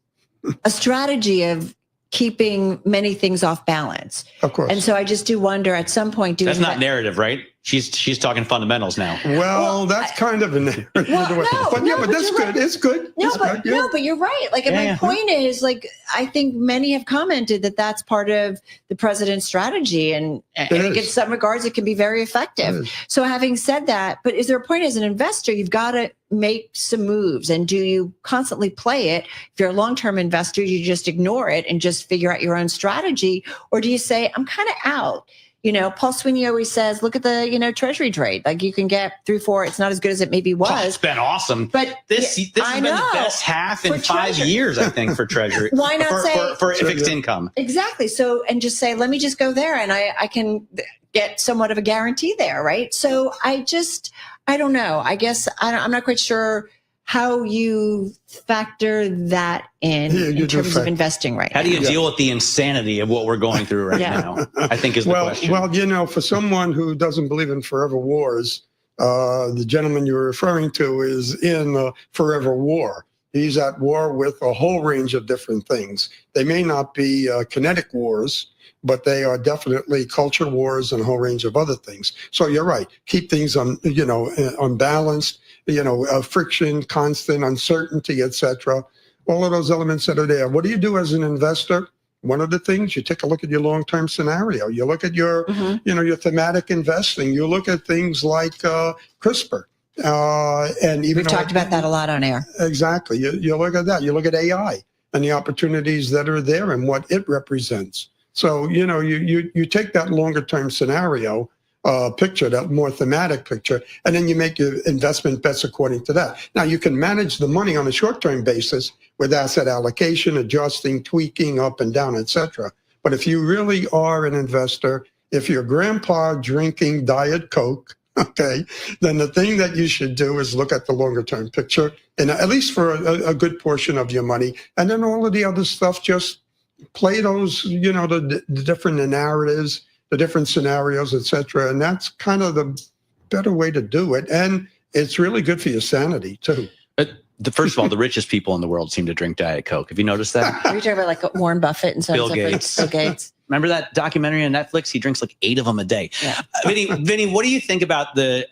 a strategy of keeping many things off balance. Of course. And so I just do wonder at some point, That's not narrative, right? She's talking fundamentals now. Well, that's kind of a narrative. But that's good. Right. It's good. No, but you're right. Like, and my point is, like, I think many have commented that that's part of the president's strategy, and I think in some regards it can be very effective. So, having said that, but is there a point as an investor you've got to make some moves, and do you constantly play it? If you're a long-term investor, you just ignore it and just figure out your own strategy, or do you say, I'm kind of out? You know, Paul Sweeney always says, look at the, Treasury trade. Like, you can get 3-4. It's not as good as it maybe was. Oh, it's been awesome. But this has been the best half in 5 years, I think, for Treasury. Why not for fixed income? Exactly. So, and just say, let me just go there, and I can get somewhat of a guarantee there, right? So I don't know. I guess I'm not quite sure how you factor that in terms of investing right now. How do you deal with the insanity of what we're going through right now? I think is the question. Well, for someone who doesn't believe in forever wars, the gentleman you're referring to is in a forever war. He's at war with a whole range of different things. They may not be kinetic wars, but they are definitely culture wars and a whole range of other things. So you're right. Keep things unbalanced. Friction, constant uncertainty, etc. All of those elements that are there. What do you do as an investor? One of the things, you take a look at your long-term scenario. You look at your, your thematic investing. You look at things like CRISPR. And even we've talked about that a lot on air. Exactly. You look at that. You look at AI and the opportunities that are there and what it represents. So, you take that longer-term scenario picture, that more thematic picture, and then you make your investment bets according to that. Now, you can manage the money on a short-term basis with asset allocation, adjusting, tweaking up and down, etc. But if you really are an investor, if your grandpa drinking Diet Coke, okay, then the thing that you should do is look at the longer-term picture, and at least for a good portion of your money, and then all of the other stuff, just play those, the different narratives, the different scenarios, etc. And that's kind of the better way to do it. And it's really good for your sanity, too. But first of all, the richest people in the world seem to drink Diet Coke. Have you noticed that? Are you talking about like Warren Buffett and so Bill on? Gates. Bill Gates. Remember that documentary on Netflix? He drinks like 8 of them a day. Yeah. Vinny, what do you think about the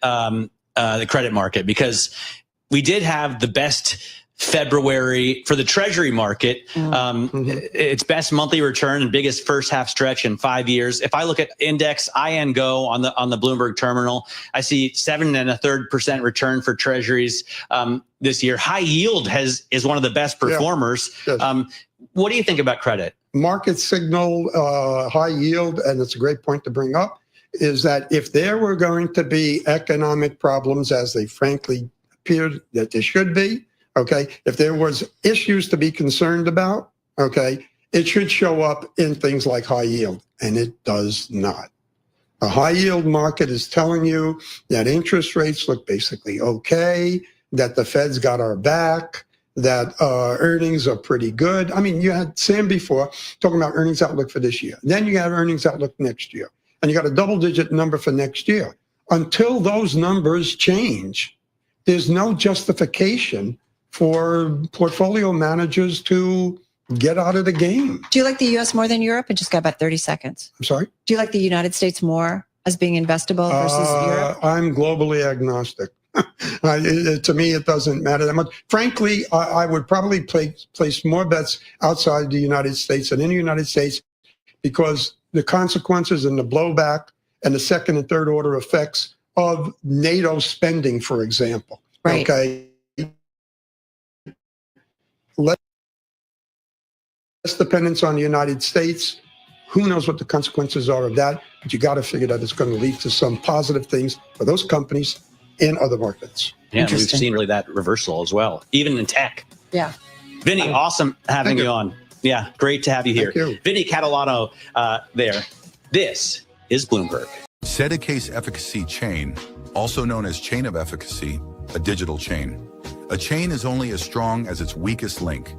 credit market? Because we did have the best February for the Treasury market, its best monthly return and biggest first half stretch in 5 years. If I look at index INGO on the Bloomberg terminal, I see 7.33% return for Treasuries this year. High yield is one of the best performers. Yeah. Yes. What do you think about credit? Market signal high yield, and it's a great point to bring up, is that if there were going to be economic problems, as they frankly appeared that there should be, okay, if there was issues to be concerned about, okay, it should show up in things like high yield, and it does not. A high yield market is telling you that interest rates look basically okay, that the Fed's got our back, that earnings are pretty good. I mean, you had Sam before talking about earnings outlook for this year. Then you got earnings outlook next year, and you got a double-digit number for next year. Until those numbers change, there's no justification for portfolio managers to get out of the game. Do you like the U.S. more than Europe? I just got about 30 seconds. I'm sorry? Do you like the United States more as being investable versus Europe? I'm globally agnostic. To me, it doesn't matter that much. Frankly, I would probably place more bets outside the United States than in the United States, because the consequences and the blowback and the second and third order effects of NATO spending, for example. Right. Okay. Less dependence on the United States. Who knows what the consequences are of that? But you got to figure that it's going to lead to some positive things for those companies in other markets. Yeah, we've seen really that reversal as well, even in tech. Yeah. Vinny, awesome having you on. Yeah, great to have you here. Thank you. Vinny Catalano there. This is Bloomberg. Sedicase efficacy chain, also known as chain of efficacy, a digital chain. A chain is only as strong as its weakest link.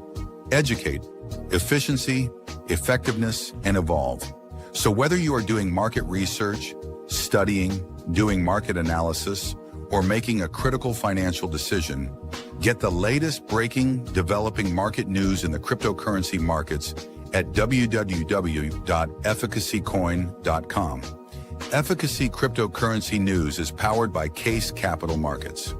Educate, efficiency, effectiveness, and evolve. So whether you are doing market research, studying, doing market analysis, or making a critical financial decision, get the latest breaking, developing market news in the cryptocurrency markets at www.efficacycoin.com. Efficacy Cryptocurrency News is powered by Case Capital Markets.